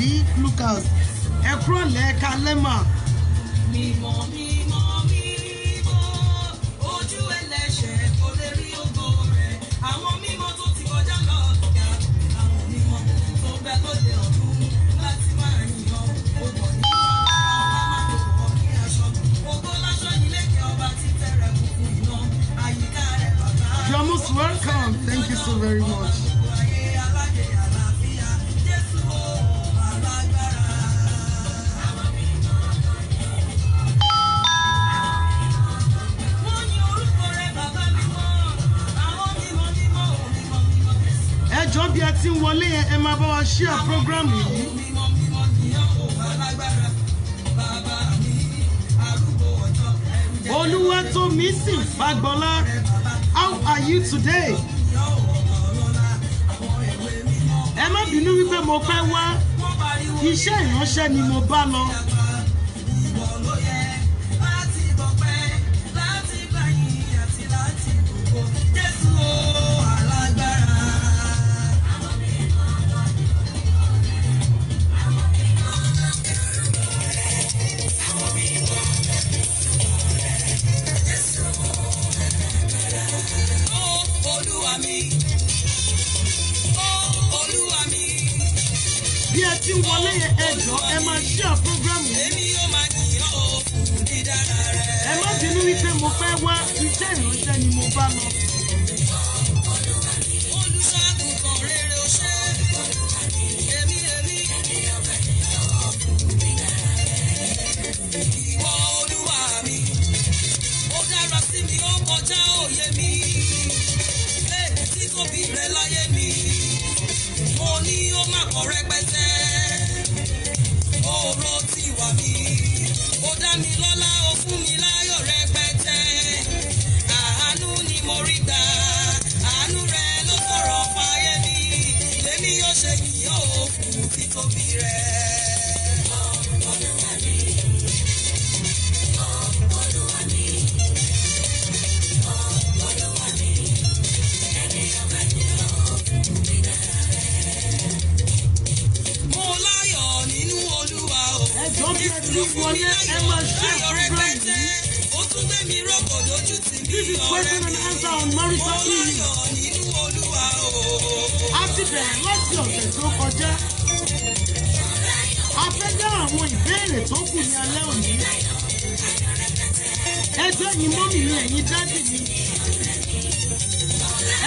Alabi Lucas. Ekrole Kalema. You're most welcome. Thank you so very much. Ẹjọ́ bí a ti ń wọlé yẹn ẹ máa bá wa share program yìí. Olúwatómisìn Fágbọ́lá, how are you today? Ẹ má bínú wípé mo pẹ́ wá, iṣẹ́ ìránṣẹ́ ni mo bá lọ. Bí ẹ ti wọlé yẹn ẹjọ́ ẹ máa share program yìí. Ẹ má bínú wípé mo fẹ́ wá, iṣẹ́ ìránṣẹ́ ni mo bá lọ. This is question and answer on marital healing. Àti bẹ̀rẹ̀ láti ọ̀sẹ̀ tó kọjá. A fẹ́ dá àwọn ìbéèrè tó kù ní alẹ́ òní. Ẹjọ́ yìí mọ́mì ni ẹ̀yin dádì mi.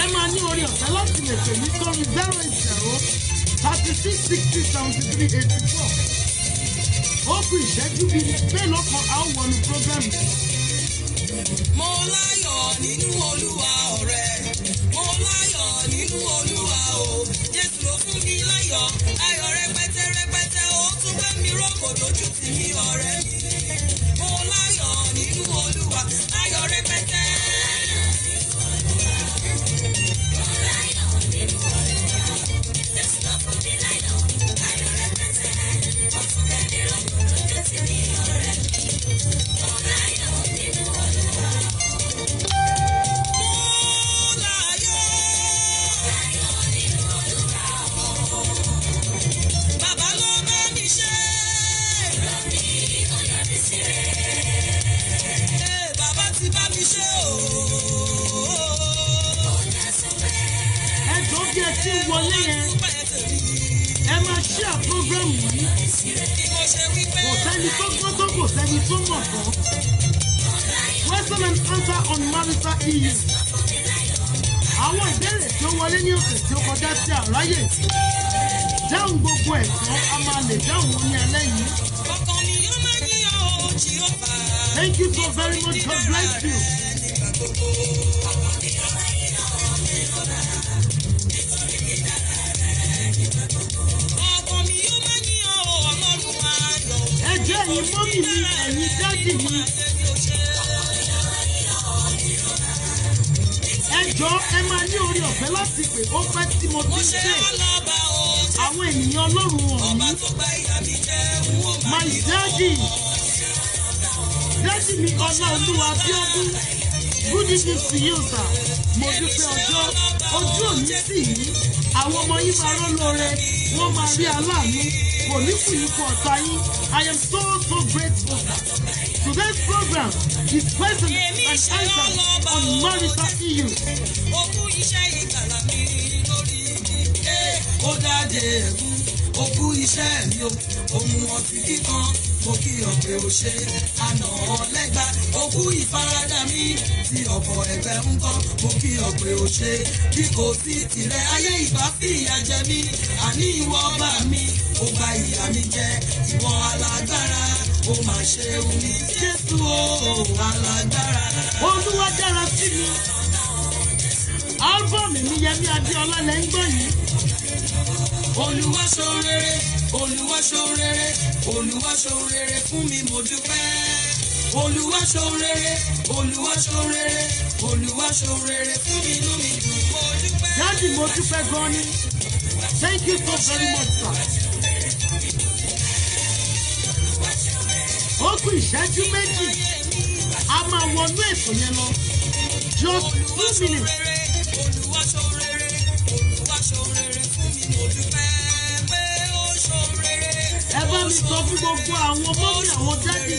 Ẹ máa ní orí ọ̀fẹ́ láti lè pè mí sórí 080-3660-7384. Ó kù ìṣẹ́jú bíi mélòó kan a ó wọnú prógámù. Mo láyọ̀ nínú Olúwa ọ̀rẹ́, mo láyọ̀ nínú Olúwa o. Jésù ló fún mi láyọ̀, ayọ̀ rẹpẹtẹ rẹpẹtẹ, ó tún gbé mi rókò lójú tì mí ọ̀rẹ́ mi. Mo láyọ̀ nínú Olúwa, ayọ̀ rẹpẹtẹ. Wọlé yẹn ẹ máa share program yìí. Kò sẹ́ni tó gbọ́ tó kò sẹ́ni tó mọ̀ tán. Question and answer on marital healing. Àwọn ìbéèrè tí ó wọlé ní ọ̀sẹ̀ tí ó kọjá sí àráyè. Dáhùn gbogbo ẹ̀ tán a máa lè dáhùn wọn ní alẹ́ yìí. Thank you so very much. God bless you. Ẹjẹ́ ẹ̀yin mọ́mì mi, ẹ̀yin dádì mi. Ẹjọ́ ẹ máa ní orí ọ̀fẹ́ láti pè ó pẹ́ tí mo ti ń ṣe. Àwọn ènìyàn Ọlọ́run wọ̀nyí. My daddy mi Ọláolúwa Abíọ́dún. Good evening to you, sir. Mo dúpẹ́ ọjọ́ ojú òní sì yí. Àwọn ọmọ yín máa rán lóore, wọ́n máa rí aláàánú. Kò ní kù yín kú ọ̀tá yín. I am so grateful. Today's program is question and answer on marital issues. Òkú iṣẹ́ ìgbàlà mi lórí igi. Ó dáde ẹ̀gún, òkú iṣẹ́ mi o. Ohun ọtí kíkan, mo kí ọ̀pẹ ò ṣe. Àná ọ̀lẹ́gbà, òkú ìfaradà mi. Tí ọ̀pọ̀ ẹgbẹ́ ń kọ́, mo kí ọ̀pẹ ò ṣe. Bí kò sí tirẹ̀, ayé ìbá fìyà jẹ mí. Àní ìwọ ọba mi, ó gba ìyà mi jẹ. Ìwọ alágbára, ó máa ṣe omi. Jésù o, alágbára. Olúwa dára sí mi. Álbọ̀mù mi Yẹmí Adéọlá lẹ́ ń gbọ́ yìí. Olúwa ṣohun rere, Olúwa ṣohun rere, Olúwa ṣohun rere fún mi mo dúpẹ́. Olúwa ṣohun rere, Olúwa ṣohun rere, Olúwa ṣohun rere fún mi inú mi dùn mo dúpẹ́. Daddy, mo dúpẹ́ gan ni. Thank you so very much, sir. Ó kù ìṣẹ́jú méjì. A máa wọnú ètò yẹn lọ. Just 2 minutes. Olúwa ṣohun rere, Olúwa ṣohun rere fún mi mo dúpẹ́ pé ó ṣohun rere. Ẹ bá mi sọ fún gbogbo àwọn mọ́mí àwọn dáàdì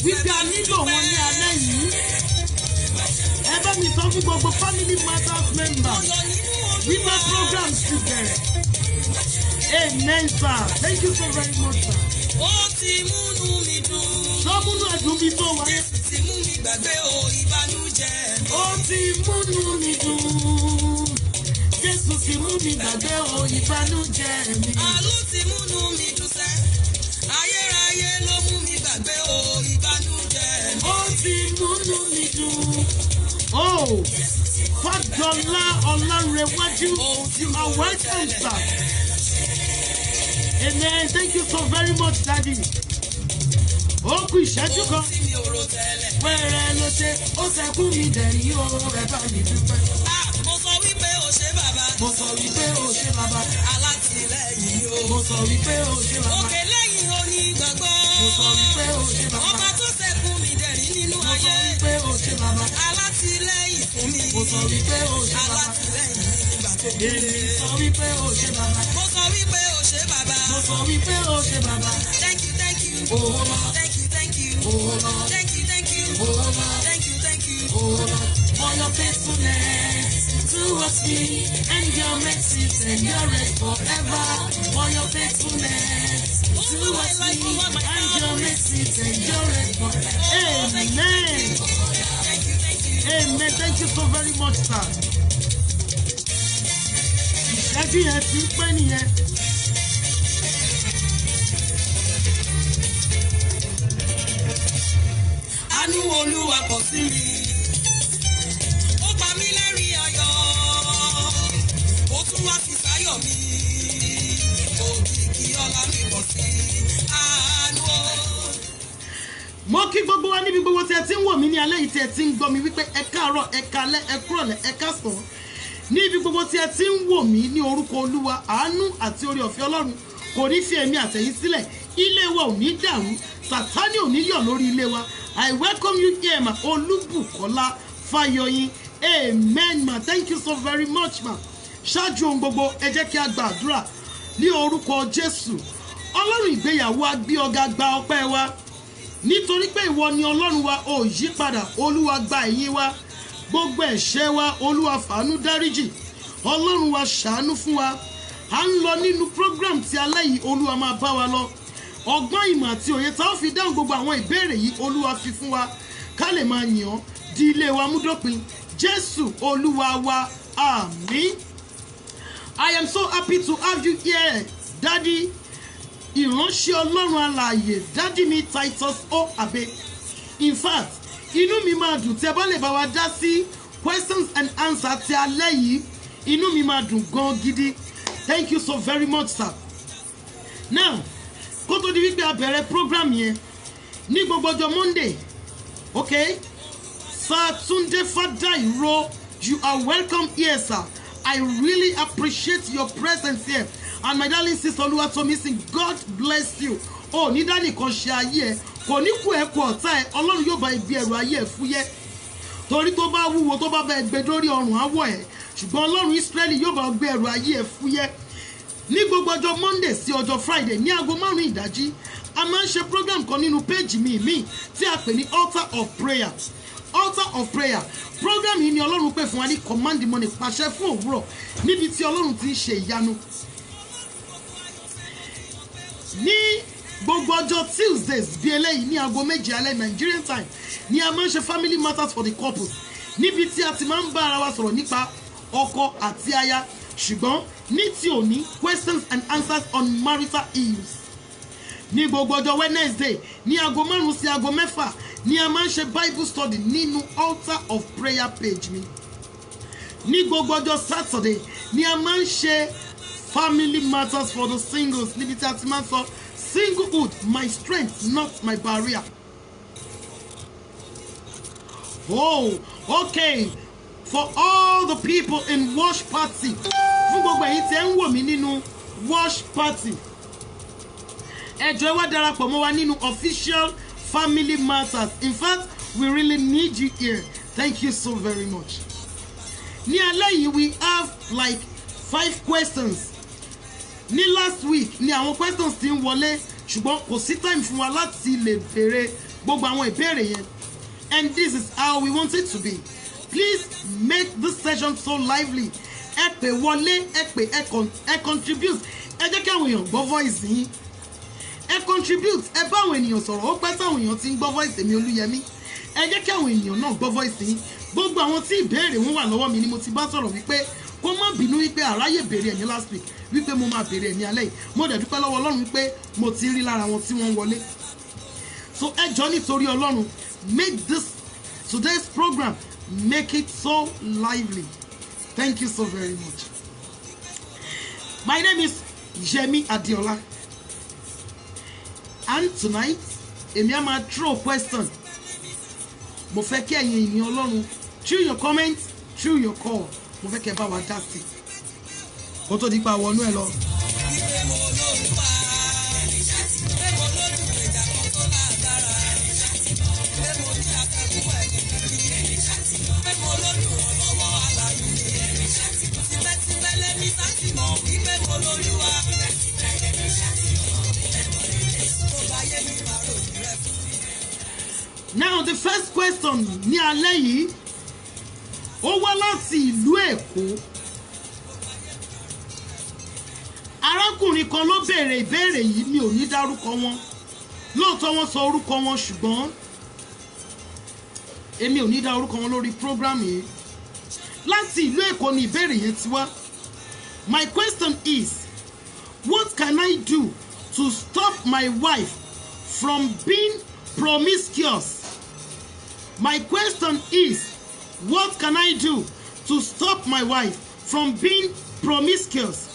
wípé a nílò wọn ní alẹ́ yìí. Ẹ bá mi sọ fún gbogbo family matters members wípé program ti bẹ̀rẹ̀. Amen, sir. Thank you so very much, sir. Ó ti múnú mi dùn. Sọ́múnú ẹ̀dùn mi tó wáyé. Ti mú mi gbàgbé o ìbànújẹ́. Ó ti múnú mi dùn. Jésù ti mú mi gbàgbé o ìbànújẹ́ mi. Àló ti múnú mi dùn sẹ́. Ayérayé ló mú mi gbàgbé o ìbànújẹ́ mi. Ó ti múnú mi dùn. Oh, Fádọ́lá Ọlárẹ̀wájú, you are welcome, sir. Amen. Thank you so very much, Daddy. Ó kù ìṣẹ́jú kan. Tí mi ò rò tẹ́lẹ̀. Wẹ́rẹ́ ló ṣe, ó sẹ́kún mi dẹ̀yìn o, ẹ bá mi dúpẹ́. Mo sọ wípé o ṣé bàbá. Mo sọ wípé o ṣé bàbá. Alátìlẹ́yìn o. Mo sọ wípé o ṣé bàbá. Òkè lẹ́yìn onígbàgbọ́. Mo sọ wípé o ṣé bàbá. Ọba tó sẹ́kún mi dẹ̀rín nínú Mo sọ ayé. wípé o ṣé bàbá. Alátìlẹ́yìn fún mi. Mo sọ wípé o ṣé bàbá. Alátìlẹ́yìn nígbà tó kú. Èmi sọ wípé o ṣé bàbá. Mo sọ wípé o ṣé bàbá. Mo sọ wípé o ṣé bàbá. Thank you, thank you. Oh Lord. Thank you, thank you. Oh Lord. Thank you, thank you. Oh Lord. Thank you, thank you. Oh Lord, for your faithfulness towards me and your mercy endureth forever. For your faithfulness towards me and your mercy endureth forever. Amen. Thank you, thank you. Amen. Thank you so very much, sir. Ìṣẹ́jú yẹn ti ń pẹ́ nìyẹn. Àánú Olúwa pọ̀ sí mi. Ó pa mí lẹ́rìn ayọ̀. Ó tún wá fi sáyọ̀ mi. Òkìkí ọlá mi pọ̀ sí. Àánú o. Mo kí gbogbo wa níbi gbogbo tí ẹ ti ń wò mí ní alẹ́ yìí tí ẹ ti ń gbọ́ mi wípé ẹ káàárọ̀, ẹ káalẹ́, ẹ kúrọ̀lẹ́, ẹ káàsán. Níbi gbogbo tí ẹ ti ń wò mí ní orúkọ Olúwa, àánú àti oore ọ̀fẹ́ Ọlọ́run kò ní fi èmi àtẹ̀yìn sílẹ̀. Ilé wa ò ní dàrú, Sátánì ò ní yọ̀ lórí ilé wa. I welcome you here, ma. Olúbùkọ́lá Fáyọyìn. Amen, ma. Thank you so very much, ma. Ṣáájú ohun gbogbo, ẹ jẹ́ kí a gba àdúrà ní orúkọ Jésù. Ọlọ́run ìgbéyàwó a gbé ọ̀gá gba ọpẹ́ wa. Nítorí pé ìwọ ni Ọlọ́run wa, ò yí padà. Olúwa gba ìyìn wa. Gbogbo ẹ̀ṣẹ̀ wa, Olúwa fàánú dáríjì. Ọlọ́run wa ṣàánú fún wa. À ń lọ nínú program tí alẹ́ yìí, Olúwa máa bá wa lọ. Ọgbọ́n ìmọ̀ àti òye tá a fi dáhùn gbogbo àwọn ìbéèrè yìí, Olúwa fi fún wa ká lè máa yìn ọ́ di ilé wa mú dópin. Jésù Olúwa wa, àmín. I am so happy to have you here, Daddy. Ìránṣẹ́ Ọlọ́run alààyè, Daddy mi Titus O. Abe. In fact, inú mi máa dùn tí ẹ bá lè bá wa dá sí questions and answers ti alẹ́ yìí. Inú mi máa dùn gan gidi. Thank you so very much, sir. Now, kó tó di wípé a bẹ̀rẹ̀ program yẹn ní gbogbo ọjọ́ Monday, okay? Sir Tunde Fadairo, you are welcome here, sir. I really appreciate your presence here. And my darling sister Oluwatomisin, God bless you. Oh, ní dání kan ṣe ayé ẹ, kò ní kú ẹ kú ọ̀tá ẹ, Ọlọ́run yóò bá ibi ẹ̀rù ayé ẹ fúyẹ́. torí tó bá wúwo tó bá bẹ gbé dórí ọrùn àwọ̀ ẹ̀ ṣùgbọ́n ọlọ́run Ísírẹ́lì yóò bá gbé ẹrù ayé ẹ̀ fúyẹ́. Ní gbogbo ọjọ́ Monday sí ọjọ́ Friday ní aago 5 ìdájí a máa ń ṣe program kan nínú péèjì mi tí a pè ní Altar of Prayer. Altar of Prayer program yìí ni ọlọ́run pè fún wa ní command the morning, pàṣẹ fún òwúrọ̀, níbi tí ọlọ́run ti ń ṣe ìyanu. Ní gbogbo ọjọ́ Tuesdays bí eléyìí ní aago 7 alẹ́ Nigerian time ni a máa ń ṣe family matters for the couples, níbi tí a ti máa ń bá ara wa sọ̀rọ̀ nípa ọkọ àti aya, ṣùgbọ́n ní ti òní questions and answers on marital issues. Ní gbogbo ọjọ́ Wednesday ní aago 5 sí aago 6 ni a máa ń ṣe Bible study nínú Altar of Prayer page mi. Ní gbogbo ọjọ́ Saturday ni a máa ń ṣe family matters for the singles, níbi tí a ti máa ń sọ singlehood, my strength, not my barrier. Oh, okay. For all the people in wash party, fún gbogbo ẹ̀yin tí ẹ ń wò mí nínú wash party, ẹ jọ̀ọ́ wá darapọ̀ mọ́ wa nínú official family matters. In fact, we really need you here. Thank you so very much. Ní alẹ́ yìí we have like 5 questions. Ní last week ni àwọn questions ti ń wọlé ṣùgbọ́n kò sí time fún wa láti lè béèrè gbogbo àwọn ìbéèrè yẹn. And this is how we want it to be. Please make this session so lively. Ẹ pè wọlé, ẹ pè ẹ contribute. Ẹ jẹ́ kí àwọn èèyàn gbọ́ voice yín. Ẹ contribute, ẹ bá àwọn ènìyàn sọ̀rọ̀. Ó pẹ́ táwọn èèyàn ti ń gbọ́ voice èmi Olúyẹmí. Ẹ jẹ́ kí àwọn ènìyàn náà gbọ́ voice yín. Gbogbo àwọn tí ìbéèrè wọn wà lọ́wọ́ mi ni mo ti bá sọ̀rọ̀ wípé kó má bínú wípé àráyè béèrè ẹ̀ ní last week wípé mo máa béèrè ẹ̀ ní alẹ́ yìí. Mo dẹ̀ dúpẹ́ lọ́wọ́ Ọlọ́run wípé mo ti rí lára wọn tí wọ́n wọlé. So ẹ jọ̀ọ́ nítorí Ọlọ́run, make this today's program, make it so lively. Thank you so very much. My name is Yemi Adiola. And tonight, èmi á máa throw question. Mo fẹ́ kí ẹ̀yin ènìyàn Ọlọ́run, through your comments, through your call, mo fẹ́ kí ẹ bá wa dá sí. Ó tó di pa wọnú ẹ lọ. Now the first question ní alẹ́ yìí ó wá láti ìlú Èkó. Arákùnrin kan ló béèrè ìbéèrè yìí, mi ò ní dárúkọ wọn. Lóòótọ́ wọ́n sọ orúkọ wọn ṣùgbọ́n èmi ò ní dá orúkọ wọn lórí program yìí. Láti ìlú Èkó ni ìbéèrè yẹn ti wá. My question is, what can I do to stop my wife from being promiscuous? My question is, what can I do to stop my wife from being promiscuous?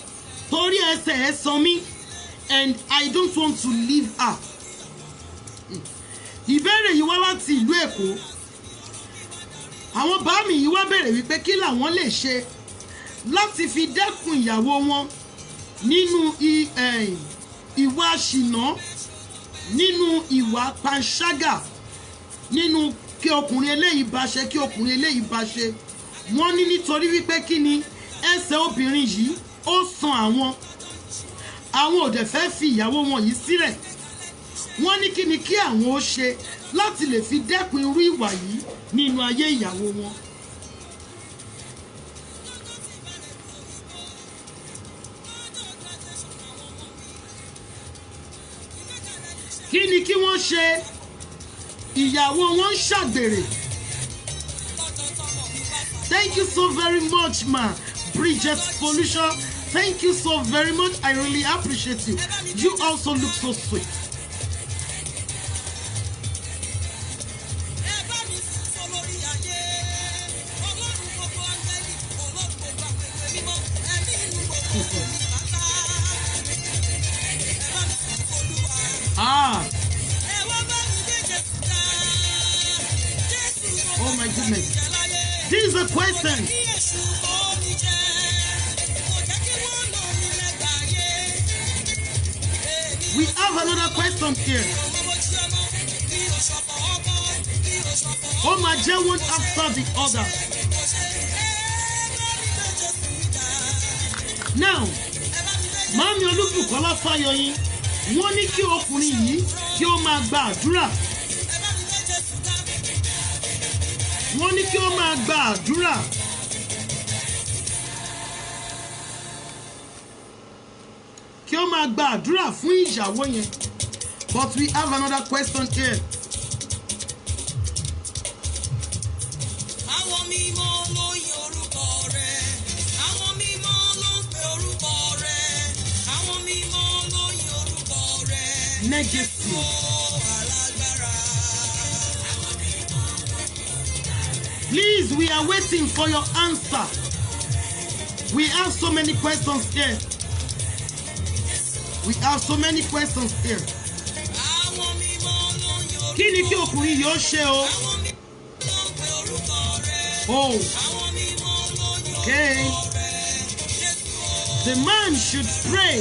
Torí ẹsẹ̀ ẹ sọ mí and I don't want to leave her. Ìbéèrè yìí wá láti ìlú Èkó. Àwọn bàámi yìí wá béèrè wípé kí làwọn lè ṣe láti fi dẹ́kun ìyàwó wọn nínú ìwà ṣìnà, nínú ìwà panṣágà, nínú kí ọkùnrin eléyìí bá ṣe kí ọkùnrin eléyìí bá ṣe. Wọ́n ní nítorí wípé kí ni ẹsẹ̀ obìnrin yìí ó sàn àwọn ò dẹ̀ fẹ́ fi ìyàwó wọn yìí sílẹ̀. Wọ́n ní kí ni kí àwọn ó ṣe láti lè fi dẹ́kun irú ìwà yìí nínú ayé ìyàwó wọn. Kí ni kí wọ́n ṣe? Ìyàwó wọn ń ṣàgbèrè. Thank you so very much, ma. Bridget Folusha, thank you so very much. I really appreciate you. You also look so sweet. Oh my goodness. This is a question. We have another question here. Ó máa jẹ́ one after the other. Now, Màámi Olúbùkọ́lá Fáyọyìn, wọ́n ní kí ọkùnrin yìí kí ó máa gba àdúrà. Wọ́n ní kí ó máa gba àdúrà. Kí ó máa gba àdúrà fún ìyàwó yẹn. But we have another question here. Àwọn mímọ́ ló yin orúkọ rẹ̀. Àwọn mímọ́ ló ń pe orúkọ rẹ̀. Àwọn mímọ́ ló yin orúkọ rẹ̀. Negative. Alágbára. Please, we are waiting for your answer. We have so many questions here. We have so many questions here. Àwọn mímọ́ ló yin orúkọ rẹ̀. Kí ni kí ọkùnrin yìí ó ṣe o? Àwọn mímọ́ ló ń pe orúkọ rẹ̀. Oh, Àwọn mímọ́ ló yin okay. orúkọ rẹ̀. Jésù. The man should pray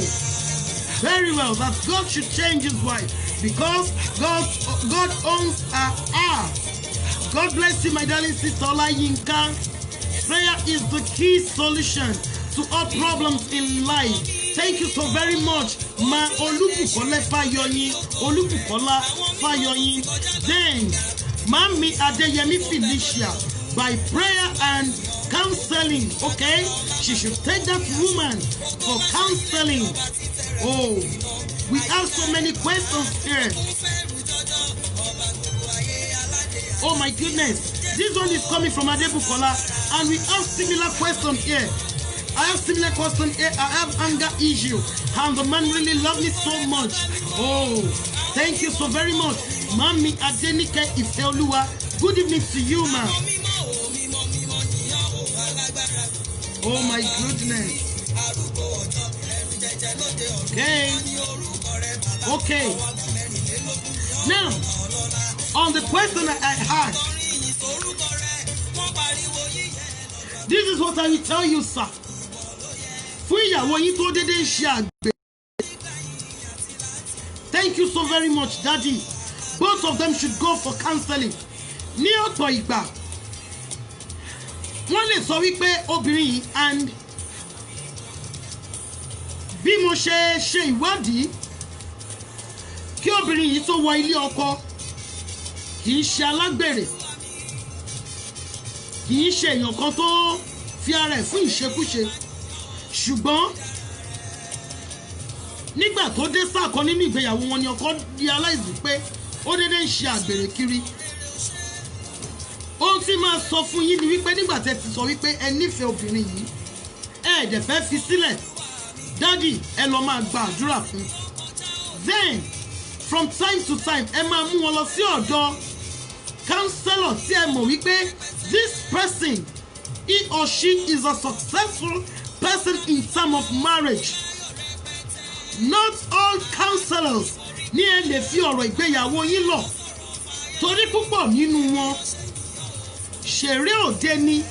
very well that God should change his wife because God owns her heart. God bless you, my darling sister Olayinka. Prayer is the key solution to all problems in life. Thank you so very much, Ma Olúbùkọ́lá Fáyọyìn. Olúbùkọ́lá Fáyọyìn. Then, Mami Adeyemi Felicia, by prayer and counseling, okay? She should take that woman for counseling. Oh, we have so many questions here. Oh my goodness. This one is coming from Adebukola, and we have similar question here. I have similar question here. I have anger issue, and the man really loved me so much. Oh, thank you so very much. Mami Adenike Ifeoluwa. Good evening to you, ma'am. Oh my goodness. Okay. Now, on the question I had, this is what I will tell you, sir. Fún ìyàwó yín tó dédé ń ṣe àgbẹ̀. Thank you so very much, Daddy. Both of them should go for counseling. Ní ọ̀pọ̀ ìgbà, wọ́n lè sọ wípé obìnrin yìí and bí mo ṣe ìwádìí kí obìnrin yìí tó wọ ilé ọkọ kì í ṣe alágbèrè, kì í ṣe èèyàn kan tó fi ara ẹ̀ fún ìṣekúṣe, ṣùgbọ́n nígbà tó dé sáà kan nínú ìgbéyàwó wọn ni ọkọ realize pé ó dédé ń ṣe àgbèrè kiri. Ohun tí máa sọ fún yín ni wípé nígbà tẹ́ ti sọ wípé ẹ nífẹ̀ẹ́ obìnrin yìí ẹ dẹ̀ fẹ́ fi sílẹ̀, Daddy ẹ lọ máa gba àdúrà fún. Then from time to time ẹ máa mú wọn lọ sí ọ̀dọ̀ counselor tí ẹ mọ̀ wípé this person he or she is a successful person in terms of marriage. Not all counselors ní ẹ lè fi ọ̀rọ̀ ìgbéyàwó yín lọ torí púpọ̀ nínú wọn ṣeré òde ni,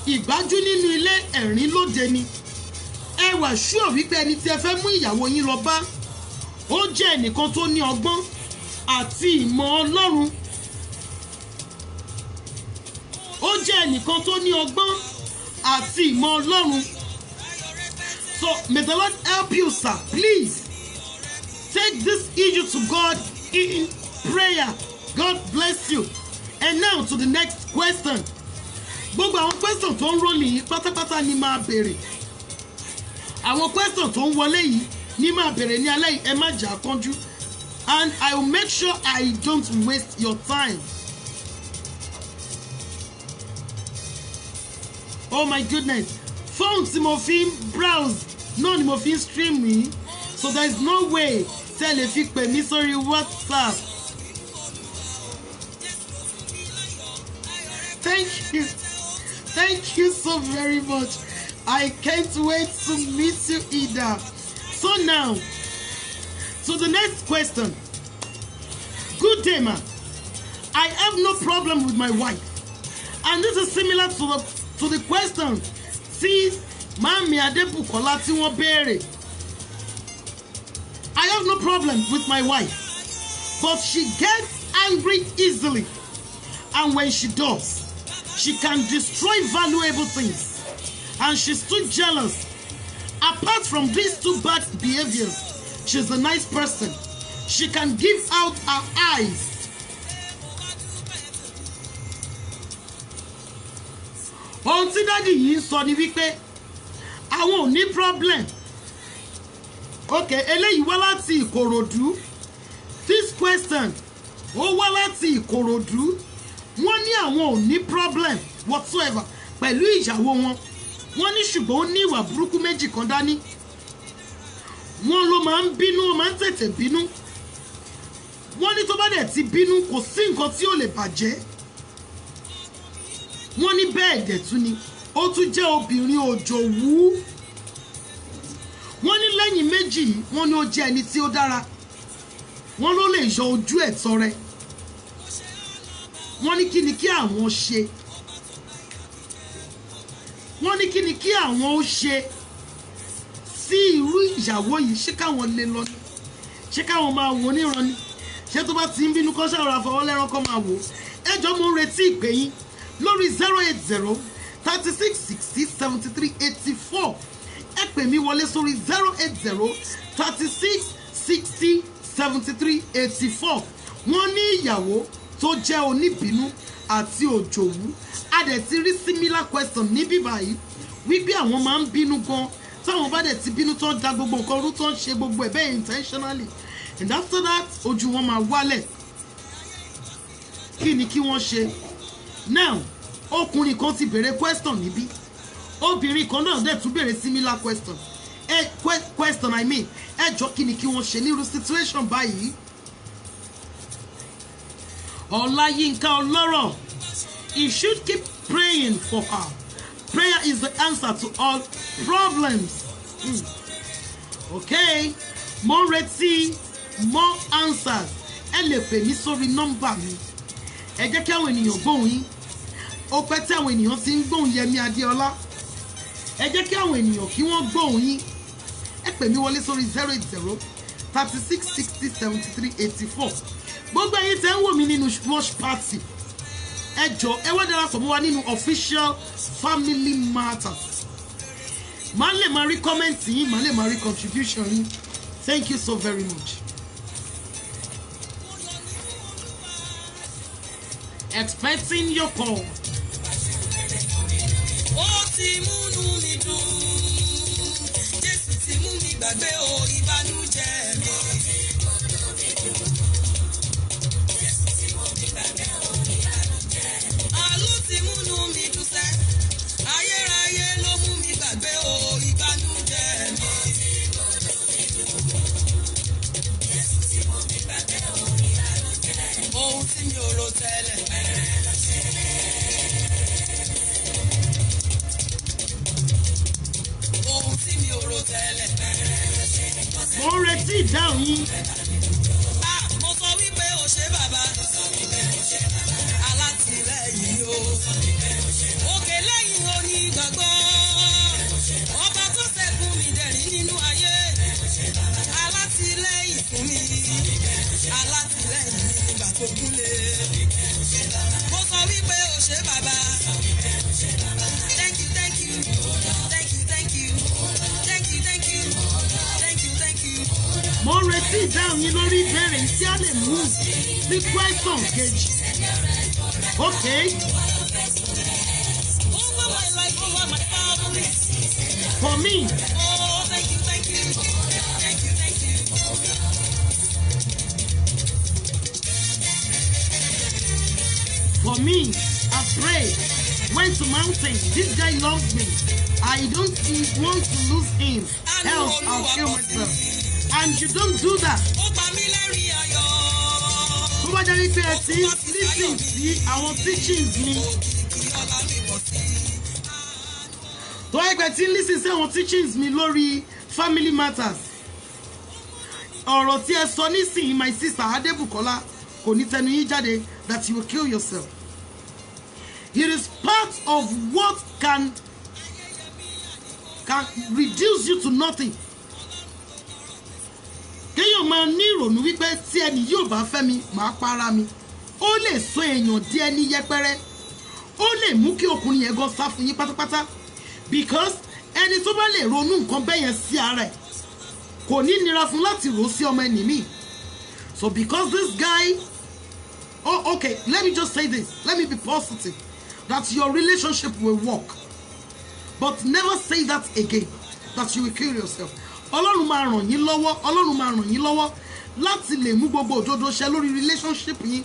ìgbájú nínú ilé ẹ̀rín lóde ni. Ẹ wà ṣúọ̀ wípé ẹni tí ẹ fẹ́ mú ìyàwó yín lọ bá ó jẹ́ ẹnìkan tó ní ọgbọ́n àti ìmọ̀ Ọlọ́run. Ó jẹ́ ẹnìkan tó ní ọgbọ́n àti ìmọ̀ Ọlọ́run. So may the Lord help you, sir. Please take this issue to God in prayer. God bless you. And now to the next question. Gbogbo àwọn question tó ń rólì yìí pátápátá ni máa béèrè. Àwọn question tó ń wọlé yìí ní máa béèrè ní alẹ́ yìí, ẹ má jà kánjú. And I will make sure I don't waste your time. Oh my goodness. Phone tí mo fi ń browse náà ni mo fi ń stream mi. So there is no way tẹ́ lè fi pè mí sórí WhatsApp. Thank you so very much. I can't wait to meet you, Ida. So now, to the next question. Good day, ma. I have no problem with my wife. And this is similar to the question. See, Mami Adebukola tí wọ́n béèrè. I have no problem with my wife, but she gets angry easily. And when she does, she can destroy valuable things. And she's too jealous. Apart from these two bad behaviors, she's a nice person. She can give out her eyes. Ohun tí dádì yìí ń sọ ni wípé àwọn ò ní problem. Okay, eléyìí wá láti Ìkòròdú. This question ó wá láti Ìkòròdú. Wọ́n ní àwọn ò ní problem whatsoever pẹ̀lú ìyàwó wọn. Wọ́n ní ṣùgbọ́n ó ní ìwà burúkú méjì kan dání. Wọ́n ló máa ń bínú, ó máa ń tètè bínú. Wọ́n ní tó bá dẹ̀ ti bínú kò sí nǹkan tí ó lè bàjẹ́. Wọ́n ní bẹ́ẹ̀ dẹ̀ tún ni ó tún jẹ́ obìnrin òjòwú. Wọ́n ní lẹ́yìn méjì yìí wọ́n ní ó jẹ́ ẹni tí ó dára. Wọ́n ló lè yọ ojú ẹ̀ tọrẹ. Wọ́n ní kí ni kí àwọn ṣe. Wọ́n ní kí ni kí àwọn ó ṣe sí irú ìyàwó yìí. Ṣé káwọn lè lọ ni? Ṣé káwọn máa wò níran ni? Ṣé tó bá ti ń bínú kọ́ ṣàròrà fọwọ́lẹ́rán kọ́ máa wò? Ẹ jọ̀ọ́ mo ń retí ìpè yín lórí 080 36 60 73 84. Ẹ pè mí wọlé sórí 080 36 60 73 84. Wọ́n ní ìyàwó tó jẹ́ oníbínú àti òjòwú. A dẹ̀ ti rí similar question níbí báyìí wípé àwọn máa ń bínú gan. Táwọn bá dẹ̀ ti bínú tó ń da gbogbo nǹkan rú tó ń ṣe gbogbo ẹ̀ bẹ́ẹ̀ intentionally. And after that ojú wọn máa wálẹ̀. Kí ni kí wọ́n ṣe? Now ọkùnrin kan ti béèrè question níbí. Obìnrin kan náà dẹ̀ tún béèrè similar question. Question I mean. Ẹ jọ̀ọ́ kí ni kí wọ́n ṣe ní irú situation báyìí? Ọláyínká Ọlọ́rọ̀, you should keep praying for her. Prayer is the answer to all problems. Okay, mo retí more answers. Ẹ lè pè mí sórí nọ́mbà mi. Ẹ jẹ́ kí àwọn ènìyàn gbóhùn yín. Ó pẹ́ tí àwọn ènìyàn ti ń gbóhùn Yẹmí Adéọlá. Ẹ jẹ́ kí àwọn ènìyàn kí wọ́n gbóhùn yín. Ẹ pè mí wọlé sórí 080 36 60 73 84. Gbogbo ẹ̀yin tẹ́ ń wò mí nínú watch party. Ẹ jọ̀ọ́ ẹ wá darapọ̀ mọ́ wa nínú official family matters. Màá lè máa rí comment yín, màá lè máa rí contribution yín. Thank you so very much. Expecting your call. Ó ti múnú mi dùn. Jésù ti mú mi gbàgbé o ìbànújẹ́ mi. Àlù ti múnú mi dùn sẹ́. Ayérayé ló mú mi gbàgbé o ìbànújẹ́ mi. Ohun tí mi ò rò tẹ́lẹ̀. Ohun tí mi ò rò tẹ́lẹ̀. Mo ń retí ìdáhùn yín. Mo sọ wípé o ṣé bàbá. Alátìlẹ́yìn o. Òkè lẹ́yìn onígbàgbọ́. Ọba tó ṣẹ́gun mi dẹ̀rín nínú ayé. Alátìlẹ́yìn fún mi. Alátìlẹ́yìn mi nígbà tó kúnlé. Mo sọ wípé o ṣé bàbá. Thank you, thank you. Thank you, thank you. Thank you, thank you. Thank you, thank you. Mo ń retí ìdáhùn yín lórí ìbéèrè tí a lè mú sí question kejì. Okay. Over my life, over my family. For me, Oh, thank you, thank you. Thank you, thank you. for me, I prayed, went to mountain. This guy loves me. I don't want to lose him. Else I'll kill myself. And you don't do that. Ó pa mí lẹ́rìn ayọ̀. Tó bá jẹ́ wípé ẹ ti listen sí àwọn teachings mi. Òkìkí ọlá mi bọ̀ sí. Tó bá jẹ́ pé ẹ ti listen sí àwọn teachings mi lórí family matters. Ọ̀rọ̀ tí ẹ sọ nísìnyí, my sister Adébùkọ́lá, kò ní tẹnu yín jáde that you will kill yourself. It is part of what can reduce you to nothing. Kéèyàn máa ní ìrònú wípé tí ẹni yóò bá fẹ́ mi, màá para mi. ó lè sọ èèyàn di ẹni yẹpẹrẹ, ó lè mú kí ọkùnrin yẹn gan sá fún yín pátápátá, because ẹni tó bá lè ronú nǹkan bẹ́ẹ̀ yẹn sí ara ẹ̀ kò ní nira fún láti rò sí ọmọ ẹni mi. So because this guy, oh okay, let me just say this, let me be positive that your relationship will work, but never say that again, that you will kill yourself. Ọlọ́run máa ràn yín lọ́wọ́, Ọlọ́run máa ràn yín lọ́wọ́ láti lè mú gbogbo òdodo ṣẹ lórí relationship yín.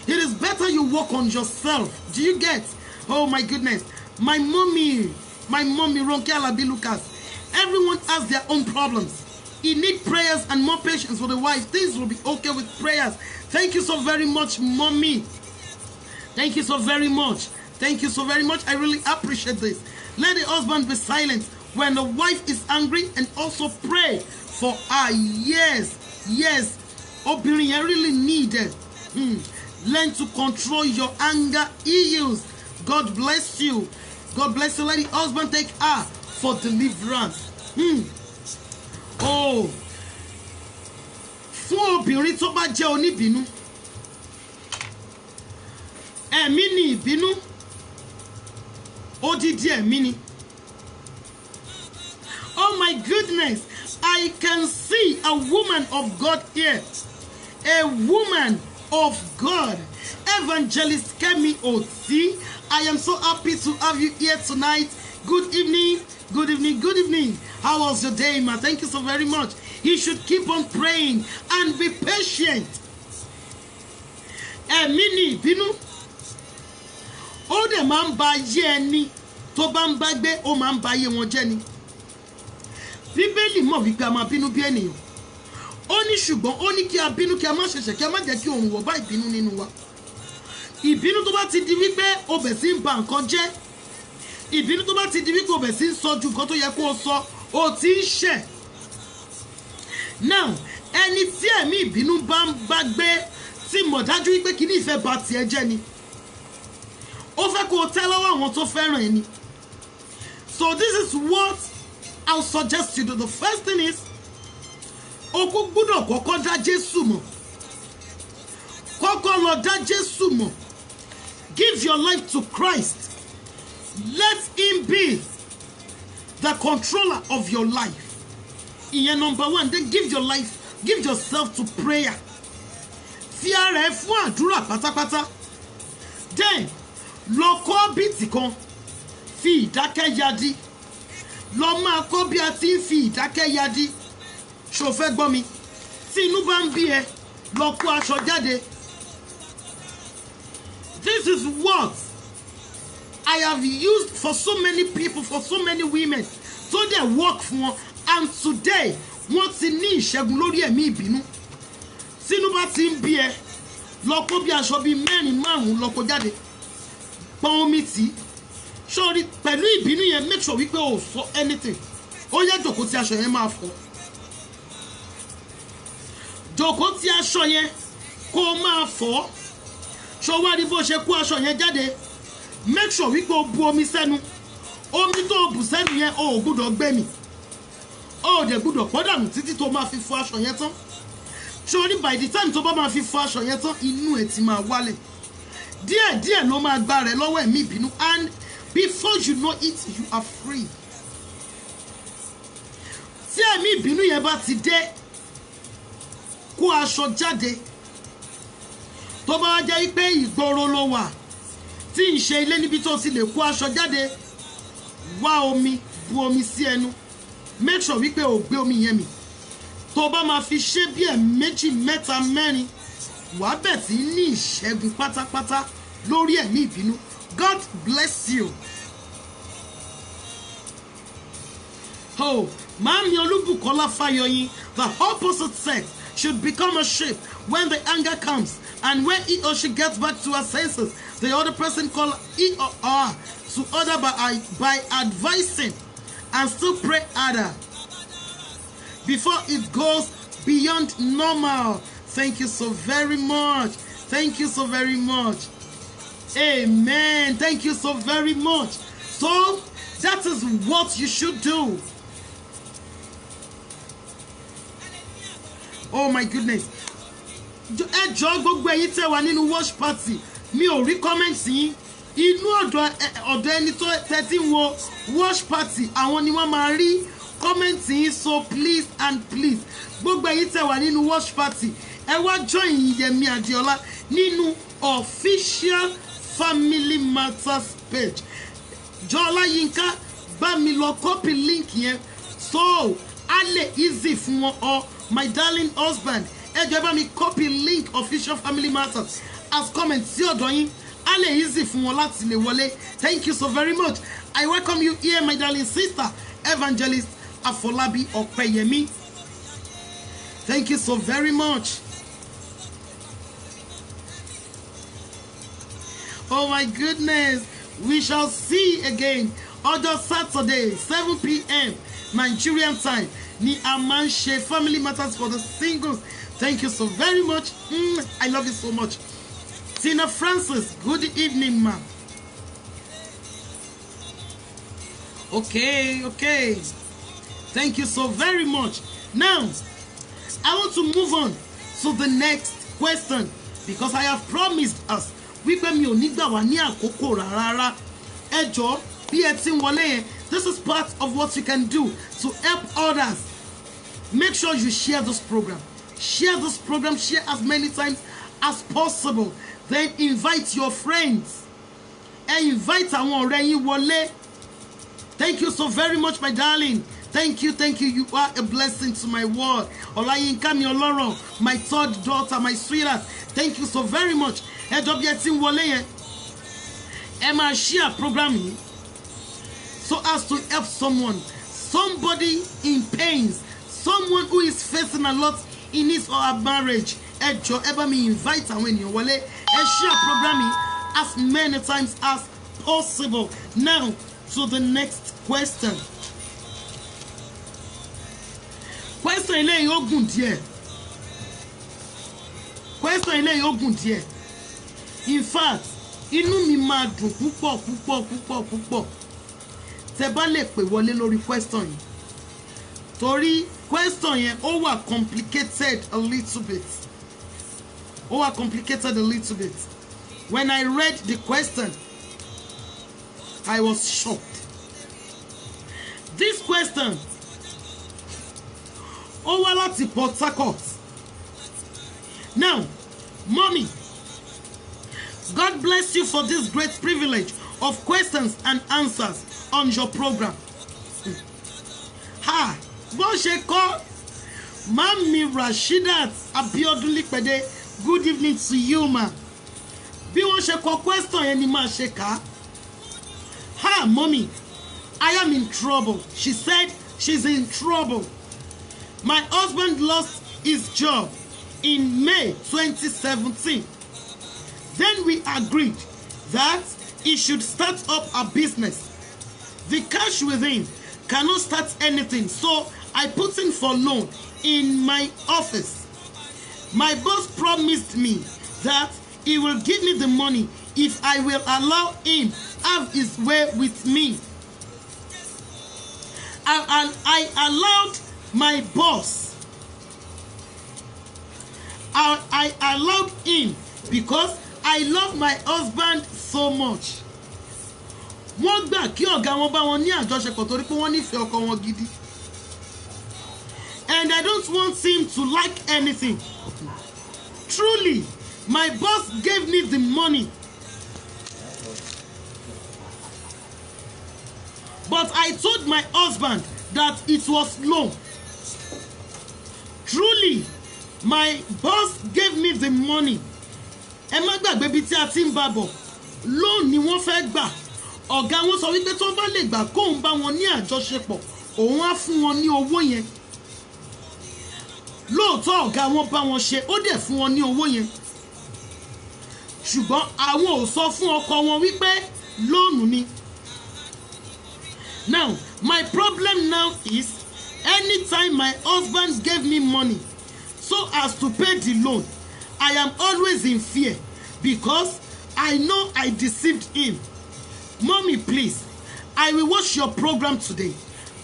It is better you work on yourself. Do you get? Oh my goodness. My mommy Ronke Alabi Lucas. Everyone has their own problems. You need prayers and more patience for the wife. Things will be okay with prayers. Thank you so very much, mommy. Thank you so very much. Thank you so very much. I really appreciate this. Let the husband be silent when the wife is angry, and also pray for her. Yes. Obìnrin yẹn really needed. Learn to control your anger issues. God bless you. God bless you. Let the husband take her for deliverance. Oh, fún obìnrin tó bá jẹ́ oníbínú, ẹ̀mí ni ìbínú, odidi ẹ̀mí ni. Oh my goodness, I can see a woman of God here. A woman of God, Evangelist Kemi Oti. I am so happy to have you here tonight. Good evening. Good evening. Good evening. How was your day, ma? Thank you so very much. You should keep on praying and be patient. Ẹ̀mí ni ìbínú. Ó dẹ̀ máa ń ba ayé ẹni tó bá ń bá gbé, ó máa ń ba ayé wọn jẹ́ ni. Bíbélì mọ̀ wípé a máa bínú bí ènìyàn. Ó ní ṣùgbọ́n ó ní kí a bínú, kí a má ṣẹ̀ṣẹ̀, kí a má jẹ́ kí òun wọ̀ bá ìbínú nínú wa. Ìbínú tó bá ti di wípé o bẹ̀ sí ń ba nǹkan jẹ́, ìbínú tó bá ti di wípé o bẹ̀ sí ń sọ ju nǹkan tó yẹ kó o sọ, o ti ń ṣẹ̀. Now, ẹni tí ẹ̀mí ìbínú bá ń bá gbé tí mọ̀ dájú wípé kí ní ìfẹ́ ba tiẹ̀ jẹ́ ni. Ó fẹ́ kó o tẹ́ lọ́wọ́ àwọn tó fẹ́ràn ẹni. So this is what I'll suggest you do. The first thing is, o kò gbọ́dọ̀ kọ́kọ́ dá Jésù mọ̀. Kọ́kọ́ lọ dá Jésù mọ̀. Give your life to Christ. Let him be the controller of your life. Ìyẹn number one. Then give yourself to prayer. Fi ara ẹ fún àdúrà pátápátá. Then lọ kọ́ bíìtì kan. Fi ìdákẹ́ yadi. Lọ máa kọ́ bí a ti ń fi ìdákẹ́ yadi. Ṣó fẹ́ gbọ́ mi? Tí inú bá ń bí ẹ, lọ kó aṣọ jáde. This is what I have used for so many people, for so many women. So they work fún wọn. And today, wọ́n ti ní ìṣẹ́gun lórí ẹ̀mí ìbínú. Tí inú bá ti ń bí ẹ, lọ kó bí aṣọ bíi mẹ́rin márùn-ún lọ kó jáde. Pọ́n omi tì. Sórí pẹ̀lú ìbínú yẹn, make sure wípé o sọ anything. Ó yẹ jòkó tí aṣọ yẹn máa fọ́. Jòkó tí aṣọ yẹn kó máa fọ́. Ṣó wá rí bó ṣe kó aṣọ yẹn jáde. Make sure wípé o bu omi sẹ́nu. Omi tó bù sẹ́nu yẹn o ò gbọ́dọ̀ gbé mì. O ò dẹ̀ gbọ́dọ̀ pọ́ dànù títí tó máa fi fọ aṣọ yẹn tán. Sórí by the time tó bá máa fi fọ aṣọ yẹn tán, inú ẹ̀ ti máa wálẹ̀. Díẹ̀díẹ̀ ló máa gbá rẹ̀ lọ́wọ́ ẹ̀mí ìbínú, and before you know it, you are free. Tí ẹ̀mí ìbínú yẹn bá ti dé, kó aṣọ jáde. Tó bá jẹ́ pé ìgboro ló wà, tí ń ṣe ilé níbi tó ti lè kó aṣọ jáde, wá omi, bu omi sí ẹnu. Make sure wípé o gbé omi yẹn mì. Tó bá máa fi ṣe bí méjì, mẹ́ta, mẹ́rin, wàá bẹ̀ sí ní ìṣẹ́gun pátápátá lórí ẹ̀mí ìbínú. God bless you. Oh, Mami Olubukola Fayoyin, the opposite sex should become a sheep when the anger comes, and when he or she gets back to her senses, the other person call he or her to order by advising and still pray harder before it goes beyond normal. Thank you so very much. Thank you so very much. Amen. Thank you so very much. So that is what you should do. Oh my goodness. ẹ jọ̀ọ́ gbogbo ẹ̀yin tẹ́ wà nínú watch party mi ò rí comment yín inú ọ̀dọ̀ ẹni tó tẹ́tí wo watch party àwọn ni wọ́n máa rí comment yín so please and please gbogbo ẹ̀yin tẹ́ wà nínú watch party ẹ wá join Yẹmi Adéọlá nínú official Family Matters page Jọlá Yínká bá mi lọ copy link yẹn so a lè easy fún wọn or my darling husband ẹ jọ̀ọ́ bá mi copy link official Family Matters as comment sí ọ̀dọ̀ yín a lè easy fún wọn láti lè wọlé. Thank you so very much. I welcome you here, my darling sister evangelist Afolabi Opeyemi. Thank you so very much. Oh my goodness, we shall see again other Saturday 7 p.m. Nigerian time ni a máa ń ṣe Family Matters for the singles. Thank you so very much. I love you so much. Tina Francis, good evening, ma. Okay. Thank you so very much. Now, I want to move on to the next question because I have promised us wípé mi ò ní gbà wá ní àkókò rárá. Ẹ jọ̀ọ́ bí ẹ ti ń wọlé yẹn, this is part of what you can do to help others. Make sure you share this program. Share this program, share as many times as possible. Then invite your friends. And invite àwọn ọ̀rẹ́ yín wọlé. Thank you so very much, my darling. Thank you. You are a blessing to my world. Ọláyínká mi ọlọ́rọ̀, my third daughter, my sweetheart. Thank you so very much. Ẹ jọ̀ọ́ bí ẹ ti ń wọlé yẹn, ẹ máa share program yìí so as to help somebody in pains, someone who is facing a lot in his or her marriage. Ẹ jọ̀ọ́ ẹ bá mi invite àwọn ènìyàn wọlé. Ẹ share program yìí as many times as possible. Now to the next question. Question eléyìí ó gùn díẹ̀. In fact, inú mi máa dùn púpọ̀ tẹ́ bá lè pè wọlé lórí question yìí. Torí question yẹn ó wà complicated a little bit. When I read the question, I was shocked. This question ó wá láti Port Harcourt. Now, mommy, God bless you for this great privilege of questions and answers on your program. Bó ṣe kọ́ Mami Rasheedat Abiodun Lipede, good evening to you, ma. Bí wọ́n ṣe kọ question yẹn ni máa ṣe kà á. Mommy, I am in trouble. She said she's in trouble. My husband lost his job in May 2017. Then we agreed that he should start up a business. The cash with him cannot start anything, so I put in for loan in my office. My boss promised me that he will give me the money if I will allow him have his way with me. And I allowed my boss. I allowed him because I love my husband so much. Wọ́n gbà kí ọ̀gá wọn bá wọn ní àjọṣepọ̀ torí pé wọ́n nífẹ̀ẹ́ ọkọ wọn gidi. And I don't want him to like anything. Truly, my boss gave me the money. But I told my husband that it was loan. Truly, my boss gave me the money. Ẹ má gbàgbé bí tí a ti ń bá bọ̀. Loan ni wọ́n fẹ́ gbà. Ọ̀gá wọn sọ wípé tó bá lè gbà kóun bá wọn ní àjọṣepọ̀, òun á fún wọn ní owó yẹn. Lóòótọ́ ọ̀gá wọn bá wọn ṣe, ó dẹ̀ fún wọn ní owó yẹn. Ṣùgbọ́n àwọn ò sọ fún ọkọ wọn wípé lóònù ni. Now, my problem now is anytime my husband gave me money so as to pay the loan, I am always in fear because I know I deceived him. Mommy, please, I will watch your program today.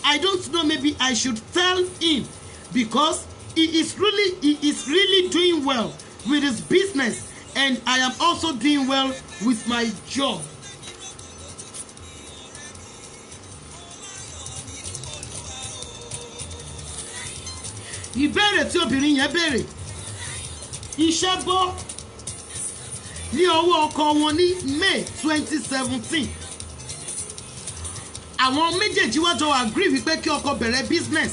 I don't know, maybe I should tell him because he is really doing well with his business, and I am also doing well with my job. Ìbéèrè tí obìnrin yẹn béèrè, iṣẹ́ bọ́ ní ọwọ́ ọkọ wọn ní May 2017. Àwọn méjèèjì wá jọ agree wípé kí ọkọ bẹ̀rẹ̀ business.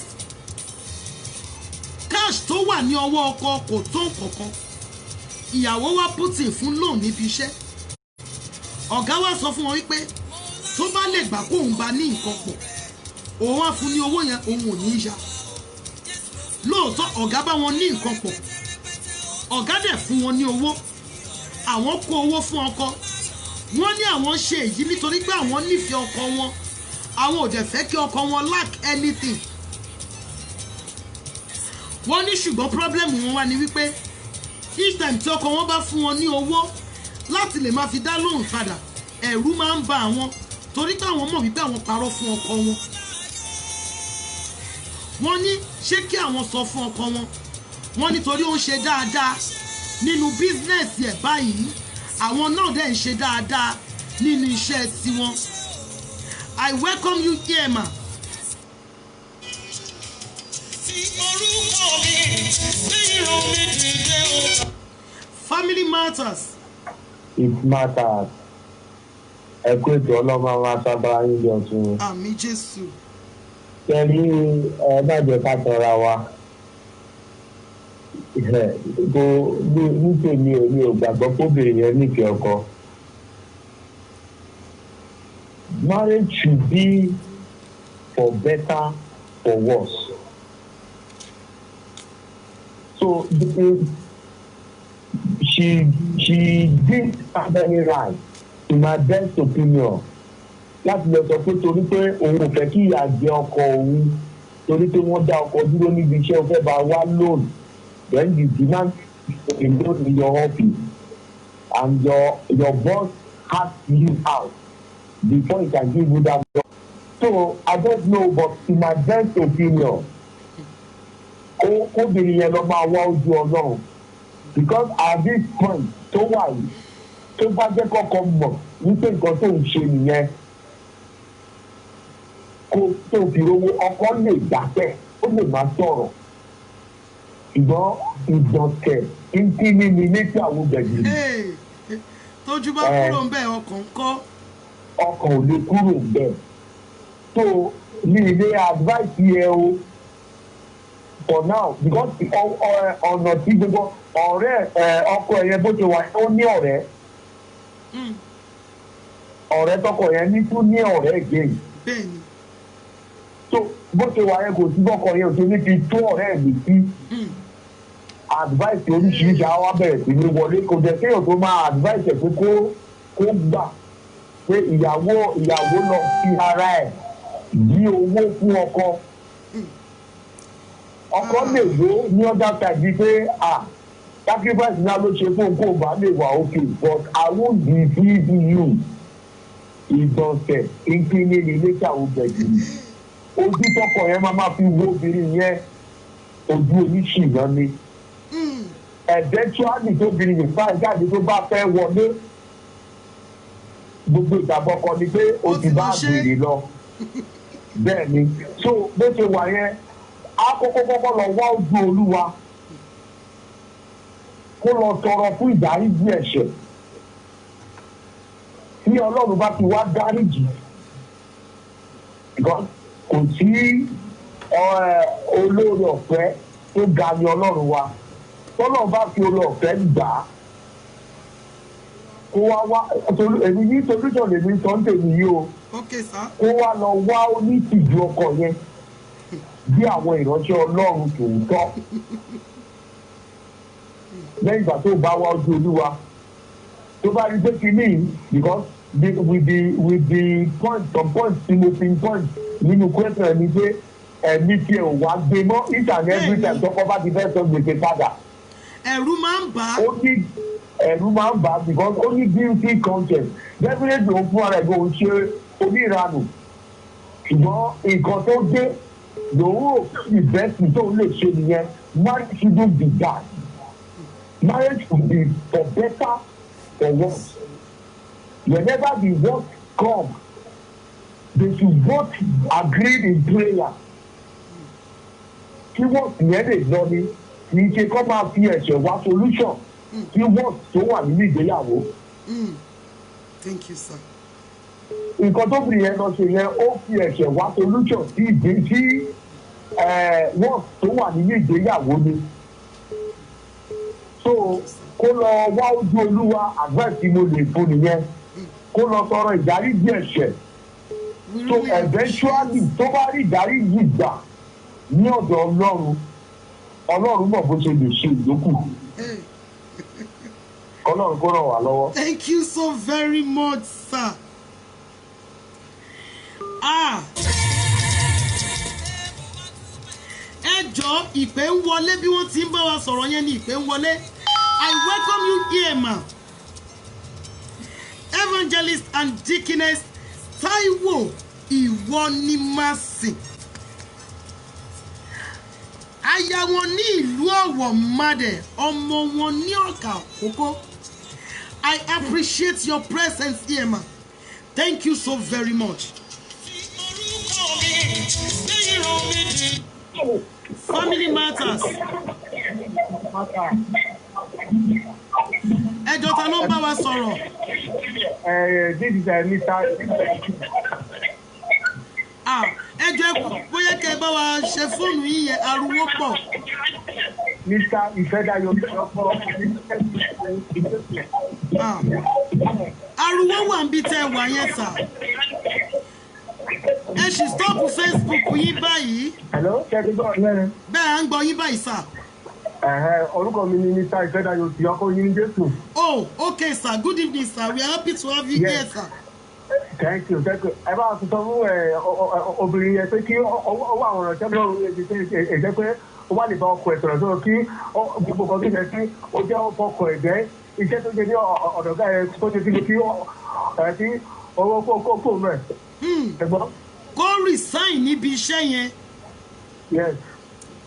Cash tó wà ní ọwọ́ ọkọ kò tó nǹkankan. Ìyàwó wá putin fún loan níbi iṣẹ́. Ọ̀gá wá sọ fún wọn wípé tó bá lè gbà kóun bá ní nǹkan pọ̀, òun á fún ní owó yẹn, òun ò ní í yá. Lóòótọ́ ọ̀gá bá wọn ní nǹkan pọ̀, ọ̀gá dẹ̀ fún wọn ní owó, àwọn kó owó fún ọkọ. Wọ́n ní àwọn ṣe èyí nítorí pé àwọn nífẹ̀ẹ́ ọkọ wọn, àwọn ò dẹ̀ fẹ́ kí ọkọ wọn lack anything. Wọ́n ní ṣùgbọ́n problem wọn wá ní wípé each time tí ọkọ wọn bá fún wọn ní owó láti lè máa fi dá lóhùn padà, ẹ̀rù máa ń ba àwọn torí pé àwọn mọ̀ wípé àwọn parọ́ fún ọkọ wọn. Wọ́n ní ṣé kí àwọn sọ fún ọkọ wọn, wọ́n nítorí ó ń ṣe dáadáa nínú bísínẹ́sì ẹ̀ báyìí, àwọn náà dẹ̀ ń ṣe dáadáa nínú iṣẹ́ tiwọn. I welcome you here, ma. Family matters. It matters. Ẹ kú ètò ọlọ́mọ máa sábà yín jọ tún. Àmín Jésù. Kẹ́rí ẹ̀ẹ́dàjẹ́ ká tọ́ra wa. Nítòní èmi ò gbàgbọ́ kóbìnrin yẹn nífẹ̀ẹ́ ọkọ. Marriage should be for better, for worse. So she didn't have any right, in my best opinion, láti lọ sọ pé torí pé òun ò fẹ́ kí ìyà jẹ ọkọ òun torí pé wọ́n dá ọkọ dúró níbi iṣẹ́ ó fẹ́ bá wá loan, then you demand a loan in your office and your boss has you out before he can give you that loan. So I don't know, but in my best opinion, kóbìnrin yẹn lọ máa wá ojú Ọlọ́run, because at this point tó wà yìí tó bá jẹ́ kọ́kọ́ mọ̀ wípé nǹkan tó ń ṣe nìyẹn kó tó fi owó ọkọ lè dákẹ́ ó lè má sọ̀rọ̀, ṣùgbọ́n ìdọ̀kẹ́ kínkínní ni létí àwọn gbẹ̀gìrì. Tójú bá kúrò ń bẹ̀ ọkàn kọ́. Ọkàn ò lè kúrò ń bẹ̀. So ní ilé advice yẹ o for now, because ọ̀nà tí gbogbo ọ̀rẹ́ ọkọ ẹ̀yẹ bó ṣe wà ó ní ọ̀rẹ́. Ọ̀rẹ́ tọkọ yẹn ní tún ní ọ̀rẹ́ again. Bẹ́ẹ̀ni. So bó ṣe wà yẹn kò sí bọ́kọ yẹn ò ṣe ní fi tó ọ̀rẹ́ mi sí. Advice oríṣiríṣi àwa bẹ̀rẹ̀ sí ní wọlé, kò jẹ́ kéèyàn tó máa advice ẹ̀ pé kó gbà pé ìyàwó lọ sí ara ẹ̀ bí owó fún ọkọ. Ọkọ lè lò ní ọjà tàbí pé sacrifice náà ló ṣe fún kó bá lè wà okay, but I won't deceive you. Ìdọ̀tẹ̀ kínkínní ni létí àwọn gbẹ̀gìrì. Ojú tọkọ yẹn máa fi wo obìnrin yẹn ojú oníṣìná ni. Eventually tóbìnrin yìí fáì jáde tó bá fẹ́ wọlé, gbogbo ìdàbọ̀kọ ni pé o ti bá béèrè lọ. Bẹ́ẹ̀ ni, so bó ṣe wà yẹn àkọ́kọ́ kọ́kọ́ lọ wá ojú Olúwa kó lọ tọrọ fún ìdáríjì ẹ̀ṣẹ̀. Tí Ọlọ́run bá ti wá dáríjì, kò sí olóore ọ̀fẹ́ tó ga ní Ọlọ́run wa. Tọ́lọ́run bá fi olóore ọ̀fẹ́ gbà á kó wá èmi ní solution lèmi sọ ń tèmi yìí o. Kó wá lọ wá onítìjú ọkọ yẹn bí àwọn ìránṣẹ́ Ọlọ́run tòótọ́. Lẹ́yìn ìgbà tó bá wá ojú Olúwa tó bá rí pé kínní, because with the point, some points tí mo fi point nínú question ni pé ẹ̀mí tí ẹ̀ wá gbé mọ́ each and every time tọ́kọ bá ti fẹ́ sọ gbèsè padà. Ẹ̀rù máa ń bà á. Ẹ̀rù máa ń bà á because ó ní guilty conscience. Definitely òun fún ara ẹ̀ bó ń ṣe oníranù, ṣùgbọ́n nǹkan tó dé lòun ò ìbẹ́sì tó lè ṣe nìyẹn. Marriage shouldn't be that. Marriage could be for better or worse. Whenever the worst come, they should both agree in prayer. Kí wọ́n sì yẹn lè lọ ni kì í ṣe kọ́ máa fi ẹ̀ṣẹ̀ wá solution kí wọ́n tó wà nínú ìgbéyàwó. Thank you, sir. Nǹkan tó bìrì yẹn lọ ṣe yẹn ó fi ẹ̀ṣẹ̀ wá solution sí ìgbé tí wọ́n tó wà nínú ìgbéyàwó ni. So kó lọ wá ojú Olúwa advice tí mo lè fún nìyẹn kó lọ tọrọ ìdáríjì ẹ̀ṣẹ̀. So eventually tó bá rí ìdáríjì gbà ní ọ̀dọ̀ Ọlọ́run mọ̀ bó ṣe lè ṣe ìdókù. Ọlọ́run kó ràn wá lọ́wọ́. Thank you so very much, sir. Ẹ jọ̀ọ́ ìpè ń wọlé bí wọ́n ti ń bá wa sọ̀rọ̀ yẹn ni ìpè ń wọlé. I welcome you here, ma. Evangelist and Deaconess Taiwo Iwonimasi. Aya wọn ní ìlú Ọ̀wọ̀ Madẹ, ọmọ wọn ní Ọ̀kà Àkókó. I appreciate your presence here, ma. Thank you so very much. Family matters. Ẹjọ́ ta ló ń bá wa sọ̀rọ̀? This is Mr. Ẹjọ́ bóyá kẹ́ ẹ bá wa ṣe fóònù yín yẹn ariwo pọ̀. Mr. Ifedayo. Ariwo wà níbi tẹ́ ẹ wà yẹn sà. Ẹ ṣì stop Facebook yín báyìí. Hello, ṣé ti gbọ́ ọ̀rẹ́? Bẹ́ẹ̀ à ń gbọ́ yín báyìí sà. Orúkọ mi ni Mr. Ifedayo ti ọkọ yín ní Jésù. Oh, okay sir. Good evening sir. We are happy to have you here sir. Thank you. Ẹ bá a sọ fún obìnrin yẹn pé kí ọwọ́ àwọn ọ̀rọ̀ tẹ́lẹ̀ ẹ̀jẹ̀ pé ó wà lè bá ọkọ ẹ̀ sọ̀rọ̀ sọ̀rọ̀ kí gbogbo kan tó yẹ kí ó jẹ́ ọkọ ẹ̀jẹ̀ iṣẹ́ tó ṣe ní ọ̀dọ̀gá ẹ̀ tó ṣe kí owó kó mẹ́. Ẹ̀gbọ́n. Kó resign níbi iṣẹ́ yẹn. Yes.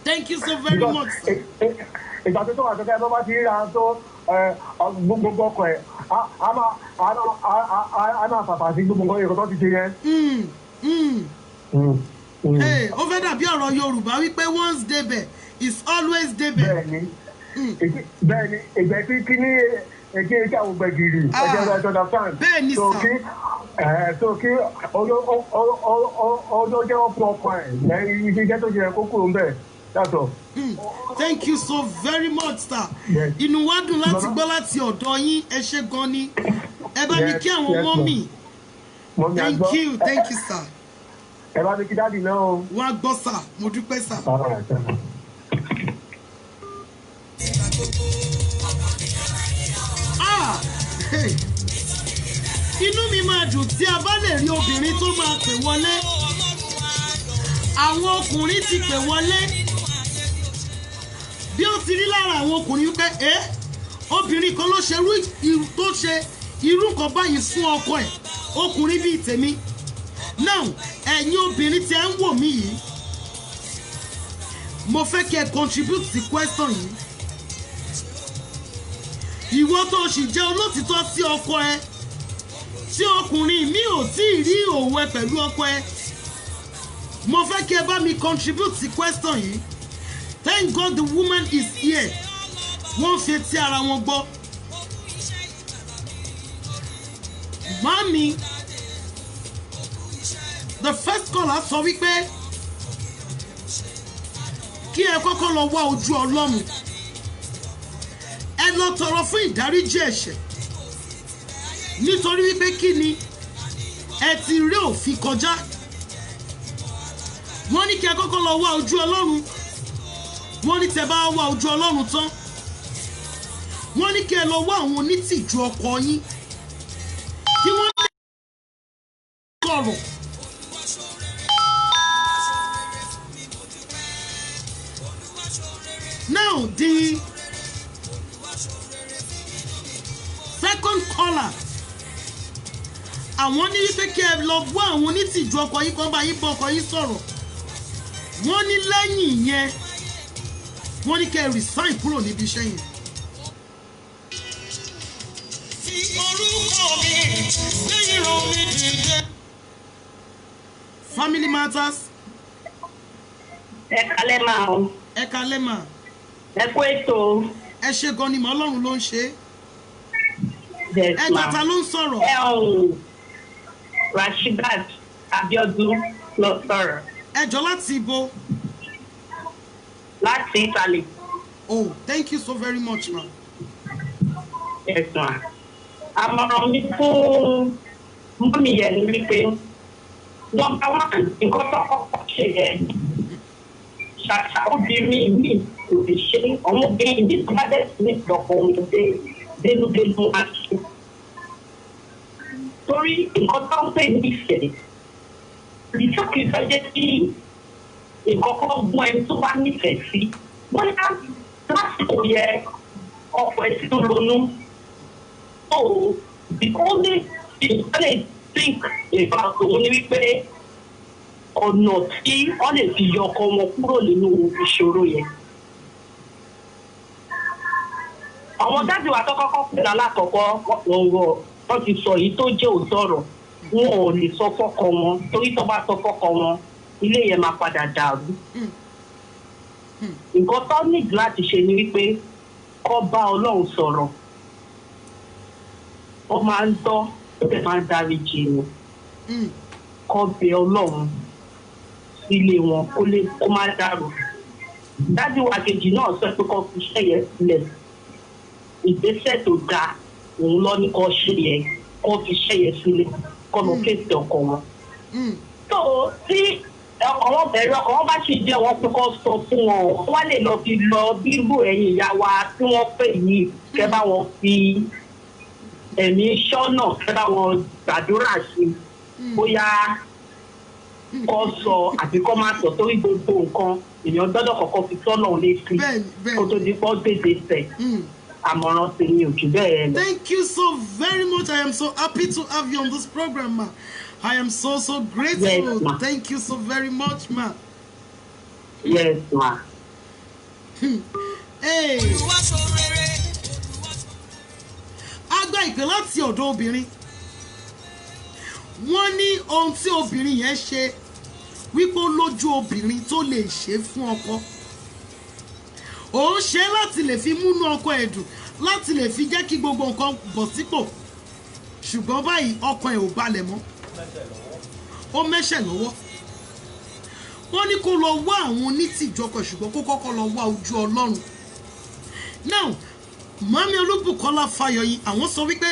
Thank you so very much sir. Ìgbà tó wà sọ́kẹ́ ẹ bá ti ríra tó gbogbo ọkọ ẹ̀ a máa pàpà sí gbogbo nǹkan tó ti ṣe yẹn. Ó fẹ́ dàbí ọ̀rọ̀ Yorùbá wípé once débẹ̀ is always débẹ̀. Bẹ́ẹ̀ni ìgbẹ́ kí ní èké iṣẹ́ àwọn gbẹ̀gìrì ẹ̀jẹ̀ ọ̀dọ̀ fan. Bẹ́ẹ̀ni sà. So kí ọjọ́ jẹ́ ọ̀pọ̀ ọkọ ẹ̀ lẹ́yìn iṣẹ́ tó ṣe kó kúrò ń bẹ̀ yàtọ̀. Thank you so very much sir. Inú wa dùn láti gbọ́ láti ọ̀dọ̀ yín ẹ ṣé gan ni. Ẹ bá mi kí àwọn mọ́mì. Thank you sir. Ẹ bá mi kí dáàdì náà o. Wọ́n á gbọ́ sà, mo dúpẹ́ sà. Inú mi máa dùn tí a bá lè rí obìnrin tó máa pè wọlé. Àwọn ọkùnrin ti pè wọlé. Bí ó ti rí lára àwọn ọkùnrin wípé obìnrin kan ló ṣe irú nǹkan báyìí fún ọkọ ẹ̀, ọkùnrin bíi tèmi. Now ẹ̀yin obìnrin tí ẹ ń wò mí yìí, mo fẹ́ kí ẹ contribute sí question yìí. Ìwọ tó sì jẹ́ olótìtọ́ sí ọkọ ẹ, tí ọkùnrin mi ò tí ì rí òwò ẹ pẹ̀lú ọkọ ẹ, mo fẹ́ kí ẹ bá mi contribute sí question yìí. Thank God the woman is here. Wọ́n fi etí ara wọn gbọ́. Mami, the first caller sọ wípé kí ẹ kọ́kọ́ lọ wá ojú Ọlọ́run. Ẹ lọ tọrọ fún ìdáríjì ẹ̀ṣẹ̀. Nítorí wípé kí ni ẹ ti rí òfin kọjá. Wọ́n ní kí ẹ kọ́kọ́ lọ wá ojú Ọlọ́run. Wọ́n ní tẹ́ bá wá ojú Ọlọ́run tán, wọ́n ní kí ẹ lọ wá àwọn onítìjú ọkọ yín kí wọ́n lè sọ̀rọ̀. Now the second caller, àwọn ní wípé kí ẹ lọ wá àwọn onítìjú ọkọ yín kan bá yín bọ́ ọkọ yín sọ̀rọ̀. Wọ́n ní lẹ́yìn yẹn wọ́n ní kẹ́ resign kúrò níbi iṣẹ́ yẹn. Family Matters. Ẹ kálẹ́ máa o. Ẹ kálẹ́ mà. Ẹ kú ètò. Ẹ ṣe gan ni mà Ọlọ́run ló ń ṣe. Yes Ẹ ma. tata ló ń sọ̀rọ̀. Rashidat Abiodun ló sọ̀rọ̀. Ẹ jọ láti ibo. Láti Italy. Oh, thank you so very much ma. Yes ma. Àmọ̀ràn mi fún mọ́mí yẹn ni wípé nọ́mbà 1 nǹkan tó kọ́kọ́ ṣe yẹn. Ṣàṣà obìnrin mi kò lè ṣe ọmọbìnrin mi tó bá dẹ̀ sí ní ìdọ̀kọ̀ ọmọdé dénúdénú àti. Torí nǹkan tó ń pè ní ìfẹ́ ìjọkìjọ jẹ́ kí nǹkan kan gbọ́n ẹni tó bá nífẹ̀ẹ́ sí. Wọ́n ní lásìkò yẹ ọkọ̀ ẹ̀ tí ó ronú. So the only thing I think about òun ni wípé ọ̀nà tí wọ́n lè fi yọ ọkọ wọn kúrò nínú ìṣòro yẹn. Àwọn dájú wa tó kọ́kọ́ pè lálákọ̀ọ́kọ́ wọ́n ti sọ èyí tó jẹ́ òótọ́ ọ̀rọ̀ wọn ò lè sọ fọ́kọ wọn torí tó bá sọ fọ́kọ wọn ilé yẹn máa padà dàrú. Nǹkan tó nídìí láti ṣe ni wípé kó bá Ọlọ́run sọ̀rọ̀. Ó máa ń tọ́ ó dẹ̀ máa ń dáríjì wọn. Kó bẹ Ọlọ́run sílé wọn kó má dàrú. Dájú wa kejì náà sọ pé kó fi iṣẹ́ yẹn sílẹ̀. Ìgbésẹ̀ tó dáa òun lọ ní kó ṣe yẹn kó fi iṣẹ́ yẹn sílẹ̀ kó lọ kéèsì ọkọ wọn. Tó tí ọkọ wọn bẹ̀rẹ̀ ọkọ wọn bá ṣì jẹ́ wọn pé kó sọ fún wọn wọ́n lè lọ fi lọ bíbù ẹ̀yìn ìyá wa tí wọ́n pè yìí kẹ́ bá wọn fi ẹ̀mí ṣọ́nà kẹ́ bá wọn gbàdúrà sí bóyá kó sọ àbí kó má sọ torí gbogbo nǹkan èèyàn gbọ́dọ̀ kọ́kọ́ fi sọ́nà létí kó tó di pọ́ gbèdé tẹ̀. Àmọ̀ràn sí ni òjò bẹ́ẹ̀ lọ. Thank you so very much. I am so happy to have you on this program, ma. I am so grateful. Yes, ma. Thank you so very much, ma. Yes, ma. Hey. A gba ìpè láti ọ̀dọ̀ obìnrin. Wọ́n ní ohun tí obìnrin yẹn ṣe wípé ó lójú obìnrin tó lè ṣe fún ọkọ. Òun ṣe láti lè fi múnú ọkọ ẹ̀ dùn, láti lè fi jẹ́ kí gbogbo nǹkan bọ̀ sípò. Ṣùgbọ́n báyìí ọkàn ẹ̀ ò balẹ̀ mọ́. Ó mẹ́ṣẹ̀ lọ́wọ́. Wọ́n ní kó lọ wá àwọn onítìjọkọ̀ ṣùgbọ́n kó kọ́kọ́ lọ wá ojú Ọlọ́run. Now, Mami Olúbùkọ́lá Fáyọyìn àwọn sọ wípé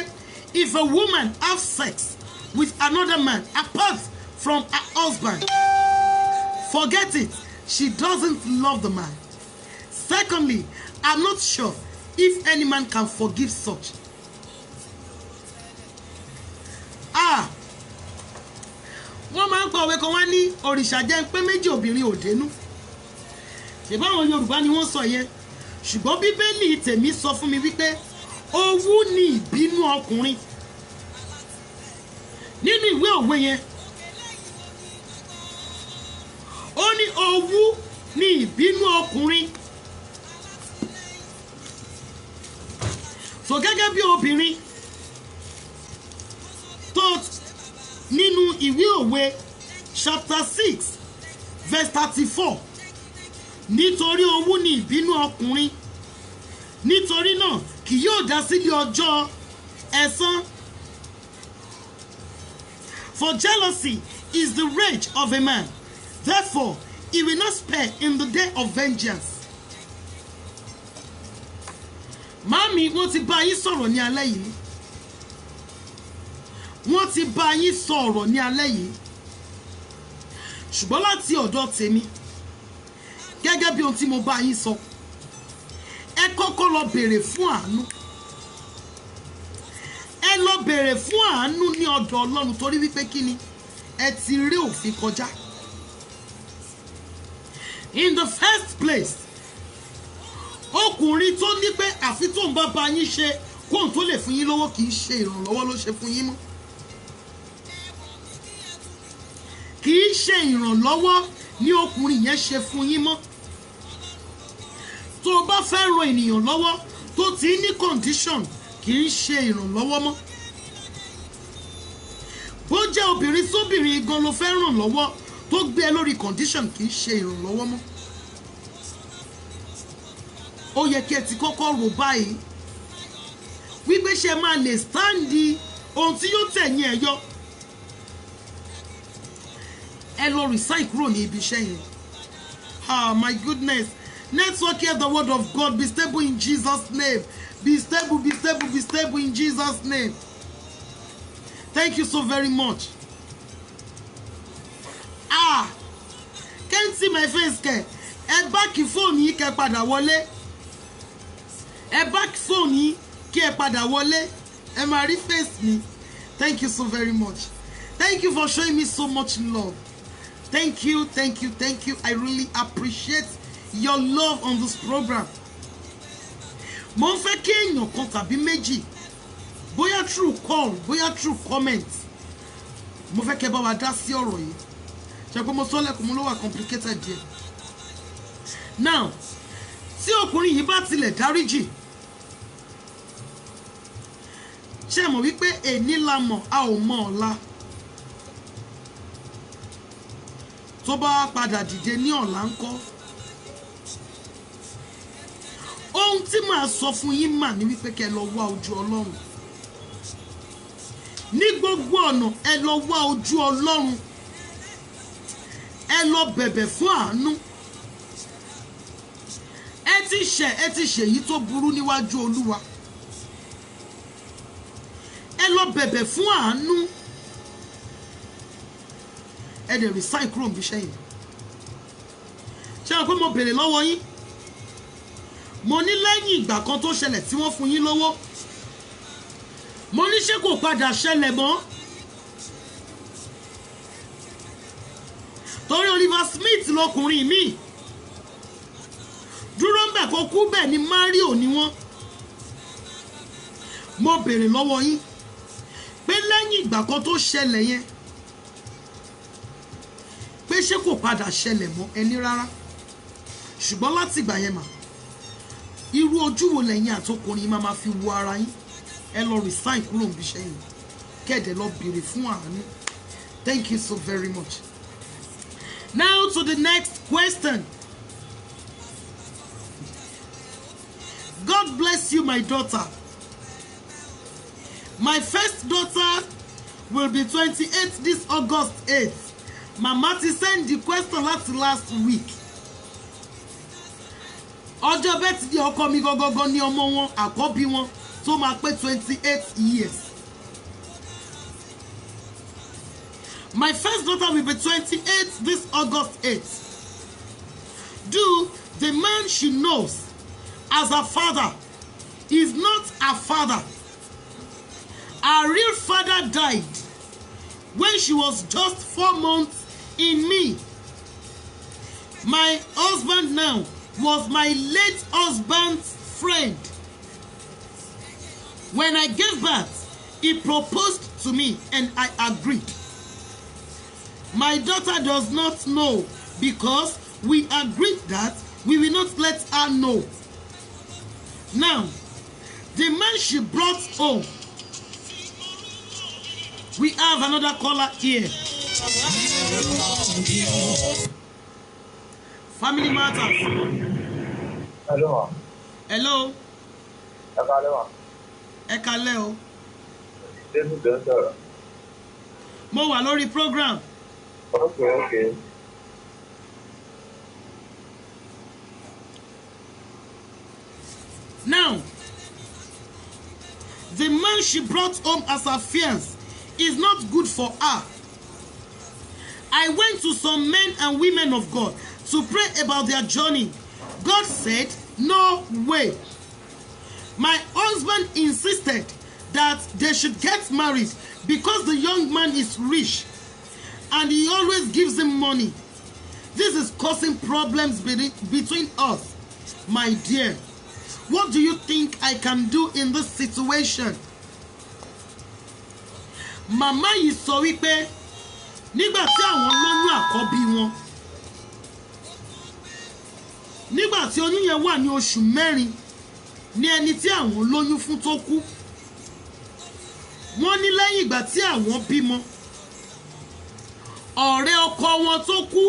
if a woman have sex with another man apart from her husband, forget it, she doesn't love the man. Secondly, I'm not sure if any man can forgive such. Wọ́n máa ń pa òwe kan wá ní òrìṣà jẹ́ pé méjì obìnrin ò dénú. Ṣèbáwọn Yorùbá ni wọ́n sọ yẹn. Ṣùgbọ́n Bíbélì tèmi sọ fún mi wípé owú ni ìbínú ọkùnrin. Nínú ìwé òwe yẹn, ó ní owú ni ìbínú ọkùnrin. So gẹ́gẹ́ bí obìnrin tó nínú ìwé òwe chapter 6 verse 34 nítorí owú ni ìbínú ọkùnrin nítorí náà kì yóò dá sílé ọjọ́ ẹ̀san. For jealousy is the rage of a man, therefore he will not spare in the day of vengeance. Mami, wọ́n ti bá yín sọ̀rọ̀ ní alẹ́ yìí. Wọ́n ti bá yín sọ̀rọ̀ ní alẹ́ yìí. Ṣùgbọ́n láti ọ̀dọ̀ tèmi, gẹ́gẹ́ bí ohun tí mo bá yín sọ, ẹ kọ́kọ́ lọ bèrè fún àánú. Ẹ lọ bèrè fún àánú ní ọ̀dọ̀ Ọlọ́run torí wípé kí ni ẹ ti rí òfin kọjá. In the first place, ọkùnrin tó ní pé àfi tó ń bá yín ṣe kóhun tó lè fún yín lówó kì í ṣe ìrànlọ́wọ́ ló ṣe fún yín mọ́. Kì í ṣe ìrànlọ́wọ́ ní ọkùnrin yẹn ṣe fún yín mọ́. Tó o bá fẹ́ ran ènìyàn lọ́wọ́ tó ti ní condition kì í ṣe ìrànlọ́wọ́ mọ́. bó jẹ́ obìnrin sóbìnrin gan ló fẹ́ ràn lọ́wọ́ tó gbé ẹ lórí condition kì í ṣe ìrànlọ́wọ́ mọ́. Ó yẹ kí ẹ ti kọ́kọ́ rò báyìí wípé ṣe máa lè stáǹdì ohun tí yóò tẹ̀yìn ẹ yọ. Ẹ lọ resign kúrò ní ibi iṣẹ́ yẹn. Ah, my goodness. Network, hear the word of God. Be stable in Jesus' name. Be stable, be stable, be stable in Jesus' name. Thank you so very much. Ah, can't see my face, ke. Ẹ back phone yìí kẹ́ padà wọlé. Ẹ back phone yìí kẹ́ padà wọlé. Ẹ máa rí face mi. Thank you so very much. Thank you for showing me so much love. Thank you, thank you, thank you. I really appreciate your love on this program. Mo ń fẹ́ kí èèyàn kan tàbí méjì, bóyá through call, bóyá through comment, mo fẹ́ kẹ́ bá wa dá sí ọ̀rọ̀ yìí. Ṣé pé mo sọ lẹ́kùn mo ló wà complicated díẹ̀. Now, tí ọkùnrin yìí bá tilẹ̀ dáríjì, ṣé mọ̀ wípé èní la mọ̀ a ò mọ̀ ọ̀la. Tó bá padà dìde ní ọ̀la ńkọ́. Ohun tí màá sọ fún yín mà ní wípé kẹ́ lọ wá ojú Ọlọ́run. Ní gbogbo ọ̀nà ẹ lọ wá ojú Ọlọ́run. Ẹ lọ bẹ̀bẹ̀ fún àánú. Ẹ ti ṣe èyí tó burú níwájú Olúwa. Ẹ lọ bẹ̀bẹ̀ fún àánú. Ẹ dẹ̀ resign kúrò níbi iṣẹ́ yìí. Ṣé àwọn pé mo bèrè lọ́wọ́ yín? Mo ní lẹ́yìn ìgbà kan tó ṣẹlẹ̀ tí wọ́n fún yín lówó. Mo ní ṣé kò padà ṣẹlẹ̀ mọ́. Torí Oliver Smith lọkùnrin mi. Dúró ń bẹ̀ kó kú bẹ̀ ni Mario ni wọ́n. Mo bèrè lọ́wọ́ yín pé lẹ́yìn ìgbà kan tó ṣẹlẹ̀ yẹn pé ṣé kò padà ṣẹlẹ̀ mọ́ ẹni rárá. Ṣùgbọ́n láti ìgbà yẹn mà irú ojú wo lẹ́yìn àtọkùnrin máa ma fi wo ara yín. Ẹ lọ resign kúrò níbi iṣẹ́ yìí kẹ́ẹ̀dẹ̀ lọ bèrè fún àánú. Thank you so very much. Now to the next question. God bless you, my daughter. My first daughter will be 28 this August 8th. Mama ti send the question last week. Ọjọ́ birthday ọkọ mi gogogo ní ọmọ wọn àkọ́bí wọn tó máa pé 28 years. My first daughter will be 28 this August 8th. Do the man she knows as her father is not her father. Her real father died when she was just 4 months in me. My husband now was my late husband's friend. When I gave birth, he proposed to me and I agreed. My daughter does not know because we agreed that we will not let her know. Now, the man she brought home. We have another caller here. Family Matters. Hello. Hello. Ẹ kálẹ́ o. Mo wà lórí program. Okay. Now, the man she brought home as her fiancé is not good for her. I went to some men and women of God to pray about their journey. God said, no way. My husband insisted that they should get married because the young man is rich and he always gives him money. This is causing problems between us. My dear, what do you think I can do in this situation? Màmá yìí sọ wípé nígbà tí àwọn lóyún àkọ́bí wọn, nígbà tí oyún yẹn wà ní oṣù 4 ní ẹni tí àwọn lóyún fún tó kú. Wọ́n ní lẹ́yìn ìgbà tí àwọn bímọ ọ̀rẹ́ ọkọ wọn tó kú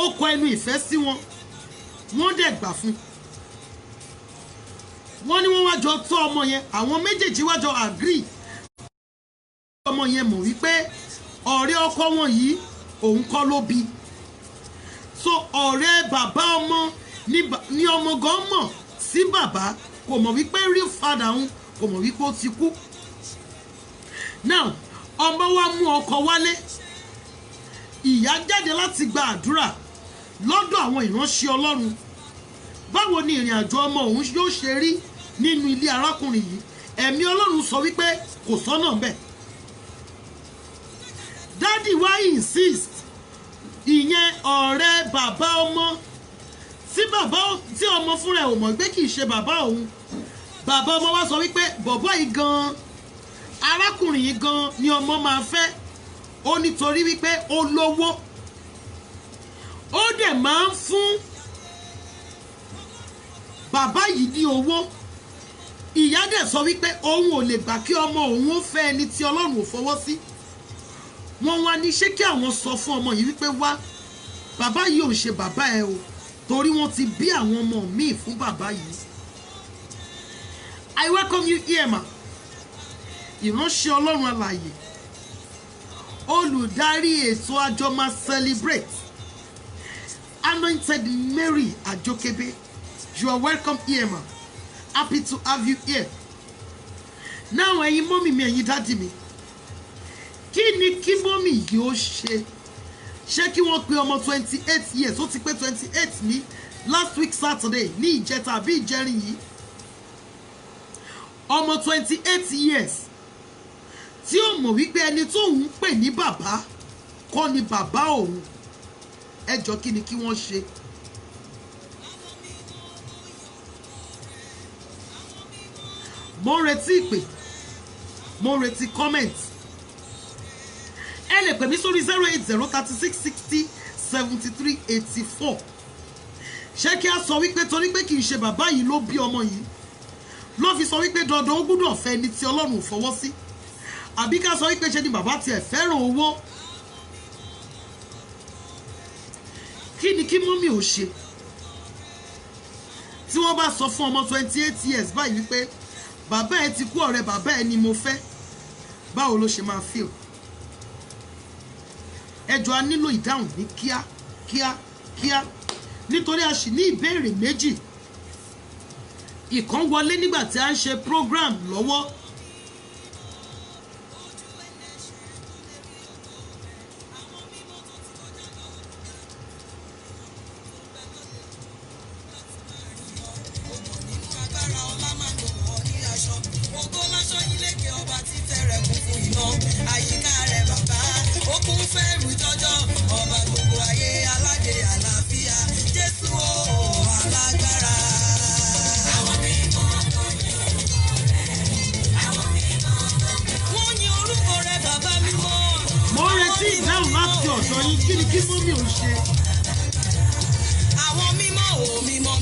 ó kọ ẹnu ìfẹ́ sí wọn wọ́n dẹ̀ gbà fún wọ́n ní wọ́n wá jọ tọ́ ọmọ yẹn àwọn méjèèjì wá jọ agree ọmọ yẹn mọ̀ wípé ọ̀rẹ́ ọkọ wọn yìí òun kọ́ ló bí so ọ̀rẹ́ bàbá ọmọ ní ọmọ gan mọ̀ sí bàbá kò mọ̀ wípé real father òun kò mọ̀ wípé ó ti kú now ọmọ wa mú ọkọ wálé ìyá jáde láti gba àdúrà lọ́dọ̀ àwọn ìránṣẹ́ Ọlọ́run báwo ni ìrìn àjò ọmọ òun yóò ṣe rí nínú ilé arákùnrin yìí ẹ̀mí Ọlọ́run sọ wípé kò sọ́nà ńbẹ̀ dádì wá insist ìyẹn ọ̀rẹ́ bàbá ọmọ tí ọmọ fúnra ẹ̀ ò mọ̀ pé kì í ṣe bàbá òun bàbá ọmọ wa sọ wípé bọ̀bọ́ yìí gan arákùnrin yìí gan ni ọmọ máa fẹ́ ó nítorí wípé ó lówó ó dẹ̀ máa ń fún bàbá yìí ní owó ìyá dẹ̀ sọ wípé òun ò lè gbà kí ọmọ òun ó fẹ́ ẹni tí Ọlọ́run ò fọwọ́ sí wọ́n wá ní ṣé kí àwọn sọ fún ọmọ yìí wípé wá bàbá yìí ò ṣe bàbá ẹ o torí wọ́n ti bí àwọn ọmọ míì fún bàbá yìí. I welcome you here ma ìránṣẹ́ Ọlọ́run alààyè olùdarí ètò àjọ máa celebrate Anointed Mary Ajokebe you are welcome here ma happy to have you here. Now ẹ̀yin mọ́mì mi ẹ̀yin dádì mi kí ni kí mọ́mì yìí ó ṣe kí wọ́n pe ọmọ 28 years ó ti pé 28 ní last week Saturday ní ìjẹta àbí ìjẹrin yìí ọmọ 28 years tí ó mọ̀ wípé ẹni tó ń pè ní bàbá kọ́ ni bàbá òun ẹjọ́ kí ni kí wọ́n ṣe. mo ń retí ìpè mo ń retí comment ẹ lè pè mí sórí 08036607384 ṣé kí a sọ wípé torí pé kì í ṣe bàbá yìí ló bí ọmọ yìí ló fi sọ wípé dandan ó gbúdọ̀ fẹ́ ẹni tí Ọlọ́run ò fọwọ́ sí àbí ká sọ wípé ṣe ni bàbá tiẹ̀ fẹ́ràn owó kí ni kí mọ́mì ò ṣe tí wọ́n bá sọ fún ọmọ 28 years báyìí wípé bàbá ẹ ti kú ọ̀rẹ́ bàbá ẹ ni mo fẹ́ báwo ló ṣe máa feel ẹjọ́ a nílò ìdáhùn ní kíá nítorí a sì ní ìbéèrè méjì ìkan wọlé nígbà tí a ń ṣe program lọ́wọ́ kí ni kí mọ́mí ò ṣe. Àwọn mímọ́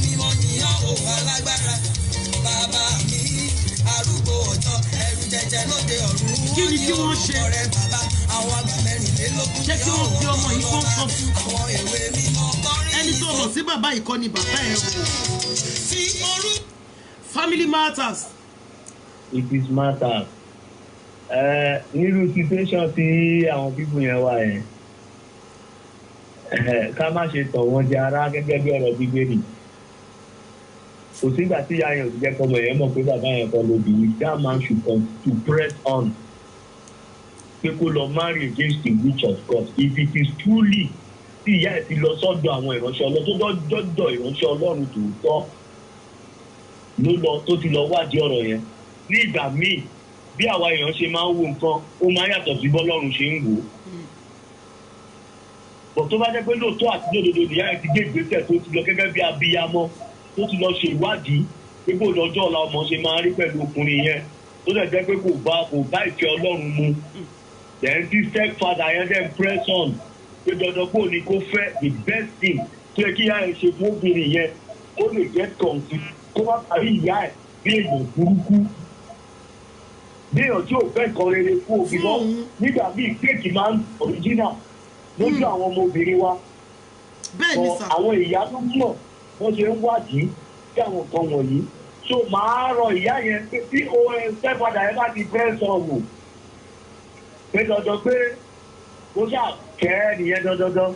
nìyàn ò alágbára bàbá mi arúgbó ọjọ́ ẹrù jẹjẹ lóde ọ̀run. Kí ni kí wọ́n ṣe? Ọ̀rẹ́ bàbá àwọn àgbà mẹ́rìnlélógún. Ṣé kí wọ́n fi ọmọ yìí kọ́ sọ fún? Àwọn èwe mímọ́ kọrin. Ẹni tó mọ̀ sí bàbá yìí kọ́ ni bàbá ẹ̀ o. Fi orú. Family matters. It is matters. Nírú situation tí àwọn pípọ̀ yẹn wà yẹn. Ká má ṣe tọ̀ wọ́n jẹ ara gẹ́gẹ́ bí ọ̀rọ̀ Bíbélì. Kò sígbà tí ìyá yẹn ò ti jẹ́ kọ́mọ yẹn mọ̀ pé bàbá yẹn kọ́ ló bí i. That man should come to press on. Pé kó lọ marry against the wish of God. If it is truly tí ìyá ẹ̀ ti lọ sọ́dọ̀ àwọn ìránṣẹ́ Ọlọ́run tó dọ́dọ̀ ìránṣẹ́ Ọlọ́run tòótọ́ ló lọ tó ti lọ wádìí ọ̀rọ̀ yẹn. Ní ìgbà míì bí àwa èèyàn ṣe máa ń wo nǹkan ó máa yàtọ̀ sí bọ́lọ́run ṣe ń wò ó. Bọ̀ tó bá jẹ́ pé lóòótọ́ àti lódodo nìyá ẹ̀ ti gbé ìgbésẹ̀ tó ti lọ gẹ́gẹ́ bí abiyamọ tó ti lọ ṣe ìwádìí pé kò lọ́jọ́ ọ̀la ọmọ ṣe máa rí pẹ̀lú ọkùnrin yẹn tó dẹ̀ jẹ́ pé kò bá ìfẹ́ Ọlọ́run mu. Then tí stepfather yẹn dẹ̀ press on pé dandan kò ní kó fẹ́ the best thing tó yẹ kí ìyá ẹ̀ ṣe fún obìnrin yẹn kó lè get confused kó má parí ìyá ẹ̀ bí èèyàn burúkú. Bí èèyàn tí ò fẹ́ kan rere fún òbí lọ nígbà míì kéèkì máa ń original lójú àwọn ọmọbìnrin wa. bẹ́ẹ̀ ni sà. àwọn ìyá tó mọ̀ wọ́n ṣe ń wádìí sí àwọn nǹkan wọ̀nyí. So màá rọ ìyá yẹn pé tí stepfather yẹn bá ti fẹ́ sọ wò pé dandan pé ó ṣàkẹ́ nìyẹn dandan.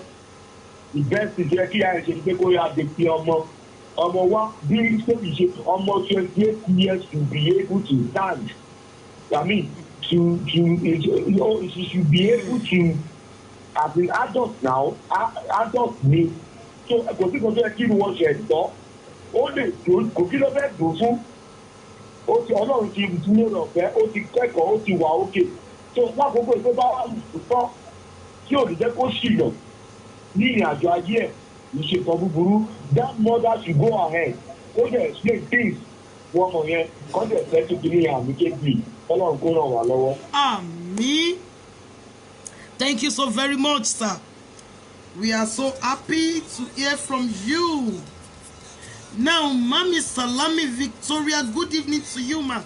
The best is kí ìyá yẹn ṣe pé kó yá de pé ọmọ wa bí sẹ́yìn ṣe ọmọ 28 years to be able to stand. I mean she should be able to as an adult now adult ni so kò sí kan tó yẹ kí ni wọ́n ṣe ẹ̀tọ́ ó lè kò kí ló fẹ́ dùn fún ó ti ọlọ́run ti ní ọ̀fẹ́ ó ti kẹ́kọ̀ọ́ ó ti wà òkè so fún àkókò ìpé bá wà lùtọ́ tí ò ní jẹ́ kó ṣìnà ní ìrìn àjò ayé ẹ̀ ìṣètò búburú that mother should go ahead ó dẹ̀ explain things wọ́n mọ̀ yẹn kọ́ dẹ̀ fẹ́ tó kiri àmì kébì ọlọ́run kó ràn wá lọ́wọ́. Àmín. Thank you so very much, sir. We are so happy to hear from you. Now, Mami Salami Victoria, good evening to you, ma.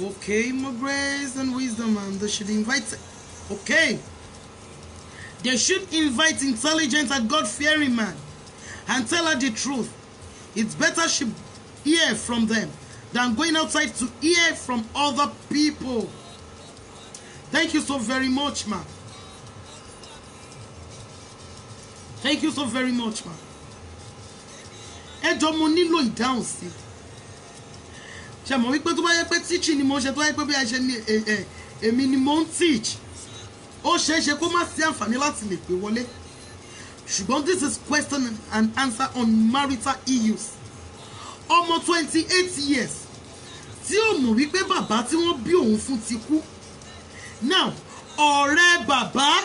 Okay, more grace and wisdom, and they should invite. Okay. They should invite intelligent and God-fearing man and tell her the truth. It's better she hear from them than going outside to hear from other people. Thank you so very much, ma. Thank you so very much, ma. Ẹjọ́ mo nílò ìdáhùn sí. Ṣé mo wí pé tó bá yẹ pé teaching ni mo ṣe tó yẹ pé bí a ṣe ní èmi ni mo ń teach. Ó ṣeé ṣe kó má sí àǹfààní láti lè pè wọlé. Ṣùgbọ́n this is question and answer on marital issues. Ọmọ 28 years tí ó mọ̀ wípé bàbá tí wọ́n bí òun fún ti kú. Now, ọ̀rẹ́ bàbá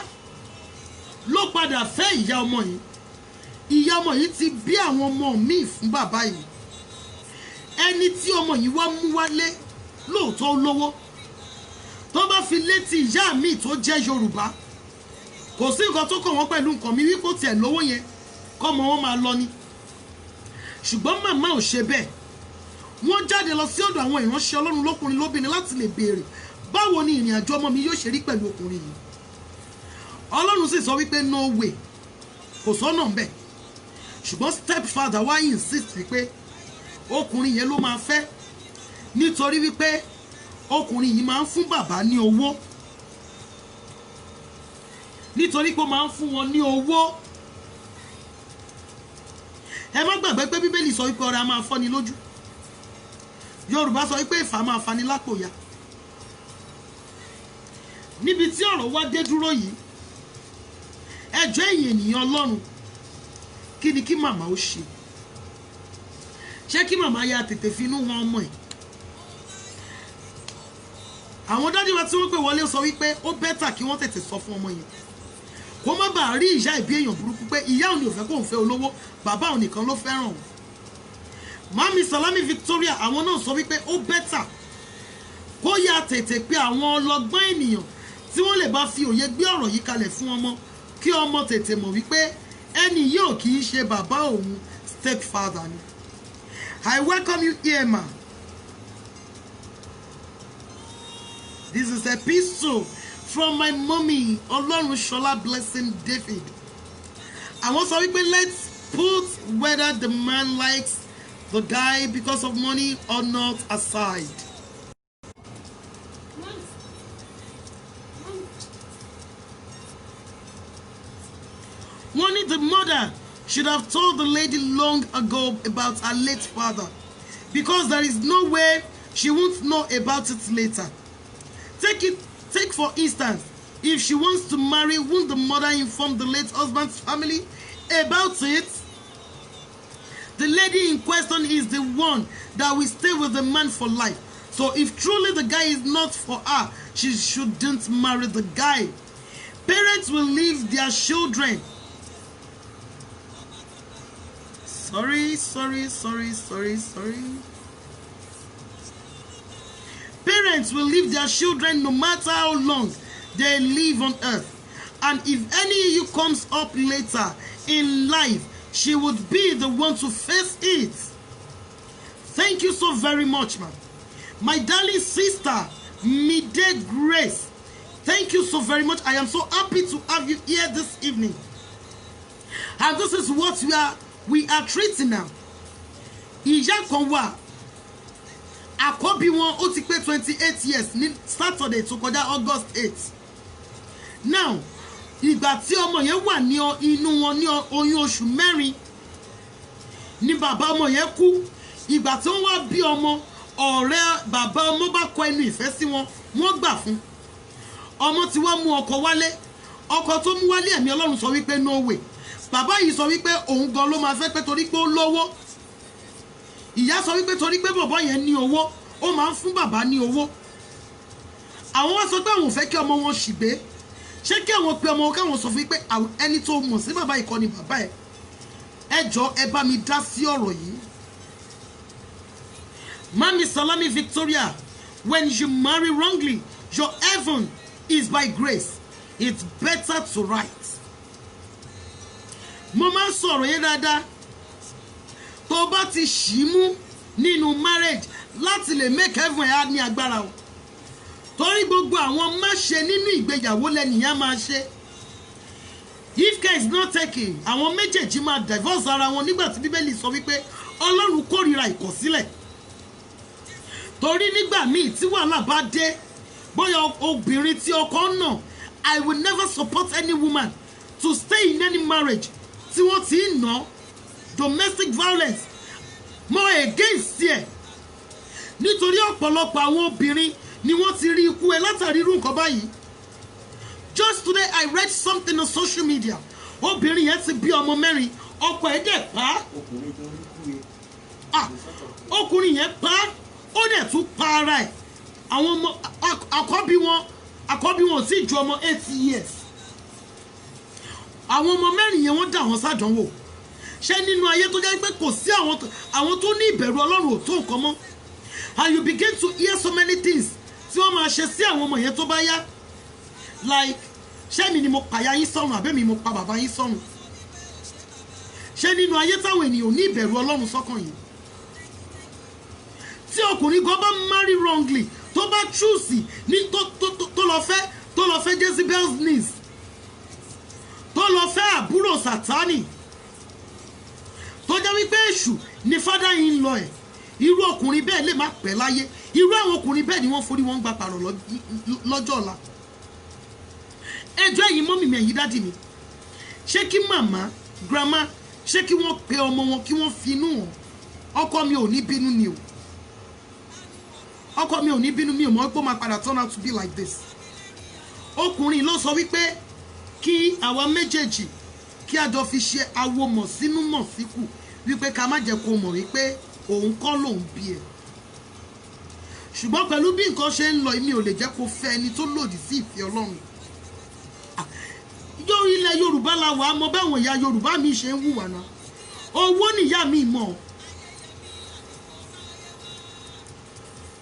ló padà fẹ́ ìyá ọmọ yìí. Ìyá ọmọ yìí ti bí àwọn ọmọ míì fún bàbá yìí. Ẹni tí ọmọ yìí wá mú wálé lóòótọ́ olówó. Tó bá fi létí ìyá mi tó jẹ́ Yorùbá. Kò sí nǹkan tó kàn wọ́n pẹ̀lú nǹkan mi wípé ó tiẹ̀ lówó yẹn kọ́mọ wọn máa lọ ni. Ṣùgbọ́n màmá ò ṣe bẹ́ẹ̀. Wọ́n jáde lọ sí ọ̀dọ̀ àwọn ìránṣẹ́ Ọlọ́run lọ́kùnrin lóbìnrin láti lè béèrè báwo ni ìrìn àjò ọmọ mi yóò ṣe rí pẹ̀lú ọkùnrin yìí. Ọlọ́run sì sọ wípé no way kò sọ́nà ńbẹ̀. Ṣùgbọ́n stepfather wá insist wípé ọkùnrin yẹn ló máa fẹ́ nítorí wípé ọkùnrin yìí máa ń fún bàbá ní owó. Nítorí pé ó máa ń fún wọn ní owó. Ẹ má gbàgbé pé Bíbélì sọ wípé ọrẹ a máa fọ́ni lójú. Yorùbá sọ wípé ìfà máa fani lápò ya. Níbi tí ọ̀rọ̀ wá dé dúró yìí, ẹjọ́ ẹ̀yin ènìyàn Ọlọ́run, kí ni kí màmá ó ṣe? Ṣé kí màmá ya tètè finú wọn ọmọ ẹ̀? Àwọn dádì wa tí wọ́n pè wọlé sọ wípé ó bẹ́tà kí wọ́n tètè sọ fún ọmọ yẹn. Kó má bàa rí ìyá ìbí èèyàn burúkú pé ìyá òun ò fẹ́ kóun fẹ́ olówó, bàbá òun nìkan ló fẹ́ràn òun. Mami Salami Victoria àwọn náà sọ wípé ó bẹ́tà kó yá tètè pé àwọn ọlọ́gbọ́n ènìyàn tí wọ́n lè bá fi òye gbé ọ̀rọ̀ yìí kalẹ̀ fún ọmọ kí ọmọ tètè mọ̀ wípé ẹni yóò kì í ṣe bàbá òun stepfather ni. I welcome you here, ma. This is a epistle from my mommy Olorunsola Blessing David. Àwọn sọ wípé let's put whether the man likes the guy because of money or not aside. One, the mother should have told the lady long ago about her late father, because there is no way she won't know about it later. Take for instance, if she wants to marry, won't the mother inform the late husband's family about it? The lady in question is the one that will stay with the man for life. So if truly the guy is not for her, she shouldn't marry the guy. Parents will leave their children. Sorry. Parents will leave their children no matter how long they live on earth. And if any of you comes up later in life, she would be the one to face it. Thank you so very much, ma'am. My darling sister, Mide Grace, Thank you so very much. I am so happy to have you here this evening. And this is what we are treating now. Ìyá kan wà, àkọ́bí wọn ó ti pé 28 years ní Saturday tó kọjá August 8. Now, ìgbà tí ọmọ yẹn wà ní inú wọn ní oyún oṣù mẹ́rin ni bàbá ọmọ yẹn kú. Ìgbà tí wọ́n wá bí ọmọ, ọ̀rẹ́ bàbá ọmọ bá kọ ẹnu ìfẹ́ sí wọn, wọ́n gbà fún. Ọmọ tí wọ́n mú ọkọ wálé, ọkọ tó mú wálé ẹ̀mí Ọlọ́run sọ wípé no way. Bàbá yìí sọ wípé òun gan ló máa fẹ́ pé torí pé ó lówó. Ìyá sọ wípé torí pé bàbá yẹn ní owó, ó máa ń fún bàbá ní owó. Àwọn wá sọ pé àwọn ò fẹ́ kí ọmọ wọn ṣìgbé. Ṣé kí àwọn pe ọmọ wọn káwọn sọ fún wípé ẹni tó mọ̀ sí bàbá yìí kọ́ ni bàbá ẹ̀. Ẹ jọ̀ọ́ ẹ bá mi dá sí ọ̀rọ̀ yìí. Mami Salami Victoria, when you marry wrongly, your heaven is by grace. It's better to write. Mo máa ń sọ̀rọ̀ yẹn dáadáa. Tó bá ti ṣì mú nínú marriage láti lè make heaven ẹ̀ á ní agbára o. Torí gbogbo àwọn má ṣe nínú ìgbéyàwó lẹ́nìyàn máa ṣe. If care is not taken, àwọn méjèèjì máa divorce ara wọn nígbà tí Bíbélì sọ wípé Ọlọ́run kórìíra ìkọ̀sílẹ̀. Torí nígbà míì tí wàhálà bá dé, bóyá obìnrin tí ọkọ náà, I will never support any woman to stay in any marriage tí wọ́n ti ń ná domestic violence more against ẹ̀. Nítorí ọ̀pọ̀lọpọ̀ àwọn obìnrin ni wọ́n ti rí ikú ẹ látàrí irú nǹkan báyìí. Just today I read something on social media. Obìnrin yẹn ti bí ọmọ mẹ́rin, ọkọ ẹ̀ dẹ̀ pa á. Ọkùnrin yẹn pa á, ó dẹ̀ tún pa ara ẹ̀. Àwọn ọmọ àkọ́bí wọn ò sì ju ọmọ 8 years. Àwọn ọmọ mẹ́rin yẹn wọ́n dà wọ́n sádánwò. Ṣé nínú ayé tó jẹ́ pé kò sí àwọn tó ní ìbẹ̀rù Ọlọ́run ò tó nǹkan mọ́. And you begin to hear so many things tí wọ́n máa ṣe sí àwọn ọmọ yẹn tó bá yá. Like, ṣé mi ni mo pàyà yín sọ́run àbẹ́ mi mo pa bàbá yín sọ́run? Ṣé nínú ayé táwọn ènìyàn ní ìbẹ̀rù Ọlọ́run sọ́kàn yìí? Tí ọkùnrin gan bá marry wrongly, tó bá choose ní tó lọ fẹ́ Jezebel's niece, tó lọ fẹ́ àbúrò Sátánì, tó jẹ́ wípé èṣù ni father in law ẹ̀, irú ọkùnrin bẹ́ẹ̀ lè má pẹ́ láyé. Irú àwọn ọkùnrin bẹ́ẹ̀ ni wọ́n forí wọn gba pààrọ̀ lọ́jọ́ ọ̀la. Ẹjọ́ ẹ̀yin mọ́mì mi ẹ̀yin dádì mi, ṣé kí màmá grandma ṣé kí wọ́n pe ọmọ wọn kí wọ́n finú wọn? Ọkọ mi ò ní bínú ni o. Ọkọ mi ò ní bínú, mi ò mọ̀ pé ó máa padà turn out to be like this. Ọkùnrin ló sọ wípé kí àwa méjèèjì kí a jọ fi ṣe awo mọ̀ sínú mọ̀ síkù wípé ká má jẹ́ kó mọ̀ wípé òun kọ́ lòun bí ẹ̀. Ṣùgbọ́n pẹ̀lú bí nǹkan ṣe ń lọ, mi ò lè jẹ́ kó fẹ́ ẹni tó lòdì sí ìfẹ́ Ọlọ́run. Yóò ilẹ̀ Yorùbá la wà á mọ báwọn ìyá Yorùbá mi ṣe ń hùwà náà. Owó nìyá mi mọ̀.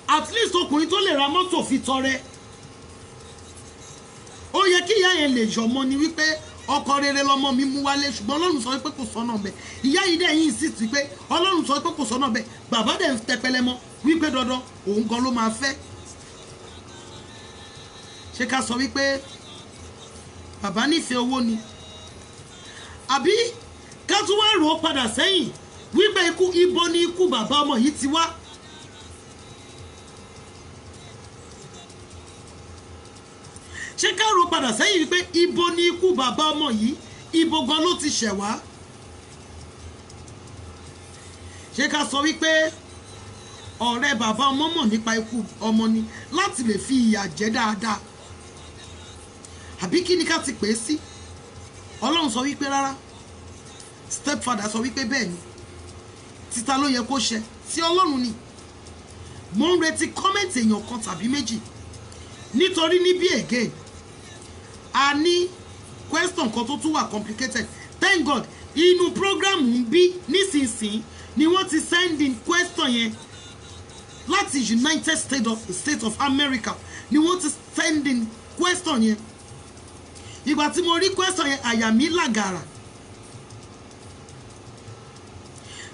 At least ọkùnrin tó lè ra mọ́tò fi tọrẹ. Ó yẹ kí ìyá yẹn lè yọmọ ni wípé ọkọ rere lọmọ mi mú wálé, ṣùgbọ́n Ọlọ́run sọ wípé kò sọ́nà bẹ́ẹ̀. Ìyá yìí dẹ̀ yín sì ti pé Ọlọ́run sọ wípé kò sọ́nà bẹ́ẹ̀. Bàbá dẹ̀ ń tẹpẹlẹ mọ́ wípé dandan òun gan ló máa fẹ́. Ṣé ká sọ wípé bàbá nífẹ̀ẹ́ owó ni? Àbí ká tún wá rò ó padà sẹ́yìn wípé ibo ni ikú bàbá ọmọ yìí ti wá? Ṣé ká rò padà sẹ́yìn wípé ibo ni ikú bàbá ọmọ yìí, ibo gan ló ti ṣẹ̀ wá? Ṣé ká sọ wípé ọ̀rẹ́ bàbá ọmọ mọ̀ nípa ikú ọmọ ni láti lè fi ìyà jẹ dáadáa? Àbí kí ni ká ti pè é sí? Ọlọ́run sọ wípé rárá. Stepfather sọ wípé bẹ́ẹ̀ ni. Títa ló yẹ kó ṣe sí Ọlọ́run ni. Mo ń retí comment èèyàn kan tàbí méjì. Nítorí níbí again, a ní question kan tó tún wà complicated. Thank God, inú program ń bí nísinsìnyí ni wọ́n ti send in question yẹn láti United States of America ni wọ́n ti send in question yẹn. Ìgbà tí mo rí question yẹn, àyà mi làgàrà.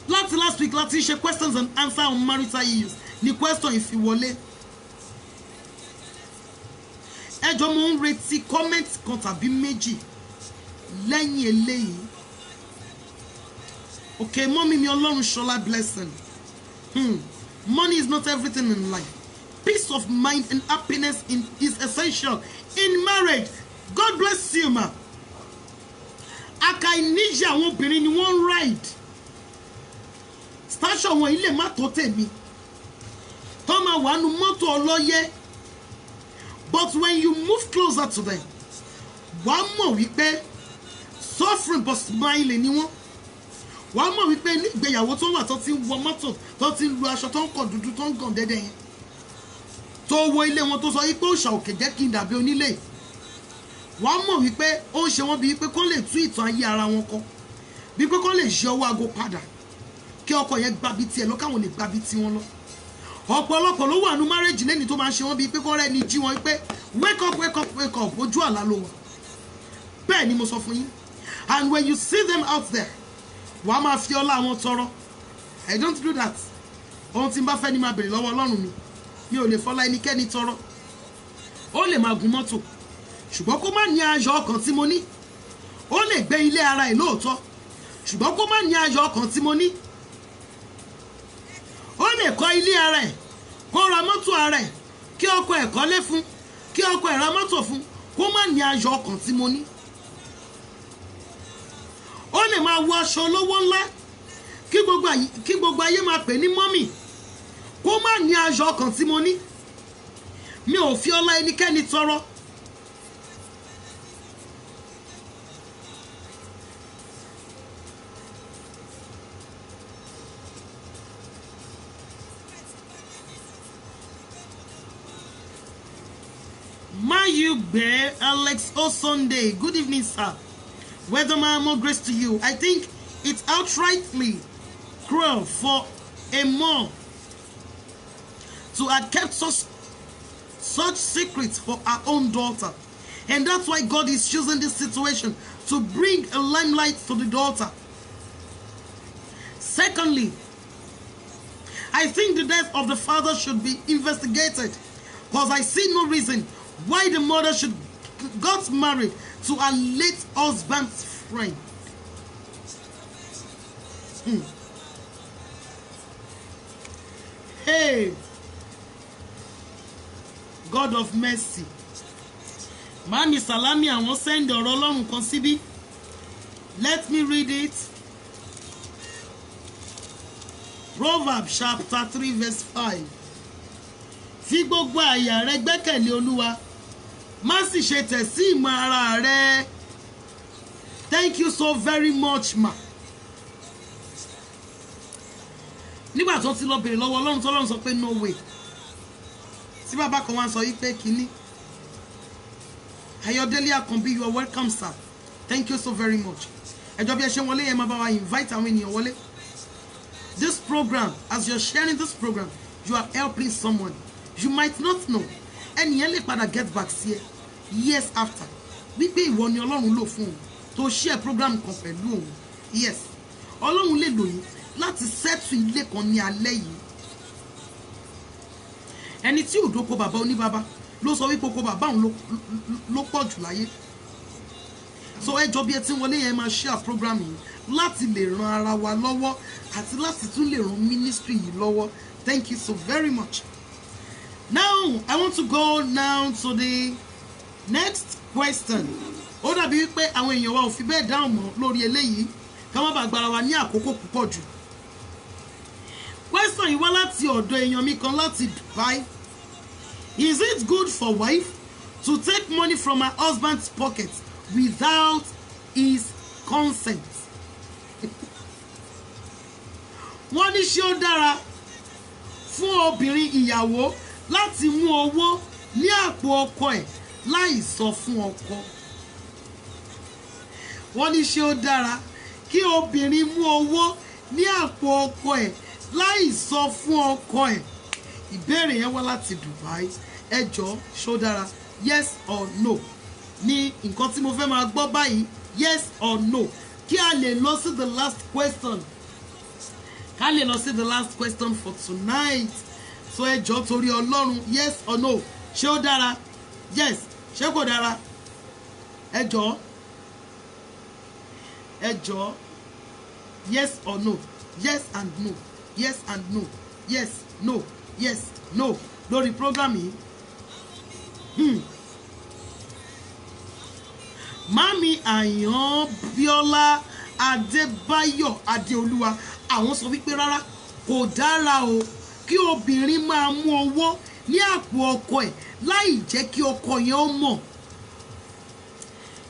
Láti last week láti ṣe questions and answer on marital issues ni question ìfiwọlé. ẹjọ́ mo ń retí comment kan tàbí méjì lẹ́yìn eléyìí. Okay, mommy mi Ọlọ́run ṣọlá blessing. Money is not everything in life. Peace of mind and happiness is essential in marriage. God bless you, ma. Akainiji àwọn obìnrin ni wọ́n ride. Station wọn ilé má tó tèmi. Tó máa wà nínú mọ́tò ọlọ́yẹ. But when you move closer to them, wàá mọ̀ wípé suffering but smiling ni wọ́n. Wàá mọ̀ wípé ní ìgbéyàwó tó wà tó ti ń wọ mọ́tò tó ti ń lu aṣọ tó ń kọ̀ dúdú tó ń gàn dẹ́dẹ́ yẹn. Tó wo ilé wọn tó sọ wípé òòṣà òkè jẹ́ kí n dàbí onílé. Wàá mọ̀ wípé ó ń ṣe wọ́n bí wípé kó lè tú ìtàn ayé ara wọn kọ. Bí pé kó lè ṣe ọwọ́ aago padà. Kí ọkọ yẹn gbabi tiẹ̀ lọ káwọn lè gbabi tiwọn lọ. Ọ̀pọ̀lọpọ̀ ló wà ní marriage lẹ́ni tó máa ń ṣe wọ́n bí pé kó rẹ́ ni jí wọn wípé wake up wake up wake up ojú àlá ló wà. Bẹ́ẹ̀ ni mo sọ fún yín. And when you see them out there, wàá máa fi ọlá wọn tọrọ. I don't do that. Ohun tí n bá fẹ́ ni máa bèrè lọ́wọ́ Ọlọ́run mi. Mi ò lè fọlá ẹnikẹ́ni tọrọ. Ó lè máa gun mọ́tò. Ṣùgbọ́n kó má ní ayọ̀ ọkàn tí mo ní. Ó lè gbé ilé ara ẹ̀ lóòótọ́. Ṣùgbọ́n kó má ní ayọ̀ ọkàn tí mo ní. Ó lè kọ́ ilé ara ẹ̀. Kó ra mọ́tò ara ẹ̀. Kí ọkọ ẹ̀ kọ́lé fún. Kí ọkọ ẹ̀ ra mọ́tò fún. Kó má ní ayọ̀ ọkàn tí mo ní. Ó lè máa wọ aṣọ olówó ńlá. Kí gbogbo ayé máa pè ní mọ́mì. Kó má ní ayọ̀ ọkàn tí mo ní. Mi ò fi ọlá ẹnikẹ́ni tọrọ. Mayugbe Alex Sunday. Good evening, sir. Weatherman, more grace to you. I think it's outrightly cruel for a mom to have kept such secrets for our own daughter. And that's why God is choosing this situation to bring a limelight to the daughter. Secondly, I think the death of the father should be investigated because I see no reason why the mother should got married to her late husband's friend. Hey, God of mercy. Mami Salami, I won't send the Ọlọ́run kan síbí. Let me read it. Proverbs chapter 3 verse 5. Fi gbogbo àyà rẹ gbẹ́kẹ̀lé Olúwa. Má sì ṣe tẹ̀ sí ìmọ̀ ara rẹ. Thank you so very much, ma. Nígbà tó ti lọ bèrè lọ́wọ́ Ọlọ́run tó Ọlọ́run sọ pé no way. Tí bàbá kan wá sọ yí pé kíní. Ayọ̀délé Àkànbí, you are welcome, sir. Thank you so very much. Ẹjọ́ bí ẹ ṣe wọlé yẹn máa bá wa invite àwọn ènìyàn wọlé. This program, as you're sharing this program, you are helping someone. You might not know. Ẹnìyẹn lè padà get back sí ẹ years after. Wípé ìwọ ni Ọlọ́run lò fún òun tó share program kan pẹ̀lú òun. Yes. Ọlọ́run lè lò yín láti settle ilé kan ní alẹ́ yìí. Ẹni tí ò dóko bàbá oníbàbá ló sọ wípé oko bàbá òun ló pọ̀ jù láyé. So ẹjọ́ bí ẹ tí wọlé yẹn máa share program yìí láti lè ran ara wa lọ́wọ́ àti láti tún lè ran ministry yìí lọ́wọ́. Thank you so very much. Now, I want to go now to the next question. Ó dàbí wípé àwọn èèyàn wa ò fi bẹ́ẹ̀ dáhùn mọ́ lórí eléyìí ká má bàa gbára wa ní àkókò púpọ̀ jù. Question yìí wá láti ọ̀dọ̀ èèyàn mi kan láti Dubai. Is it good for wife to take money from her husband's pocket without his consent? Wọ́n ní ṣé ó dára fún obìnrin ìyàwó láti mú owó ní àpò ọkọ ẹ̀ láì sọ fún ọkọ. Wọ́n ní ṣé ó dára kí obìnrin mú owó ní àpò ọkọ ẹ̀ láì sọ fún ọkọ ẹ̀. Ìbéèrè yẹn wá láti Dubai. Ẹ jọ̀ọ́ ṣó dára? Yes or no? Ní nǹkan tí mo fẹ́ máa gbọ́ báyìí. Yes or no? Kí a lè lọ sí the last question. Ká lè lọ sí the last question for tonight. So ẹ jọ̀ọ́ torí Ọlọ́run, yes or no? Ṣé ó dára? Yes. ṣé kò dára ẹ jọ̀ọ́ yes or no, yes and no, yes and no, yes no, yes no lórí program yìí. Mami Àyànbíọ́lá Adébáyọ̀ Adéolúwa àwọn sọ wípé rárá kò dára o kí obìnrin máa mú owó ní àpò ọkọ ẹ̀ láì jẹ́ kí ọkọ yẹn ó mọ̀.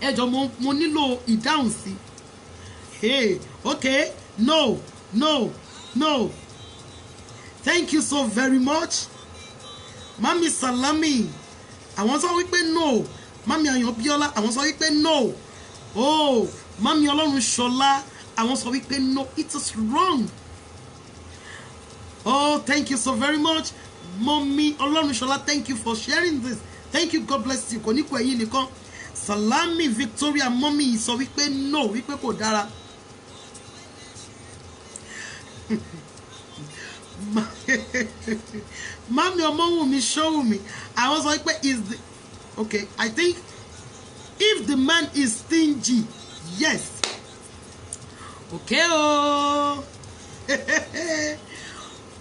Ẹ jọ̀ọ́ mo nílò ìdáhùn sí. Hey, okay, no. Thank you so very much. Mami Salami àwọn sọ wípé no. Mami Àyànbíọ́lá àwọn sọ wípé no. Oh, Mami Ọlọ́runṣọlá àwọn sọ wípé no, it is wrong. Oh, thank you so very much. Mommy Ọlọ́runṣọlá, thank you for sharing this. Thank you, God bless you. Kò ní kú ẹ̀yin nìkan. Salami Victoria Mommy sọ wípé no, wípé kò dára. Mami Ọmọwùmí Ṣówùmí àwọn sọ wípé is the okay, I think if the man is stingy, yes. Okay o.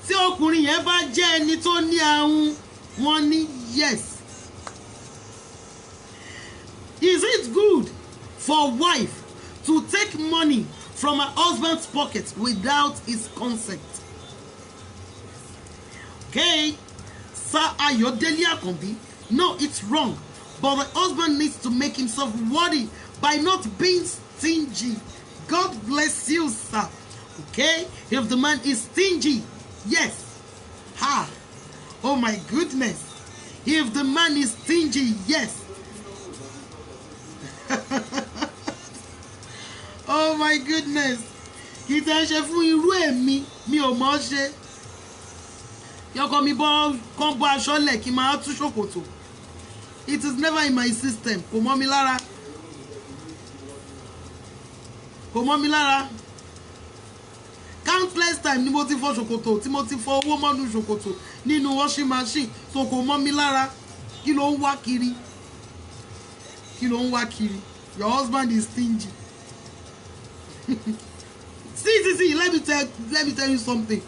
Tí ọkùnrin yẹn bá jẹ́ ẹni tó ní ahun, wọ́n ní yes. Is it good for a wife to take money from her husband's pocket without his consent? Okay, Sir Ayodele Akanbi, no, it's wrong. But the husband needs to make himself worthy by not being stingy. God bless you, sir. Okay, if the man is stingy, yes. Ha! Oh my goodness. If the man is stingy, yes. Oh my goodness. Kì í tẹ́ ṣe fún irú èmi mi ò mọ̀ ṣe. Yọkọ mi bọ́ kán bọ́ aṣọ lẹ̀ kí n máa tú ṣòkòtò. It is never in my system. Kò mọ́ mi lára. Kò mọ́ mi lára. Countless time ni mo ti fọ ṣòkòtò tí mo ti fọ owó mọ́nú ṣòkòtò nínú washing machine. So kò mọ́ mi lára. Kí ló ń wá kiri? Kí ló ń wá kiri? Your husband is stingy. See, let me tell you something.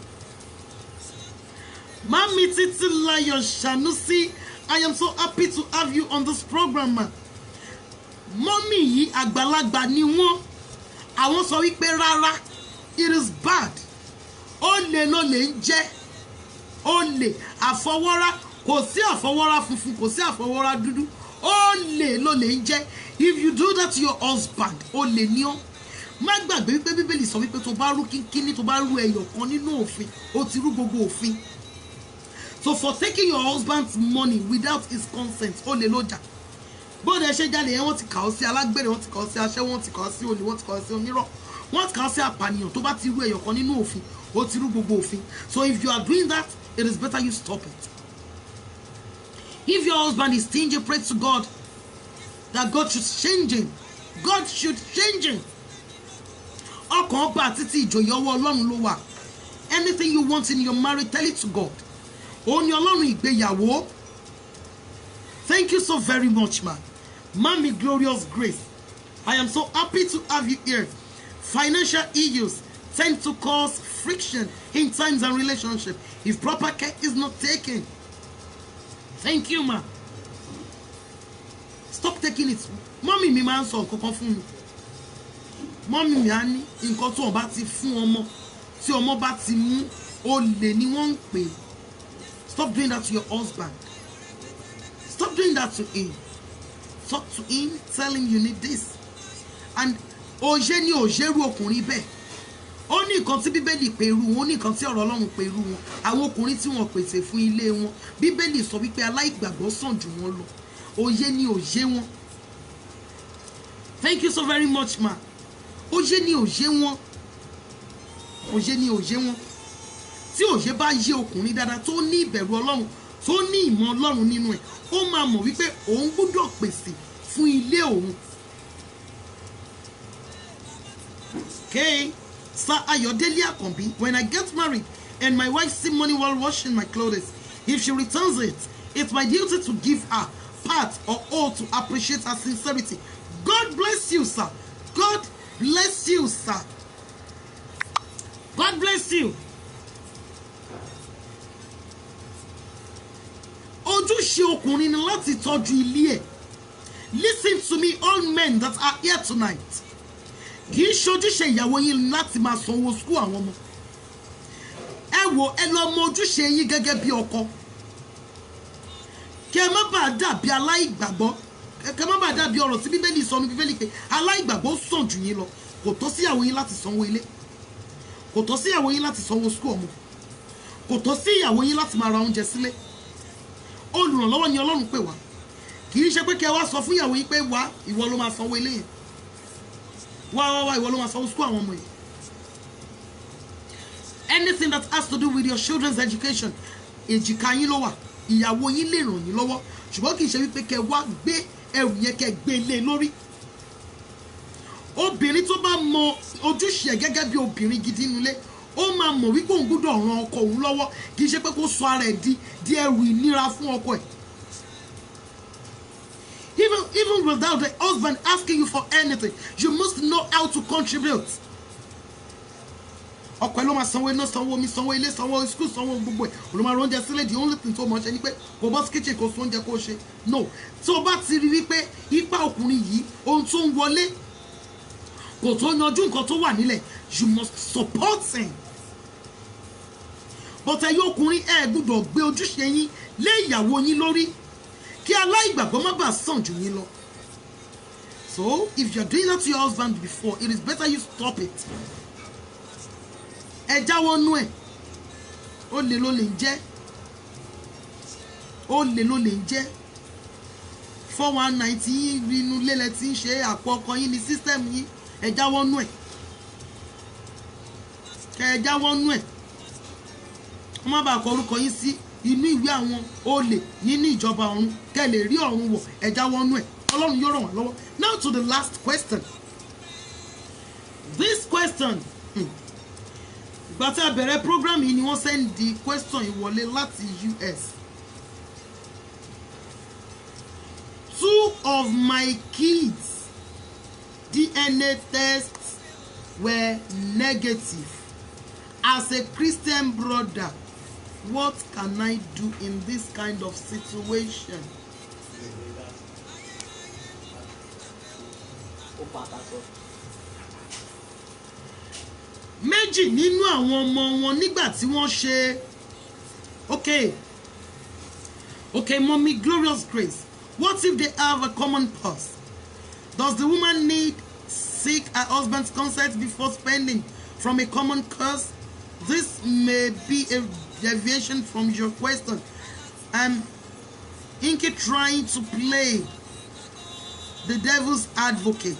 Mami Titilayo Sanusi, I am so happy to have you on this program, ma. Mommy yìí àgbàlagbà ni wọ́n. Àwọn sọ wípé rárá, it is bad. Olè ló lè ń jẹ́. Olè àfọwọ́rá, kò sí àfọwọ́rá funfun, kò sí àfọwọ́rá dúdú. Olè ló lè ń jẹ́. If you do that to your husband, olè ni ọ́. Má gbàgbé wípé Bíbélì sọ wípé tó bá rú kínkínní, tó bá rú ẹyọ kan nínú òfin, ó ti rú gbogbo òfin. So for taking your husband's money without his consent, olè ló jà. Bóde ṣe jalè yẹn wọ́n ti kà ọ́ sí alágbèrè, wọ́n ti kà ọ́ sí aṣẹ́wó, wọ́n ti kà ọ́ sí olè, wọ́n ti kà ọ́ sí onírọ́, wọ́n ti kà ọ́ sí apànìyàn. Tó bá ti rú ẹyọ kan nínú òfin, ó ti rú gbogbo òfin. So if you are doing that, it is better you stop it. If your husband is stingy, pray to God that God should change him. God should change him. Ọkàn ọba títí ìjòyè ọwọ́ Ọlọ́run ló wà. Anything you want in your marriage, tell it to God. Òun ni Ọlọ́run ìgbéyàwó. Thank you so very much, man. Mommy Glorious Grace, I am so happy to have you here. Financial issues tend to cause friction in times and relationship if proper care is not taken. Thank you, ma. Stop taking it. Mommy mi máa ń sọ nǹkan kan fún mi. Mommy mi á ní nǹkan tí wọ́n bá ti fún ọmọ, tí ọmọ bá ti mú, olè ni wọ́n ń pè. Stop doing that to your husband. Stop doing that to him. Talk to him, tell him you need this. And oje ni ojeru ọkùnrin bẹ́ẹ̀. Ó ní nǹkan tí Bíbélì pè irú wọn, ó ní nǹkan tí ọ̀rọ̀ Ọlọ́run pè irú wọn. Àwọn ọkùnrin tí wọ́n pèsè fún ilé wọn. Bíbélì sọ wípé aláìgbàgbọ́ sàn jù wọ́n lọ. Oje ni oje wọn. Thank you so very much, ma. Oje ni oje wọn. Oje ni oje wọn. Tí òye bá yé ọkùnrin dáadáa tó ní ìbẹ̀rù Ọlọ́run, tó ní ìmọ̀ Ọlọ́run nínú ẹ̀, ó máa mọ̀ wípé òun gbọ́dọ̀ pèsè fún ilé òun. Okay, Sir Ayodele Akanbi, when I get married and my wife see money while washing my clothes, if she returns it, it's my duty to give her part or all to appreciate her sincerity. God bless you, sir. God bless you, sir. God bless you. Ojúṣe ọkùnrin ni láti tọ́jú ilé ẹ̀. Listen to me, all men that are here tonight. Kì í ṣojúṣe ìyàwó yín láti máa sanwó school àwọn ọmọ. Ẹ wo ẹ lọ mọ ojúṣe yín gẹ́gẹ́ bí ọkọ. Kẹ́ má bàa dàbí aláìgbàgbọ́. Kẹ́ má bàa dàbí ọ̀rọ̀ tí Bíbélì sọ ní Bíbélì pé aláìgbàgbọ́ sàn jù yín lọ. Kò tọ́ sí ìyàwó yín láti sanwó ilé. Kò tọ́ sí ìyàwó yín láti sanwó school ọmọ. Kò tọ́ sí ìyàwó yín láti máa ra oúnjẹ sílé. Olùrànlọ́wọ́ ni Ọlọ́run pè wá. Kì í ṣe pé kẹ́ wá sọ fún ìyàwó yín pé wá ìwọ ló máa sanwó ilé yẹn. Wá ìwọ ló máa sanwó school àwọn ọmọ yẹn. Anything that has to do with your children's education, èjìká yín ló wà. Ìyàwó yín lè ràn yín lọ́wọ́. Ṣùgbọ́n kì í ṣe wípé kẹ́ wá gbé ẹrù yẹn kẹ́ gbé lé lórí. Obìnrin tó bá mọ ojúṣe ẹ̀ gẹ́gẹ́ bí obìnrin gidi nílé, ó máa mọ̀ wípé òun gbọ́dọ̀ ran ọkọ òun lọ́wọ́. Kì í ṣe pé kó sọ ara ẹ̀ di ẹrù ìnira fún ọkọ ẹ̀. Even without the husband asking you for anything, you must know how to contribute. Ọkọ ẹ ló máa sanwó iná, sanwó omi, sanwó ilé, sanwó school, sanwó gbogbo ẹ̀. Ó ló máa rán oúnjẹ sílẹ̀. The only thing tó mọ̀ ṣe ni pé kò bọ́ sí kitchen kò sún oúnjẹ kó ṣe. No, tí o bá ti rí wípé ipa ọkùnrin yìí ohun tó ń wọlé kò tó yanjú nǹkan tó wà nílẹ̀, you must support him. But ẹ̀yin ọkùnrin ẹ gbọ́dọ̀ gbé ojúṣe yín lé ìyàwó yín lórí kí aláìgbàgbọ́ má bàa sàn jù yín lọ. So if you are doing that to your husband before, it is better you stop it. Ẹ jáwọ́ nú ẹ̀. Ó lè ló lè ń jẹ́. Ó lè ló lè ń jẹ́. 419 yín inú lélẹ̀ tí ń ṣe àpò ọkọ yín ní system yín. Ẹ jáwọ́ nú ẹ̀. Kẹ́ ẹ jáwọ́ nú ẹ̀. Wọ́n má bàa kọ orúkọ yín sí inú ìwé àwọn olè nínú ìjọba ọ̀run. Kẹ́ lè rí ọ̀run wọ̀. Ẹ jáwọ́ nú ẹ̀. Ọlọ́run yóò ràn wá lọ́wọ́. Now to the last question. This question. Ìgbà tí a bẹ̀rẹ̀ program yìí ni wọ́n send the question ìwọlé láti US. 2 of my kids' DNA tests were negative. As a Christian brother, what can I do in this kind of situation? Méjì nínú àwọn ọmọ wọn nígbà tí wọ́n ṣe okay mommy glorious grace, what if they have a common purse? Does the woman need seek her husband's consent before spending from a common purse? This may be a deviation from your question. I'm Inky trying to play the devil's advocate.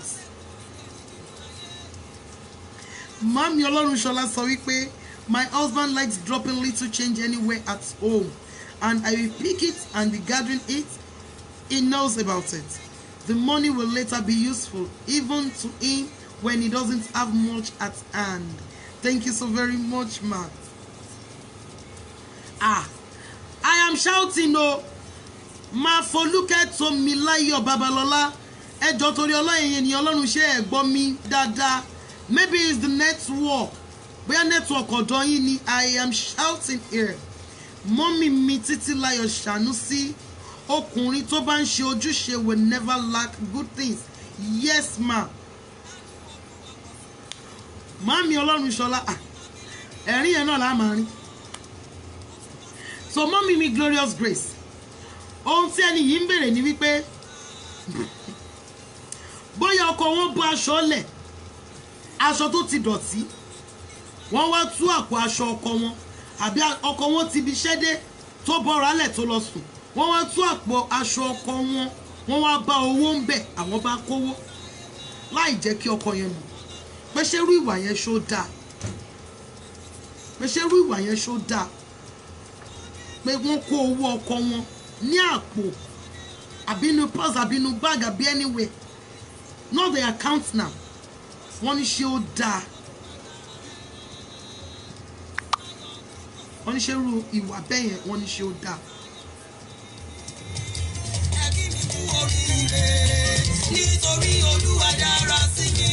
Mami Olorunsola sọ wípé my husband likes dropping little change anywhere at home and I will pick it and be gathering it. He knows about it. The money will later be useful even to him when he doesn't have much at hand. Thank you so very much, ma. I am shouting o. Ma Foluke Tomilayo Babalola. Ẹjọ́ torí Ọlọ́run ènìyàn Ọlọ́run ṣe ẹ gbọ́ mi dáadáa. Maybe it's the network. Bóyá network ọ̀dọ̀ yín ni. I am shouting here. Mommy mi Títílayọ̀ Ṣànúsí. Ọkùnrin tó bá ń ṣe ojúṣe will never lack good things. Yes, ma. Mami Olorunsola. Ẹ̀rín yẹn náà la máa rí. So mommy mi glorious grace. Ohun tí ẹni yìí ń bèrè ni wípé bóyá ọkọ wọn bọ́ aṣọ lẹ̀. Aṣọ tó ti dọ̀tí. Wọ́n wá tú àpò aṣọ ọkọ wọn. Àbí ọkọ wọn ti bi iṣẹ́ dé tó bọ́ra lẹ̀ tó lọ sùn. Wọ́n wá tú àpò aṣọ ọkọ wọn. Wọ́n wá bá owó ń bẹ̀. Àwọn bá kówó. Láì jẹ́ kí ọkọ yẹn mọ̀. Pé ṣé irú ìwà yẹn ṣó dáa. Pé ṣé irú ìwà yẹn ṣó dáa. Pé wọ́n kó owó ọkọ wọn ní àpò. Àbínú purse, àbínú bag, àbí anywhere. Not the account now. Wọ́n ní ṣé ó dáa. Wọ́n ní ṣé irú ìwà bẹ́ẹ̀ yẹn wọ́n ní ṣé ó dáa. oríire nítorí Olúwa dára sí mi.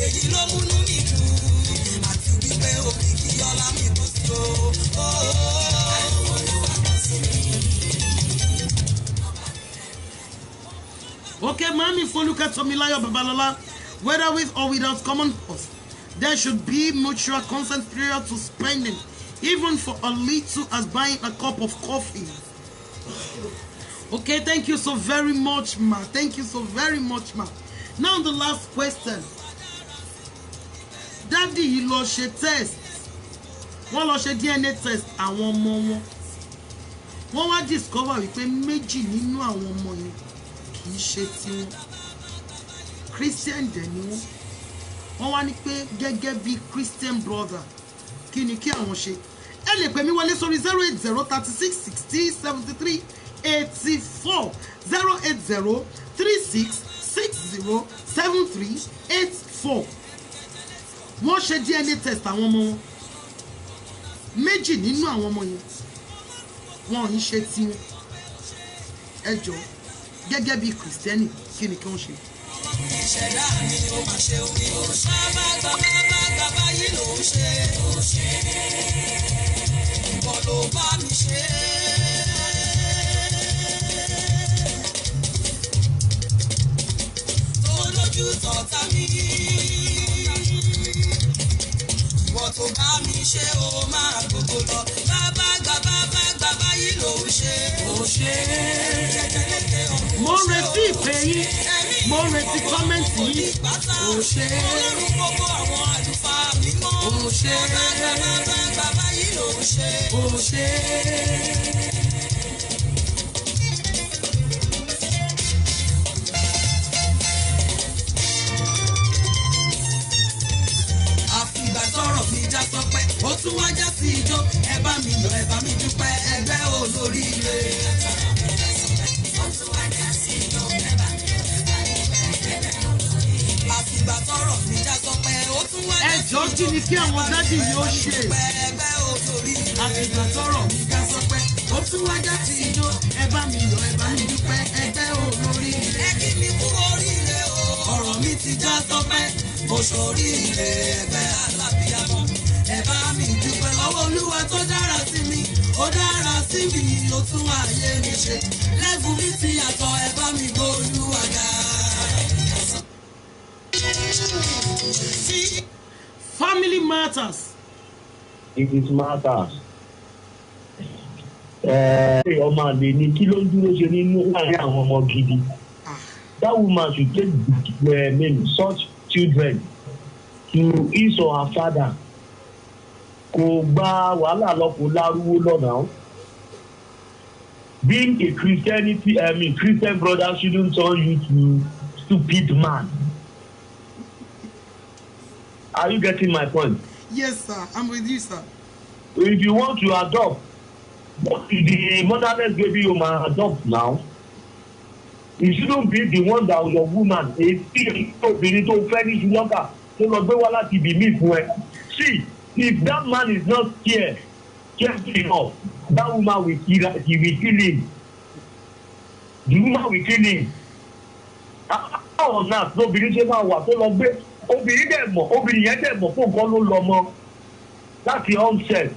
Èyí ló múnú mi dùn àti wípé òkìkí ọlá mi kò sí o. Okay, Mami Foluka Tomilayo Babalola, whether with or without common cause, there should be mutual consent period to spending, even for a little as buying a cup of coffee. Okay, thank you so very much, ma. Thank you so very much, ma. Now the last question. Daddy, you lost your test. Wọ́n lọ ṣe DNA test àwọn ọmọ wọn. Wọ́n wá discover wípé méjì nínú àwọn ọmọ yẹn kì í ṣe tiwọn. Christian dẹ̀ ni wọ́n. Wọ́n wá ní pé gẹ́gẹ́ bí Christian brother kí ni kí àwọn ṣe. Ẹ lè pè mí wọlé sórí 08036607384 08036607384. Wọ́n ṣe DNA test àwọn ọmọ wọn. Méjì nínú àwọn ọmọ yẹn wọn ò ní ṣe tiwọn. Ẹ jọ̀ọ́ gẹ́gẹ́ bí Kristẹni kí ni kí wọ́n ṣe. Ìṣẹ̀dá mi ò máa ṣe omi ò ṣá bàbá yìí ló ń ṣe. Ìwọ ló bá mi ṣe. Tó lójú tọ̀tá mi. Ìwọ tó bá mi ṣe ó máa gbogbo lọ. Bàbá yìí ló ń ṣe. Mo ń retí ìpè yín. Mo ń retí kọ́mẹ́ǹtì yìí. Ọlọ́run gbogbo àwọn àlùfáà mímọ́. Bàbá yìí ló ń ṣe. Àfìgbà tọ́rọ̀ mi já sọpẹ́, ó tún wá já sí ijó. Ẹ bá mi yọ̀, ẹ bá mi dúpẹ́, ẹgbẹ́ olóríire. Àfìgbà tọ́rọ̀ mi já sọpẹ́, ó tún wá já sí ijó. Ẹ jọ̀ọ́ kí ni kí àwọn dádì yóò ṣe. Ẹgbẹ́ olóríire. Àfìgbà tọ́rọ̀ mi já sọpẹ́, ó tún wá já sí ijó. Ẹ bá mi yọ̀, ẹ bá mi dúpẹ́, ẹgbẹ́ olóríire. Ẹ kí mi kú oríire o. Ọ̀rọ̀ mi ti já sọpẹ́, mo ṣoríire ẹgbẹ́ alábíàmọ́. Ẹ bá mi dúpẹ́ lọ́wọ́ Olúwa tó dára sí mi. Ó dára sí mi, ó tún ayé mi ṣe. Lẹ́gùn mi ti yàtọ̀, ẹ bá mi gbọ́ Olúwa ga. Family matters. It is matters. Ọmọ àlè ni kí ló ń dúró ṣe nínú láàrin àwọn ọmọ gidi. That woman should take such children to his or her father. Kò gba wàhálà lọ́pọ̀ lárúwó lọ́nà. Being a Christian brother shouldn't turn you to stupid man. Are you getting my point? Yes, sir. I'm with you, sir. If you want to adopt, what is the motherless baby you might adopt now? It shouldn't be the one that your woman is obìnrin tó fẹ́ ní ṣùlọ́kà tó lọ gbé wá láti ibi mí fún ẹ. See, if that man is not scared, careful enough, that woman will kill him. The woman will kill him. How on earth lóbìnrin ṣe máa wà tó lọ gbé obìnrin yẹn dẹ̀ mọ̀ fún nǹkan ló lọ mọ́ láti onset.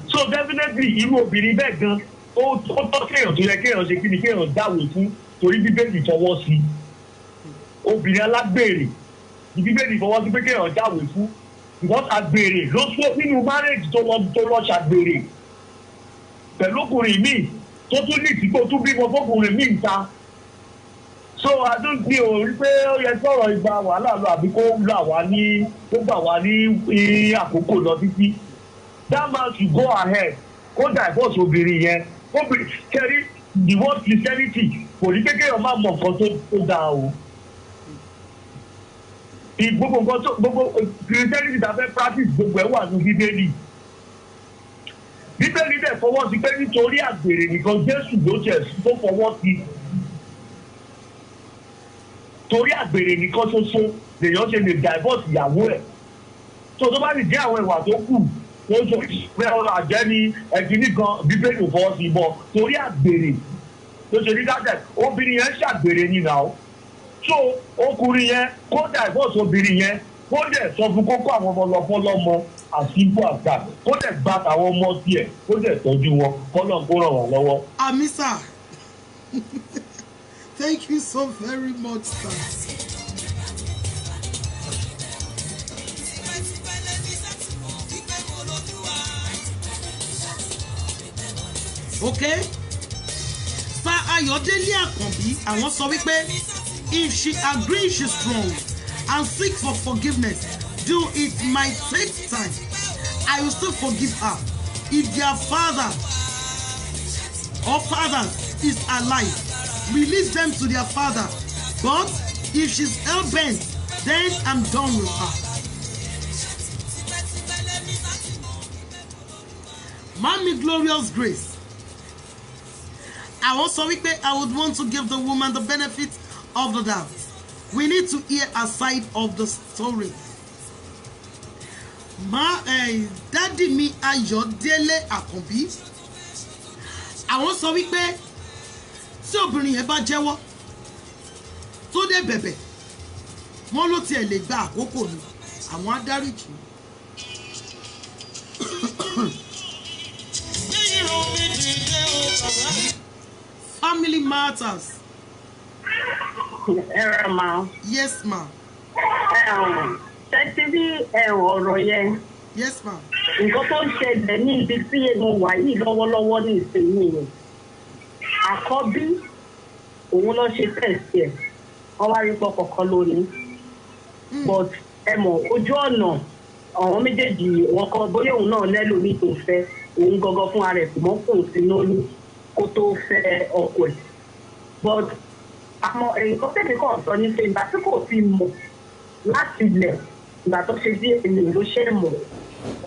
So definitely irú obìnrin bẹ́ẹ̀ gan ó tọ́ kéèyàn tó yẹ kéèyàn ṣe kíni kéèyàn dáwò fún torí bíbélì fọwọ́ sí obìnrin alágbèrè ní bíbélì fọwọ́ sí pé kéèyàn dáwò fún because àgbèrè ló sọ nínú marriage tó lọ ṣàgbèrè pẹ̀lú ọkùnrin míì tó tún ní ìtìkó tún bímọ fọkùnrin míì ta. So I don't know pé ó yẹ sọ̀rọ̀ ìgbà wàhálà lọ àbí kó gbà wá ní àkókò lọ títí. That man should go ahead kó divorce obìnrin yẹn. Obìnrin kẹrí the word Christianity kò ní kékeré ọmọ àmọ̀ nǹkan tó dáa o. Gbogbo nǹkan gbogbo Christianity ta fẹ́ practice gbogbo ẹ̀ wà ní bíbélì. Bíbélì dẹ̀ fọwọ́ sí pé nítorí àgbèrè nìkan Jésù ló tẹ̀ tó fọwọ́ sí. Torí àgbèrè nìkan ṣoṣo lèèyàn ṣe lè divorce ìyàwó ẹ̀. So tó bá lè jẹ́ àwọn ìwà tó kù lójú pé àjẹ́ ni ẹ̀kíní kan bíbélì fọwọ́ sí bọ̀ torí àgbèrè tó ṣe ní dájẹ́ obìnrin yẹn ṣàgbèrè ní ìnáwó so ọkùnrin yẹn kó divorce obìnrin yẹn kó dẹ̀ sọ fún kókó àwọn ọmọ lọ́fọ́ lọ́mọ àsìkò àgbà kó dẹ̀ gba àwọn ọmọ tiẹ̀ kó dẹ̀ tọ́jú wọn kọ́lọ̀ kó ràn wọ́n lọ́wọ́. Àmì sà. Thank you so very much, sir. Okay? Sir Ayọ̀délé Àkànbí, àwọn sọ wípé if she agrees she's wrong and seek for forgiveness, though it might take time, I will still forgive her. If their father or fathers is alive, release them to their father. But if she's hell-bent, then I'm done with her. Mommy Glorious Grace. I also I would want to give the woman the benefit of the doubt. We need to hear a side of the story. Daddy mi Ayọ̀délé Àkànbí. Àwọn sọ wípé tí obìnrin yẹn bá jẹ́wọ́ tó dé bẹ̀bẹ̀ wọ́n ló tiẹ̀ lè gba àkókò ni àwọn adáríjì. Family matters. Ma. Yes, ma. Ṣé bí ọ̀rọ̀ yẹn? Yes, ma. Nǹkan tó ń ṣẹlẹ̀ ní ibi tí mo wà yìí lọ́wọ́lọ́wọ́ ní ìsinyìí yẹn. Àkọ́bí òun ló ṣe tẹ̀sí ẹ̀. Wọ́n wá rí pọ̀pọ̀ kan lónìí. But ojú ọ̀nà àwọn méjèèjì wọn kọ bóyá òun náà lẹ́lòmíì tó fẹ́ òun gangan fún ara ẹ̀ kò mọ́ kò sí lórí kó tó fẹ́ ọkọ ẹ̀. But àmọ́ nǹkan tẹ̀lé kan sọ ní pé ìgbà tí kò fi mọ̀ láti ilẹ̀ ìgbà tó ṣe bí ènìyàn ló ṣe mọ̀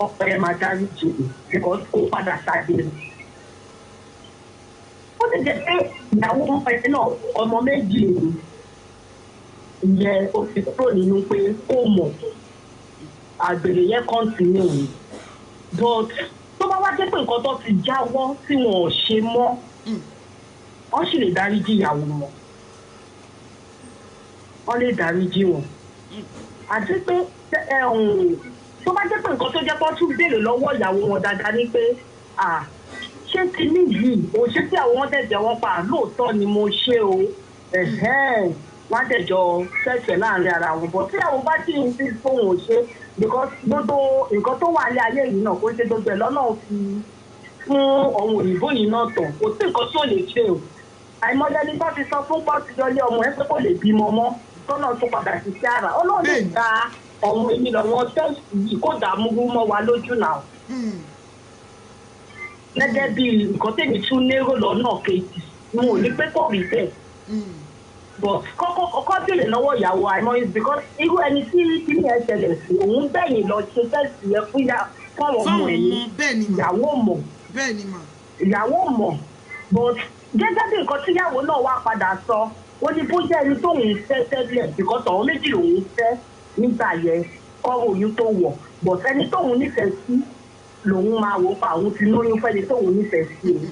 ọkọ ẹ̀ máa dárí jù because kó padà ṣàgbèrè. Ó ti jẹ́ pé ìyàwó ọmọ ẹ̀ náà ọmọ méjì ìyẹn ó fi kúrò nínú pé kó mọ̀ àgbèrè yẹn continue but tó bá wá jẹ́ pé nǹkan tó ti jáwọ́ tí wọn ò ṣe mọ́ wọ́n sì lè dáríjì ìyàwó wọn wọ́n lè dáríjì wọn àti pé tó bá jẹ́ pé nǹkan tó jẹ́ pé wọ́n tún béèrè lọ́wọ́ ìyàwó wọn dáadáa ní pé ṣé ti ní yìí o ṣé tí àwọn wọn tẹ̀jẹ̀ wọn pa lóòótọ́ ni mo ṣe o wọ́n á tẹ̀jọ́ ṣẹ̀ṣẹ̀ láàrin ara wọn bọ̀ tí àwọn bá tí ń fi fóun ò ṣe because gbogbo nǹkan tó wà ní ayé yìí náà kó ṣe gbogbo ẹ̀ lọ́nà fi fún ọmọ òyìnbó yìí náà tàn kò sí nǹkan tó lè ṣe o àìmọye ní bá ti sọ fún pọ́ọ̀tù yọlé ọmọ ẹ pé kò lè bímọ mọ́ tọ́nà tó padà sí sí ara ọlọ́run lè gba ọmọ èmi lọ́wọ́ tẹ́sì yìí kó dààmú mọ́ wa lójú náà gẹ́gẹ́ bí nǹkan tèmi tún lérò lọ́nà kejì mo ò ní pé kò rí bẹ́ẹ̀ but kọ́kọ́ béèrè lọ́wọ́ ìyàwó àìmọ́ is because irú ẹni tí kíní ẹ ṣẹlẹ̀ sí òun bẹ́yìn lọ ṣe tẹ́sì yẹn fún fáwọn ọmọ ẹ̀yìn ìyàwó mọ̀ ìyàwó mọ̀ but gẹ́gẹ́ bí nǹkan tíyàwó náà wá padà sọ ó ní bó jẹ́ ẹni tóun fẹ́ tẹ́lẹ̀ because àwọn méjì lòun fẹ́ nígbà yẹn kọ́ oyún tó wọ̀ but ẹni tóun nífẹ̀ẹ́ sí lòun máa wò pa àwọn tí lóyún fẹ́ni tóun nífẹ̀ẹ́ sí i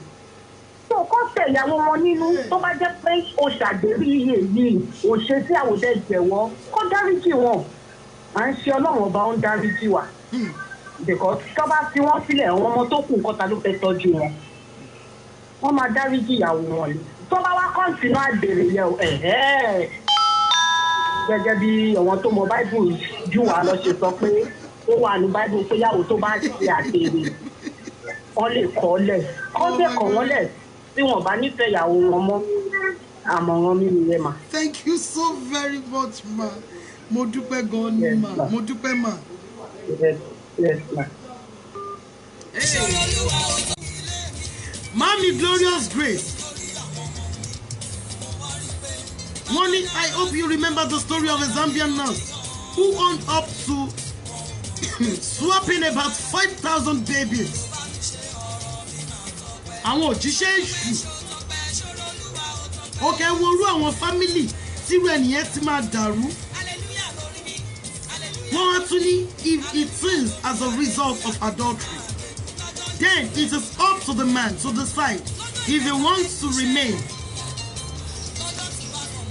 tó kọ́ tẹ̀lé àwọn ọmọ nínú tó bá jẹ́ pé o ṣàgbérí iye yìí o ṣe sí àwòdẹ jẹ̀wọ́ kó dáríjì wọn à ń ṣe ọlọ́run ọba ó ń dáríjì wá because tó bá fi wọ́n sílẹ̀ àwọn ọmọ tó kù nǹkan ta ló fẹ́ tọ́jú wọn wọ́n máa dáríjì ìyàwó wọn ni tó bá wá kọ́ńtínú àgbèrè yẹn gẹ́gẹ́ bí àwọn tó mọ báíbù jù wá lọ ṣe sọ pé ó wà ní báíbù pé yàwó tó bá ṣe àgbèrè wọ́n lè kọ́ lẹ̀ kọ́ bẹ́ẹ̀ kọ́ wọ́n lẹ̀ tí wọ́n bá nífẹ̀ẹ́ ìyàwó wọn mọ́ àmọ̀ràn mi nìyẹn mà. Thank you so very much ma mo dúpẹ́ gan ni ma mo dúpẹ́ ma. Yes ma. Mommy Glorious Grace. Money, I hope you remember the story of a Zambian nurse who wound up to swapping about 5,000 babies. Àwọn òjíṣẹ́ èṣù. Okay, wo rú àwọn family tírú ẹnìyẹn ti máa dàrú. Wọ́n wá tún ní if it is as a result of adultery. Then it is up to the man to decide if he wants to remain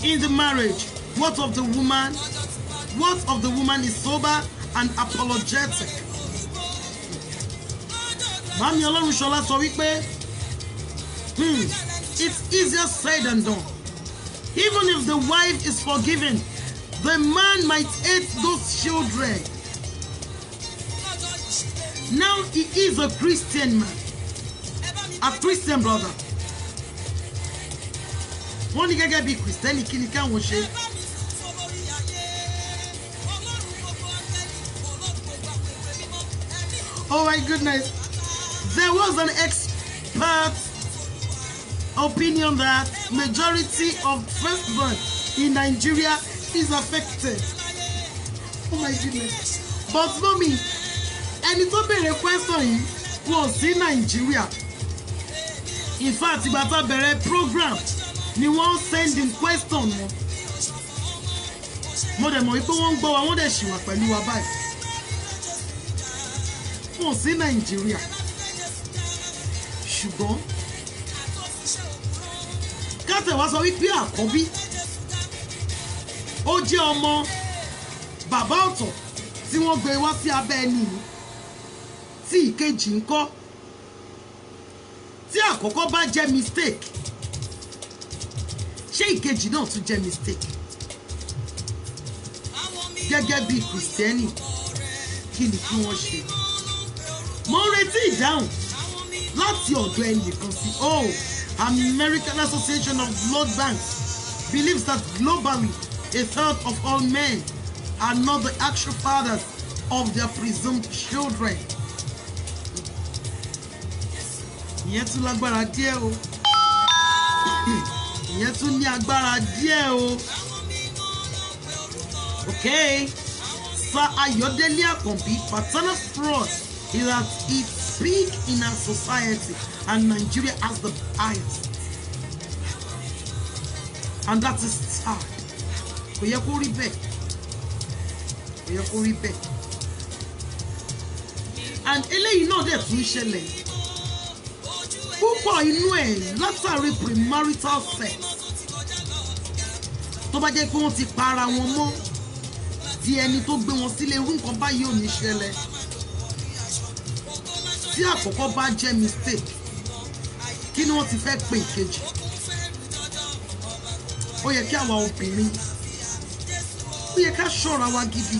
in the marriage. What of the woman? What of the woman is sober and apologetic? Mami Olorunsola sọ wípé, it's easier said than done. Even if the wife is forgiven, the man might hate those children. Now he is a Christian man, a Christian brother. Wọ́n ní gẹ́gẹ́ bí Kristẹni kí ni káwọn ṣe? Oh my goodness. There was an expert opinion that majority of firstborn in Nigeria is affected. Oh my goodness. But mommy, ẹni tó béèrè question yìí wọ́n sí Nigeria. In fact, ìgbà tá bẹ̀rẹ̀ program ni wọ́n send in question wọn. Mo dẹ̀ mọ̀ wípé wọ́n ń gbọ́ wa, wọ́n dẹ̀ ṣì wà pẹ̀lú wa báyìí. Wọ́n sí Nigeria. Ṣùgbọ́n kátẹ̀wá sọ wípé àkọ́bí ó jẹ́ ọmọ bàbá ọ̀tọ̀ tí wọ́n gbé wá sí abẹ́ ẹni yìí, tí ìkejì ń kọ́, tí àkọ́kọ́ bá jẹ́ mistake, ṣé ìkejì náà tún jẹ́ mistake? Gẹ́gẹ́ bí Kristẹni, kí ni kí wọ́n ṣe? Mo ń retí ìdáhùn láti ọ̀dọ̀ ẹnìkan sí. American Association of Blood Banks believes that globally a third of all men are not the actual fathers of their presumed children. Ìyẹn tún lágbára díẹ̀ o. Ìyẹn tún ní agbára díẹ̀ o. Okay. Sir Ayodele Akanbi, paternal fraud is at its peak in our society, and Nigeria has the highest. And that is sad. Kò yẹ kó rí bẹ́ẹ̀. Kò yẹ kó rí bẹ́ẹ̀. And eléyìí náà dẹ̀ tún ṣẹlẹ̀. Púpọ̀ inú ẹ̀ látàrí premarital sex. Tó bá jẹ́ pé wọ́n ti pa ara wọn mọ́, tí ẹni tó gbé wọn sílé irú nǹkan báyìí ò ní ṣẹlẹ̀. Tí àkọ́kọ́ bá jẹ́ mistake, kí ni wọ́n ti fẹ́ pè ìkejì? Ó yẹ kí àwa obìnrin, ó yẹ ká ṣọ́ra wa gidi.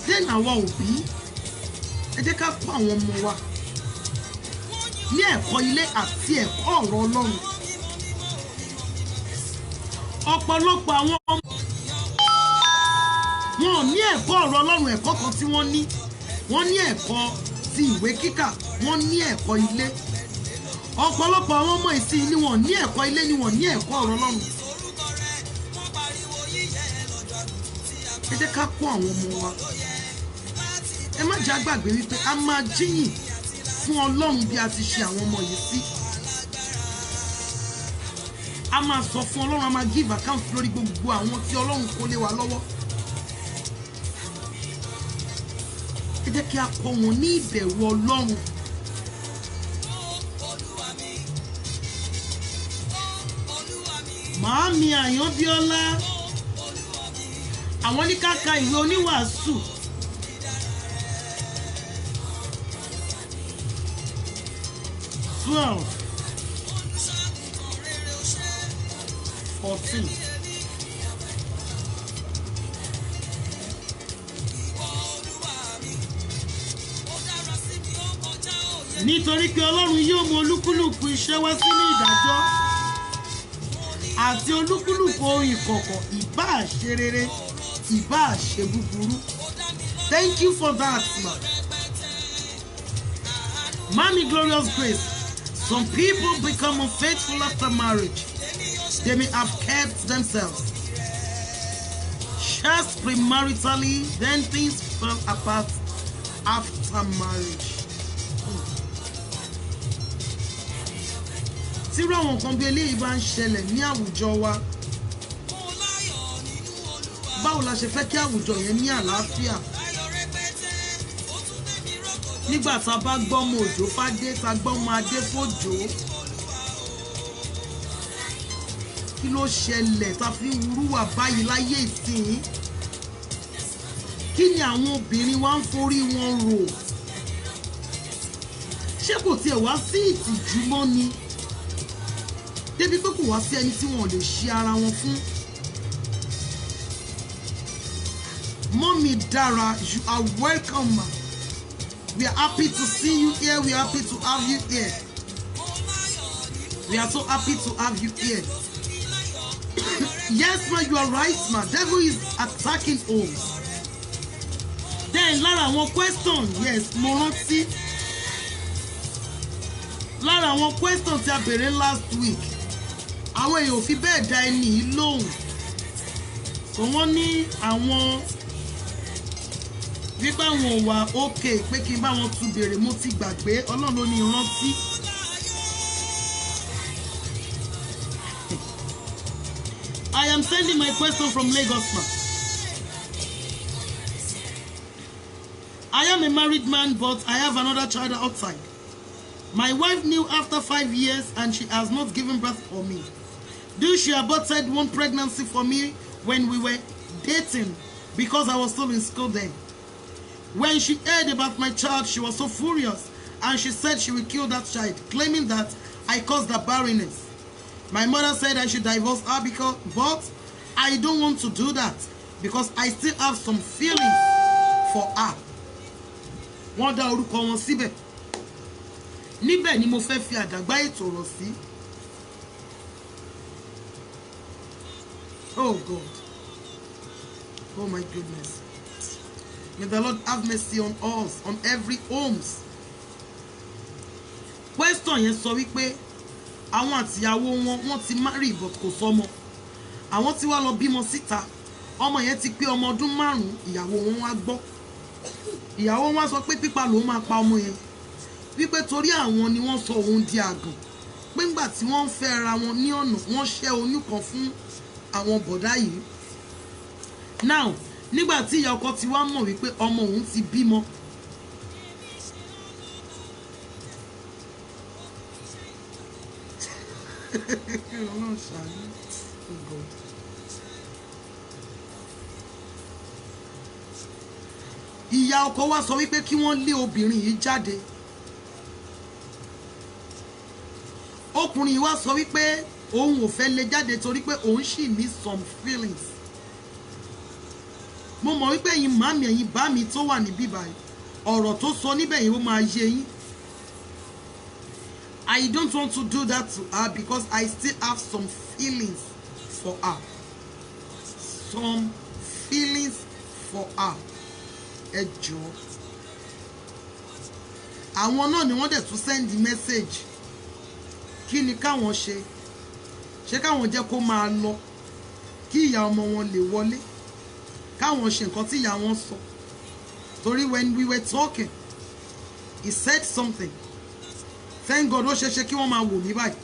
Then àwa òbí, ẹ jẹ́ ká kọ́ àwọn ọmọ wa ní ẹ̀kọ́ ilé àti ẹ̀kọ́ ọ̀rọ̀ Ọlọ́run. Ọ̀pọ̀lọpọ̀ àwọn ọmọ wọn ò ní ẹ̀kọ́ ọ̀rọ̀ Ọlọ́run, ẹ̀kọ́ kan tí wọ́n ní ẹ̀kọ́ ti ìwé kíkà, wọ́n ní ẹ̀kọ́ ilé. Ọ̀pọ̀lọpọ̀ àwọn ọmọ ìsìn ni wọ́n ní ẹ̀kọ́ ilé, ni wọ́n ní ẹ̀kọ́ ọ̀rọ̀ Ọlọ́run. Ẹ jẹ́ ká kọ́ àwọn ọmọ wa. Ẹ má jẹ́ àgbàgbé wípé a máa jíyìn fún Ọlọ́run bí a ti ṣe àwọn ọmọ yìí sí. A máa sọ fún Ọlọ́run, a máa give account lórí gbogbo àwọn tí Ọlọ́run kó lé wa lọ́wọ́. Ẹ jẹ́ kí a kọ́ wọn ní ìbẹ̀rù Ọlọ́run. Màámi Àyànbíọ́lá, àwọn ní ká ka ìwé oníwàásù. Twelve, 14. Nítorí pé Ọlọ́run yóò mú olúkúlùkù iṣẹ́ wá sínú ìdájọ́, àti olúkúlùkù ohun ìkọ̀kọ̀, ìbáà ṣe rere, ìbáà ṣe búburú. Thank you for that, ma. Mommy Glorious Grace, some people become unfaithful after marriage. They may have kept themselves just premaritally, then things fell apart after marriage. Tí irú àwọn nǹkan bí eléyìí bá ń ṣẹlẹ̀ ní àwùjọ wa, báwo la ṣe fẹ́ kí àwùjọ yẹn ní àlàáfíà? nígbà tá a bá gbọ́ ọmọ òjò fádé tá a gbọ́ ọmọ adé fòjò kí ló ṣẹlẹ̀ tá a fi ń wúrúwà báyìí láyé ìsìn kí ni àwọn obìnrin wa ń forí wọn rò ṣé kò tiẹ̀ wá sí ìtìjú mọ́ ni débi pé kò wá sí ẹni tí wọn ò lè ṣe ara wọn fún. Mommy Dara, you are welcome. We are happy to see you here. We are happy to have you here. We are so happy to have you here. Yes, ma, you are right, ma. Devil is attacking homes. Then, lára àwọn question, yes, mo rántí. Lára àwọn question tí a bèrè last week. Àwọn èèyàn ò fi bẹ́ẹ̀ dá ẹni lóhùn. So wọ́n ní àwọn wípé àwọn ò wà okay pé kí n bá wọn tún bèrè mo ti gbàgbé Ọlọ́run ló ní ìrántí. I am sending my question from Lagos, ma. I am a married man, but I have another child outside. My wife knew after 5 years and she has not given birth for me. Though she aborted one pregnancy for me when we were dating because I was still in school then. When she heard about my child, she was so furious and she said she will kill that child, claiming that I caused her barrenness. My mother said I should divorce her but I don't want to do that because I still have some feelings for her. Wọ́n dá orúkọ wọn síbẹ̀. Níbẹ̀ ni mo fẹ́ fi àdàgbà ètò ọ̀rọ̀ sí. Oh God. Oh my goodness. May the Lord have mercy on us, on every homes. Question yẹn sọ wípé àwọn àtìyàwó wọn ti marry but kò sọmọ. Àwọn tí wá lọ bímọ síta. Ọmọ yẹn ti pé ọmọ ọdún 5, ìyàwó wọn wá gbọ́. Ìyàwó wọn sọ pé pípa ló máa pa ọmọ yẹn. Wípé torí àwọn ni wọ́n sọ òun di àgàn. Pé ńgbà tí wọ́n ń fẹ́ ara wọn ní ọ̀nà wọ́n ṣẹ́ oyún kan fún àwọn bọ̀dá yìí. Now, nígbà tí ìyá ọkọ ti wá mọ̀ wípé ọmọ òun ti bímọ. Ìyá ọkọ wá sọ wípé kí wọ́n lé obìnrin yìí jáde. Ọkùnrin yìí wá sọ wípé òun ò fẹ́ lé jáde torí pé òun sì ní some feelings. Mo mọ̀ wípé ẹ̀yin màmí ẹ̀yin bá mi tó wà níbí báyìí ọ̀rọ̀ tó sọ níbẹ̀ yìí ó máa yé yín. I don't want to do that to her because I still have some feelings for her. Some feelings for her. Ẹ jọ̀ọ́. Àwọn náà ni wọ́n dẹ̀ tún send the message. Kí ni káwọn ṣe? Ṣé káwọn jẹ́ kó máa lọ kí ìyá ọmọ wọn lè wọlé? Káwọn ṣe nǹkan tí ìyá wọn sọ. Torí when we were talking, he said something. Thank God ó ṣeéṣe kí wọ́n máa wò mí báyìí.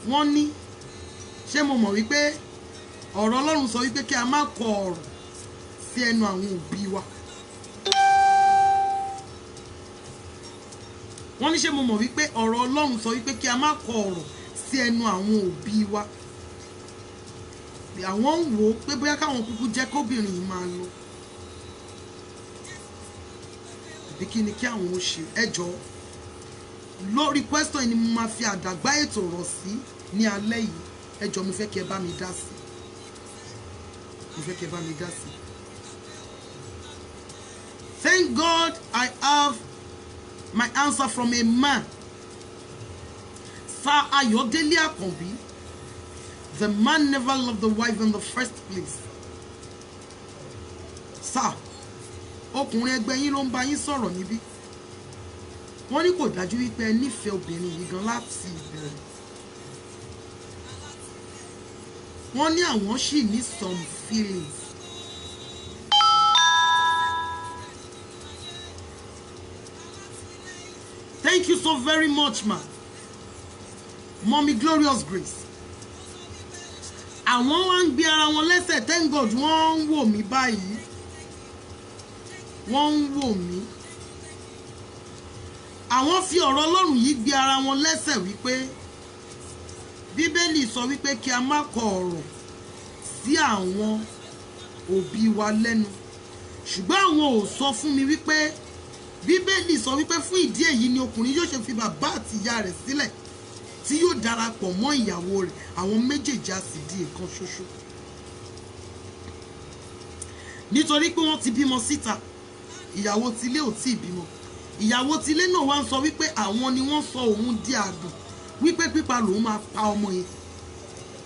Wọ́n ní ṣé mo mọ̀ wípé ọ̀rọ̀ Ọlọ́run sọ wípé kí a má kọ ọ̀rọ̀ sí ẹnu àwọn òbí wa. Wọ́n ní ṣé mo mọ̀ wípé ọ̀rọ̀ Ọlọ́run sọ wípé kí a má kọ ọ̀rọ̀ sí ẹnu àwọn òbí wa. Àwọn ń wò ó pé bóyá káwọn kúkú jẹ́ kóbìnrin yìí máa lọ. Àbí kí ni kí àwọn ó ṣe? Ẹ jọ̀ọ́. Lórí question ni mo máa fi àdàgbà ètò ọ̀rọ̀ sí ní alẹ́ yìí. Ẹ jọ̀ọ́ mo fẹ́ kí ẹ bá mi dá sí. Mo fẹ́ kí ẹ bá mi dá sí. Thank God I have my answer from a man. Sir Ayodele Akanbi. The man never loved the wife in the first place. Sir, ọkùnrin ẹgbẹ́ yín ló ń bá yín sọ̀rọ̀ níbí. Wọ́n ní kò dájú wípé ẹ nífẹ̀ẹ́ obìnrin yìí gan láti ìbẹ̀rẹ̀. Wọ́n ní àwọn sì ní some feelings. Thank you so very much, ma. Mommy Glorious Grace. Àwọn wá ń gbé ara wọn lẹ́sẹ̀. Thank God wọ́n ń wò mí báyìí. Wọ́n ń wò mí. àwọn fi ọ̀rọ̀ Ọlọ́run yìí gbé ara wọn lẹ́sẹ̀ wípé Bíbélì sọ wípé kí a má kọ ọ̀rọ̀ sí àwọn òbí wa lẹ́nu, ṣùgbọ́n àwọn ò sọ fún mi wípé Bíbélì sọ wípé fún ìdí èyí ni ọkùnrin yóò ṣe fi bàbá àti ìyá rẹ̀ sílẹ̀ tí yóò darapọ̀ mọ́ ìyàwó rẹ̀, àwọn méjèèjì á sì di ìkan ṣoṣo. Nítorí pé wọ́n ti bímọ síta, ìyàwó tilé ò tí ì bímọ. Ìyàwó tilé náà wá ń sọ wípé àwọn ni wọ́n sọ òun di àgùn, wípé pípa lòun máa pa ọmọ yẹn.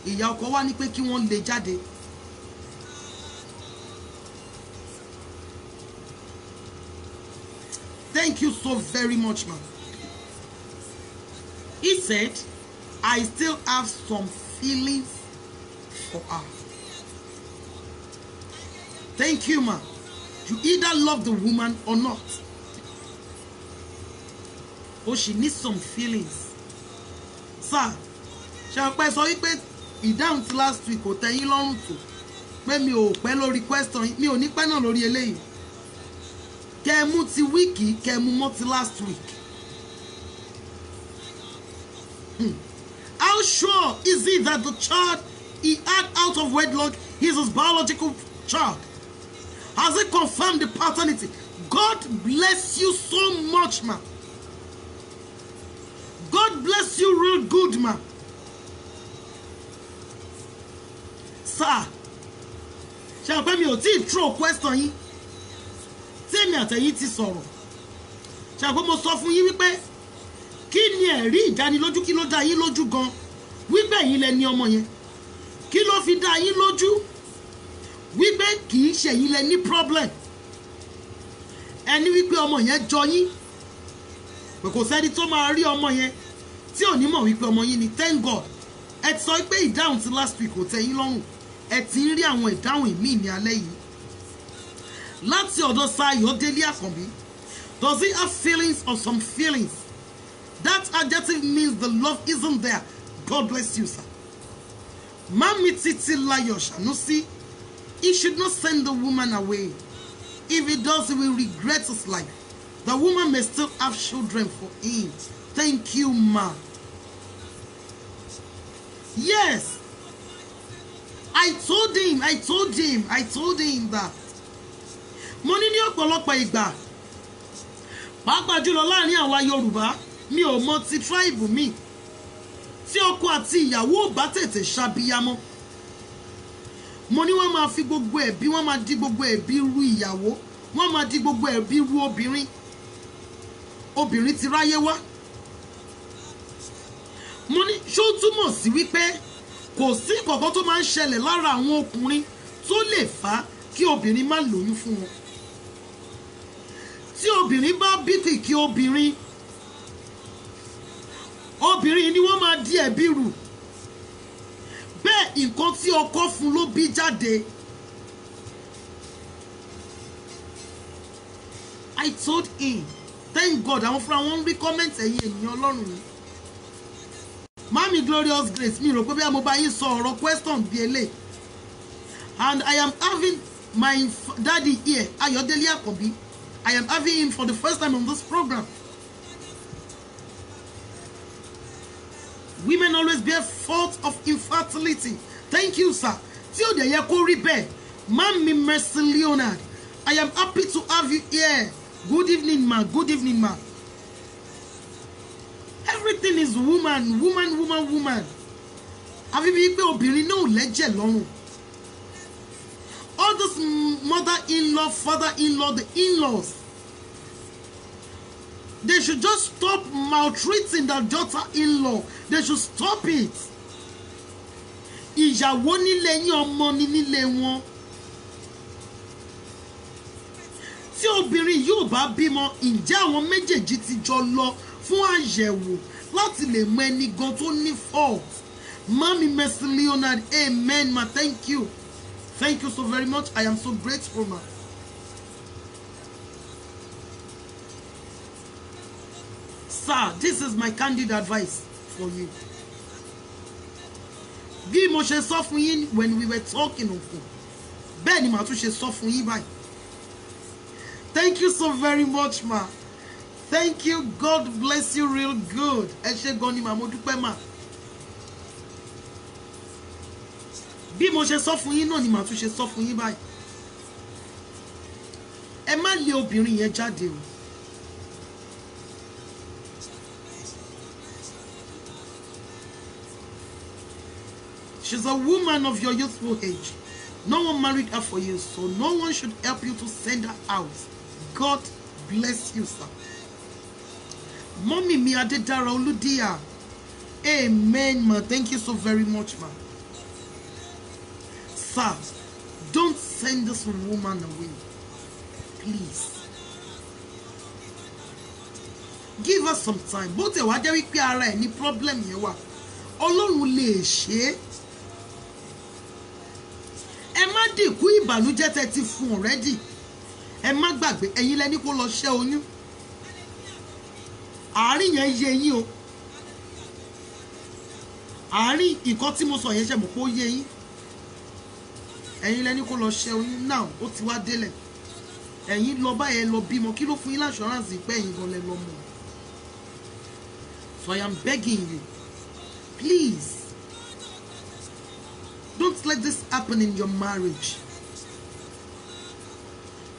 Ìyá ọkọ wá ní pé kí wọ́n lé jáde. Thank you so very much, man. He said, I still have some feelings for her. Thank you, man. You either love the woman or not. Oh, she needs some feelings. Sir, ṣé pẹ́ sọ wípé ìdáhùn ti last week kò tẹ́ yín lọ́rùn tó pé mi ò pẹ́ lórí question, mi ò ní pẹ́ náà lórí eléyìí. Kẹ́mú ti wíìkì, kẹ́mú mọ́ ti last week. How sure is it that the child he had out of wedlock is his biological child? Has it confirmed the paternity? God bless you so much, man. God bless you real good, man. Sir, ṣé pé mi ò tí ì throw question yín? Tí èmi àtẹ̀yìn ti sọ̀rọ̀. Ṣé pé mo sọ fún yín wípé kí ni ẹ̀rí ìdánilójú, kí ló dá yín lójú gan wípé ẹ̀yin lẹ ní ọmọ yẹn? Kí ló fi dá yín lójú wípé kì í ṣe ẹ̀yin lẹ ní problem? Ẹni wípé ọmọ yẹn jọ yín, pé kò sẹ́ni tó máa rí ọmọ yẹn tí ò ní mọ̀ wípé ọmọ yín ni. Thank God ẹ ti sọ pé ìdáhùn ti last week kò tẹ́ yín lọ́rùn, ẹ ti ń rí àwọn ìdáhùn ìmíì ní alẹ́ yìí láti ọ̀dọ̀ Sayọ̀délé Àkànbí. Does he have feelings or some feelings? That adjective means the love isn't there. God bless you, sir. Mami Titilayo Sanusi, he should not send the woman away. If he does, he will regret his life. The woman may still have children for him. Thank you, ma. Yes. I told him that. Mo ní ní ọ̀pọ̀lọpọ̀ ìgbà, pàápàá jùlọ láàrin àwa Yorùbá, mi ò mọ ti tribe mi. Tí ọkọ àti ìyàwó ò bá tètè ṣàbíyamọ, mo ní wọ́n máa fi gbogbo ẹ̀bí, wọ́n máa di gbogbo ẹ̀bí ru ìyàwó, wọ́n máa di gbogbo ẹ̀bí ru obìnrin. Obìnrin ti ráyé wá. Mo ní ṣó túmọ̀ sí wípé kò sí nǹkan tó máa ń ṣẹlẹ̀ lára àwọn ọkùnrin tó lè fà kí obìnrin má lóyún fún wọn. Tí obìnrin bá bí kìkì obìnrin ni wọ́n máa di ẹ̀bí rù. Bẹ́ẹ̀ nǹkan tí ọkọ fún ló bí jáde. I told him, thank God àwọn fúnra wọn ń rí comment ẹ̀yin ènìyàn Ọlọ́run yìí. Mami Glorious Grace, mi rò pé bí mo bá yín sọ ọ̀rọ̀ question bí eléyìí. And I am having my daddy here, Ayọ̀délé Àkànbí. I am having him for the first time on this program. Women always bear fault of infertility. Thank you, sir. Tí ó dẹ̀ yẹ kó rí bẹ́ẹ̀, Mami Mercy Leonard, I am happy to have you here. Good evening, ma. Good evening, ma. Everything is woman. Àfi bí pé obìnrin náà lẹ́jẹ̀ lọ́rùn. All this mother-in-law, father-in-law, the in-laws, they should just stop maltreating their daughter-in-law. They should stop it. Ìyàwó nílé yín, ọmọ ni nílé wọn. Tí obìnrin yóò bá bímọ, ǹjẹ́ àwọn méjèèjì ti jọ lọ fún àyẹ̀wò láti lè mọ ẹni gan tó ní fault? Mami Mercy Leonard, amen, ma. Thank you. Thank you so very much. I am so grateful, ma. Sir, this is my candid advice for you. Bí mo ṣe sọ fún yín when we were talking on phone, bẹ́ẹ̀ ni màá tún ṣe sọ fún yín báyìí. Thank you so very much, ma. Thank you. God bless you real good. Ẹ ṣé gan ni màá, mo dúpẹ́ mà. Bí mo ṣe sọ fún yín náà ni màá tún ṣe sọ fún yín báyìí. Ẹ má lé obìnrin yẹn jáde o. She's a woman of your youthful age. No one married her for you, so no one should help you to send her out. God bless you, sir. Mommy mi Adedara Oludia. Amen, ma. Thank you so very much, ma. Sir, don't send this woman away. Please. Give us some time. Bó tẹ̀ wá jẹ́ wípé ara ẹ̀ ní problem yẹn wà. Ọlọ́run lè ṣe é. Ẹ má dìkú ìbànújẹ́ tẹ́ ti fún already. Ẹ má gbàgbé ẹ̀yin lẹ́ni kó lọ ṣẹ́ oyún. Àárín yẹn yé yín o. Àárín nǹkan tí mo sọ yẹn ṣe mọ̀ pé ó yé yín. Ẹ̀yin lẹ́ni kó lọ ṣẹ́ oyún now ó ti wá délẹ̀. Ẹ̀yin lọ báyẹn lọ bímọ kí ló fún yín l'assurance pé ẹ̀yin gan lẹ lọ mọ̀. So I am begging you, please. Don't let this happen in your marriage.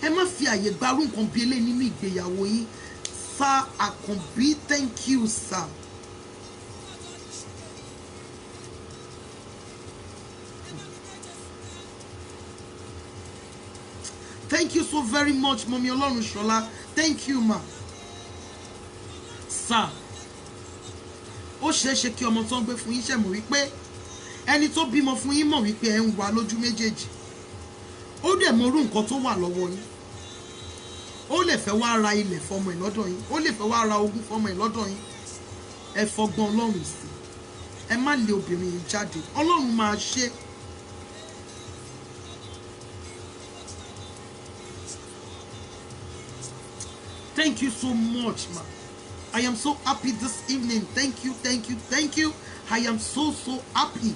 Ẹ má fi àyè gbarú nǹkan bí eléyìí nínú ìgbéyàwó yín. Sir Akanbi, thank you, sir. Thank you so very much, Mommy Ọlọ́run Ṣọlá. Thank you, ma. Sir, ó ṣeé ṣe kí ọmọ tó ń gbé fún yín ṣe mọ̀ wípé ẹni tó bímọ fún yín mọ̀ wípé ẹ ń wà lójú méjèèjì. Ó dẹ̀ mọ irú nǹkan tó wà lọ́wọ́ yín. Ó lè fẹ́ wá ra ilẹ̀ fọmọ ẹ̀ lọ́dọ̀ yín. Ó lè fẹ́ wá ra ogún fọmọ ẹ̀ lọ́dọ̀ yín. Ẹ fọgbọ́n Ọlọ́run sí. Ẹ má lé obìnrin yìí jáde. Ọlọ́run máa ṣe. Thank you so much, ma. I am so happy this evening. Thank you, thank you, thank you. I am so happy.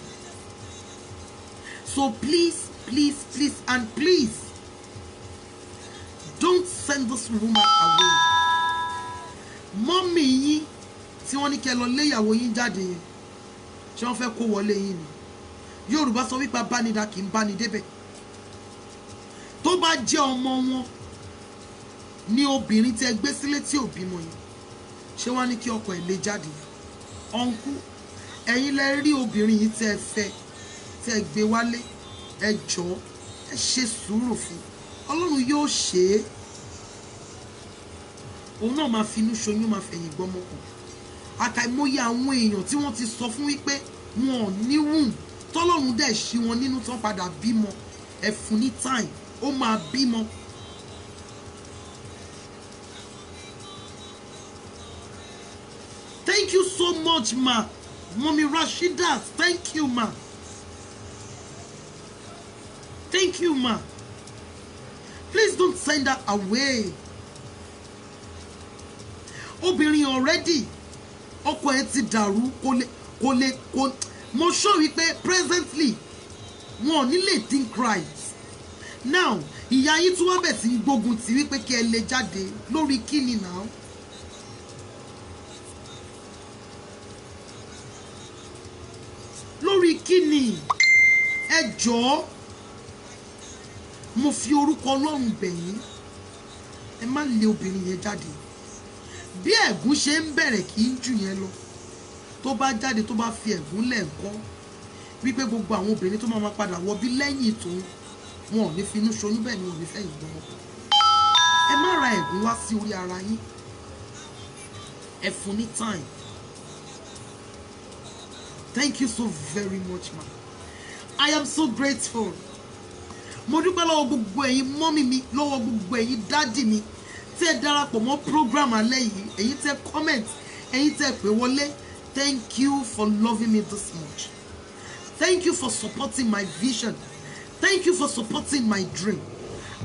So please, please, please, and please, don't send this woman away. Mommy yín tí wọ́n ní kẹ́ lọ lé ìyàwó yín jáde yẹn. Ṣé wọ́n fẹ́ kó wọlé yín ni? Yorùbá sọ wípé abánidá kì í bá ni débẹ̀. Tó bá jẹ́ ọmọ wọn ní obìnrin tí ẹ gbé sílé tí ò bímọ yìí, ṣé wọ́n ní kí ọkọ ẹ̀ lé jáde? Ọ̀nkú, ẹ̀yin lẹ rí obìnrin yìí tẹ́ ẹ fẹ́, tẹ́ ẹ gbé wálé, ẹ jọ̀ọ́ ẹ ṣe sùúrù fún. Ọlọ́run yóò ṣe é. Òun náà máa finú ṣoyún, máa fẹ̀yìn gbọ́mọ kù. Àkàìmọye àwọn èèyàn tí wọ́n ti sọ fún wípé wọn ò ní wùn, tọ́lọ́run dẹ̀ ṣí wọn nínú tán padà bímọ. Ẹ fún ní time, ó máa bímọ. Thank you so much, ma. Mommy Rashidat, thank you, ma. Thank you, ma. Please don't send her away. Obìnrin already. Ọkọ ẹ̀ ti dàrú, kò lè. Mo sure wípé presently wọn ò ní lè think right. Now, ìyá yín tún wá bẹ̀ sí gbógun tì wípé kí ẹ lè jáde lórí kíni now. Lórí kíni? Ẹ jọ̀ọ́, mo fi orúkọ Ọlọ́run bẹ̀ yín. Ẹ má lé obìnrin yẹn jáde. Bí ẹ̀gún ṣe ń bẹ̀rẹ̀ kì í jù yẹn lọ. Tó bá jáde tó bá fi ẹ̀gún lẹ́ẹ̀kọ́ wípé gbogbo àwọn obìnrin tó máa padà wọ bí lẹ́yìn tó wọn ò ní finú ṣoyún, bẹ́ẹ̀ ni wọn ò ní fẹ́yìn gbọ́n. Ẹ má ra ẹ̀gún wá sí orí ara yín. Ẹ fún ní time. Thank you so very much, ma. I am so grateful. Mo dúpẹ́ lọ́wọ́ gbogbo ẹ̀yin mọ́mì mi, lọ́wọ́ gbogbo ẹ̀yin dádì mi tẹ́ darapọ̀ mọ́ program alẹ́ yìí, ẹ̀yin tẹ́ comment, ẹ̀yin tẹ́ pè wọlé. Thank you for loving me this much. Thank you for supporting my vision. Thank you for supporting my dream.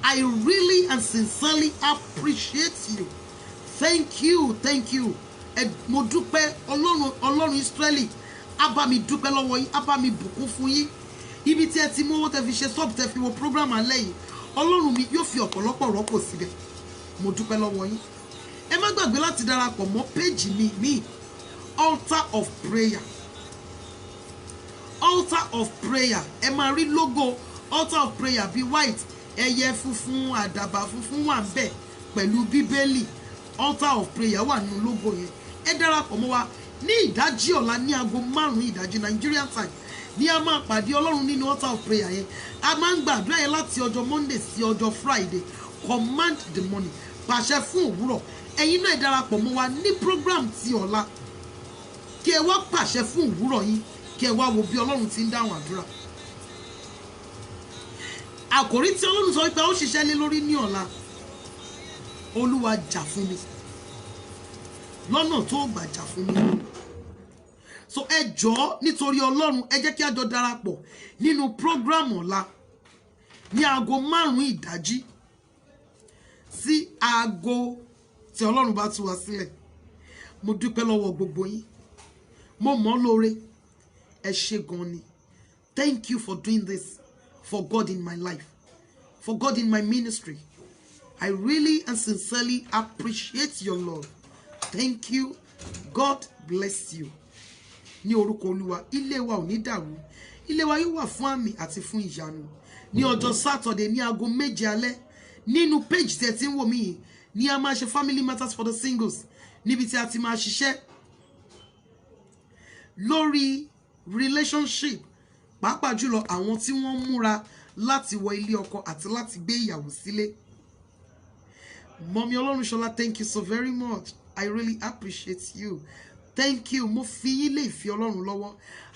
I really and sincerely appreciate you. Thank you, thank you. Mo dúpẹ́ Ọlọ́run Israeli. Abá mi dúpẹ́ lọ́wọ́ yín, abá mi bùkún fún yín. Ibi tí ẹ ti mú owó tẹ́ fi ṣe sub tẹ́ fi wo program alẹ́ yìí, Ọlọ́run mi yóò fi ọ̀pọ̀lọpọ̀ rọ́pò síbẹ̀. Mo dúpẹ́ lọ́wọ́ yín. ẹ má gbàgbé láti darapọ̀ mọ́ péjì mi altar of prayer. Altar of prayer, ẹ máa rí logo altar of prayer bí white, ẹyẹ funfun àdàbà funfun wà ńbẹ̀ pẹ̀lú bíbélì. Altar of prayer wà nínú logo yẹn. Ẹ darapọ̀ mọ́ wa ní ìdájí ọ̀la ní aago 5 ìdájí Nigerian time ní a máa pàdé Ọlọ́run nínú altar of prayer yẹn. A máa ń gbàdúrà yẹn láti ọjọ́ Monday sí ọjọ́ Friday. Command the morning, pàṣẹ fún òwúrọ̀. Ẹ̀yin náà ẹ darapọ̀ mọ́ wa ní program ti ọ̀la kí ẹ wá pàṣẹ fún òwúrọ̀ yín, kí ẹ wá wo bí Ọlọ́run ti ń dáhùn àdúrà. Àkòrí tí Ọlọ́run sọ wípé ó ṣiṣẹ́ lé lórí ní ọ̀la, Olúwa jà fún mi lọ́nà tó gbà jà fún mi. So ẹ jọ̀ọ́ nítorí Ọlọ́run, ẹ jẹ́ kí a jọ darapọ̀ nínú program ọ̀la ní aago 5 ìdájí sí aago tí Ọlọ́run bá tú wa sílẹ̀. Mo dúpẹ́ lọ́wọ́ gbogbo yín, mo mọ̀ lóore, ẹ ṣé gan ni. Thank you for doing this for God in my life, for God in my ministry. I really and sincerely appreciate your love. Thank you. God bless you. Ní orúkọ Olúwa, ilé wa ò ní dàrú. Ilé wa yóò wà fún àmì àti fún ìyanu. Ní ọjọ́ Saturday ní aago 7 alẹ́ nínú page tí ẹ ti ń wò mí yìí ní a máa ṣe Family Matters for the Singles, níbi tí a ti máa ṣiṣẹ́ lórí relationship, pàápàá jùlọ àwọn tí wọ́n múra láti wọ ilé ọkọ àti láti gbé ìyàwó sílé. Mommy Olorunsola, thank you so very much. I really appreciate you. Thank you. Mo fi yín lé ìfẹ́ Ọlọ́run lọ́wọ́.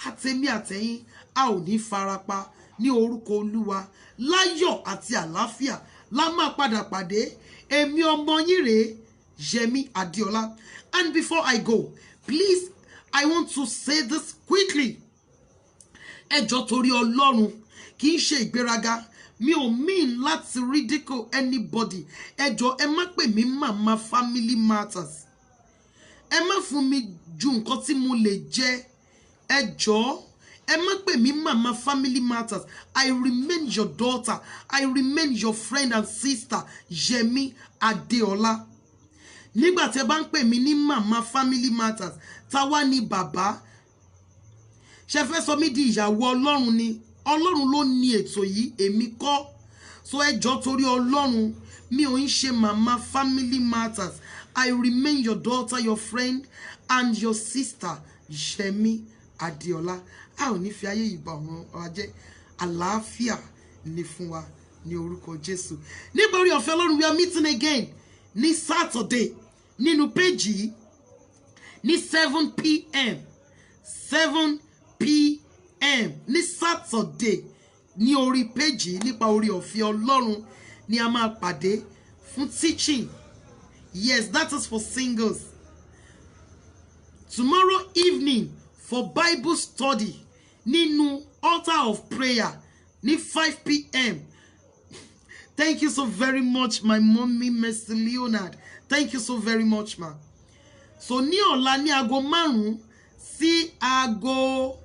Àtẹ̀mí àtẹ̀yìn a ò ní farapa ní orúkọ Olúwa. Láyọ̀ àti àlàáfíà la máa padà pàdé. Èmi ọmọ yín rèé, Yẹmí Adéọlá. And before I go, please, I want to say this quickly. Ẹ jọ̀ọ́ torí Ọlọ́run, kì í ṣe ìgbéraga. Mi ò mean láti ridicule anybody. Ẹ jọ̀ọ́ ẹ má pè mí màmá Family Matters. Ẹ má fún mi ju nǹkan tí mo lè jẹ. Ẹ jọ̀ọ́ ẹ má pè mí màmá Family Matters. I remain your daughter. I remain your friend and sister, Yẹmí Adéọlá. Nígbà tí ẹ bá ń pè mí ní màmá Family Matters, ta wá ní bàbá. Ṣé fẹ́ sọ mí di ìyàwó Ọlọ́run ni? Ọlọ́run ló ní ètò yìí, èmi kọ́. So ẹ jọ̀ọ́ torí Ọlọ́run, mi ò ń ṣe màmá Family Matters. I remain your daughter, your friend and your sister, Yẹmí Adéọlá. A ò ní fi ayé yìí bà wọ́n ọ̀rọ̀ àlàáfíà ní fún wa ní orúkọ Jésù. Nítorí ọ̀fẹ́ Ọlọ́run, we are meeting again ní Saturday nínú page yìí ní 7 p.m. 7 p.m. ní Saturday ní orí page yìí nípa orí ọ̀fẹ́ Ọlọ́run ni a máa pàdé fún teaching. Yes, that is for singles. Tomorrow evening for Bible study nínú altar of prayer ní 5 p.m. Thank you so very much, my mommy, Mr. Leonard. Thank you so very much, ma. So ní ọ̀la ní aago 5 sí aago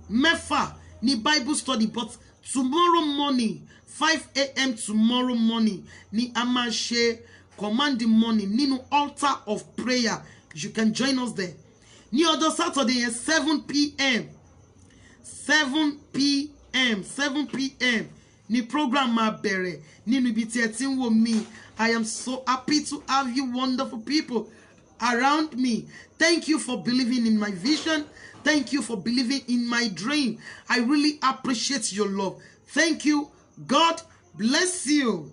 6 ní Bible study, but tomorrow morning 5 a.m. tomorrow morning ní a máa ṣe command the morning nínú altar of prayer. You can join us there. Ní ọjọ́ Saturday 7 p.m. 7 p.m. 7 p.m. ní program máa bẹ̀rẹ̀ nínú ibi tí ẹ ti ń wò mí. I am so happy to have you wonderful people around me. Thank you for believing in my vision. Thank you for believing in my dream. I really appreciate your love. Thank you. God bless you.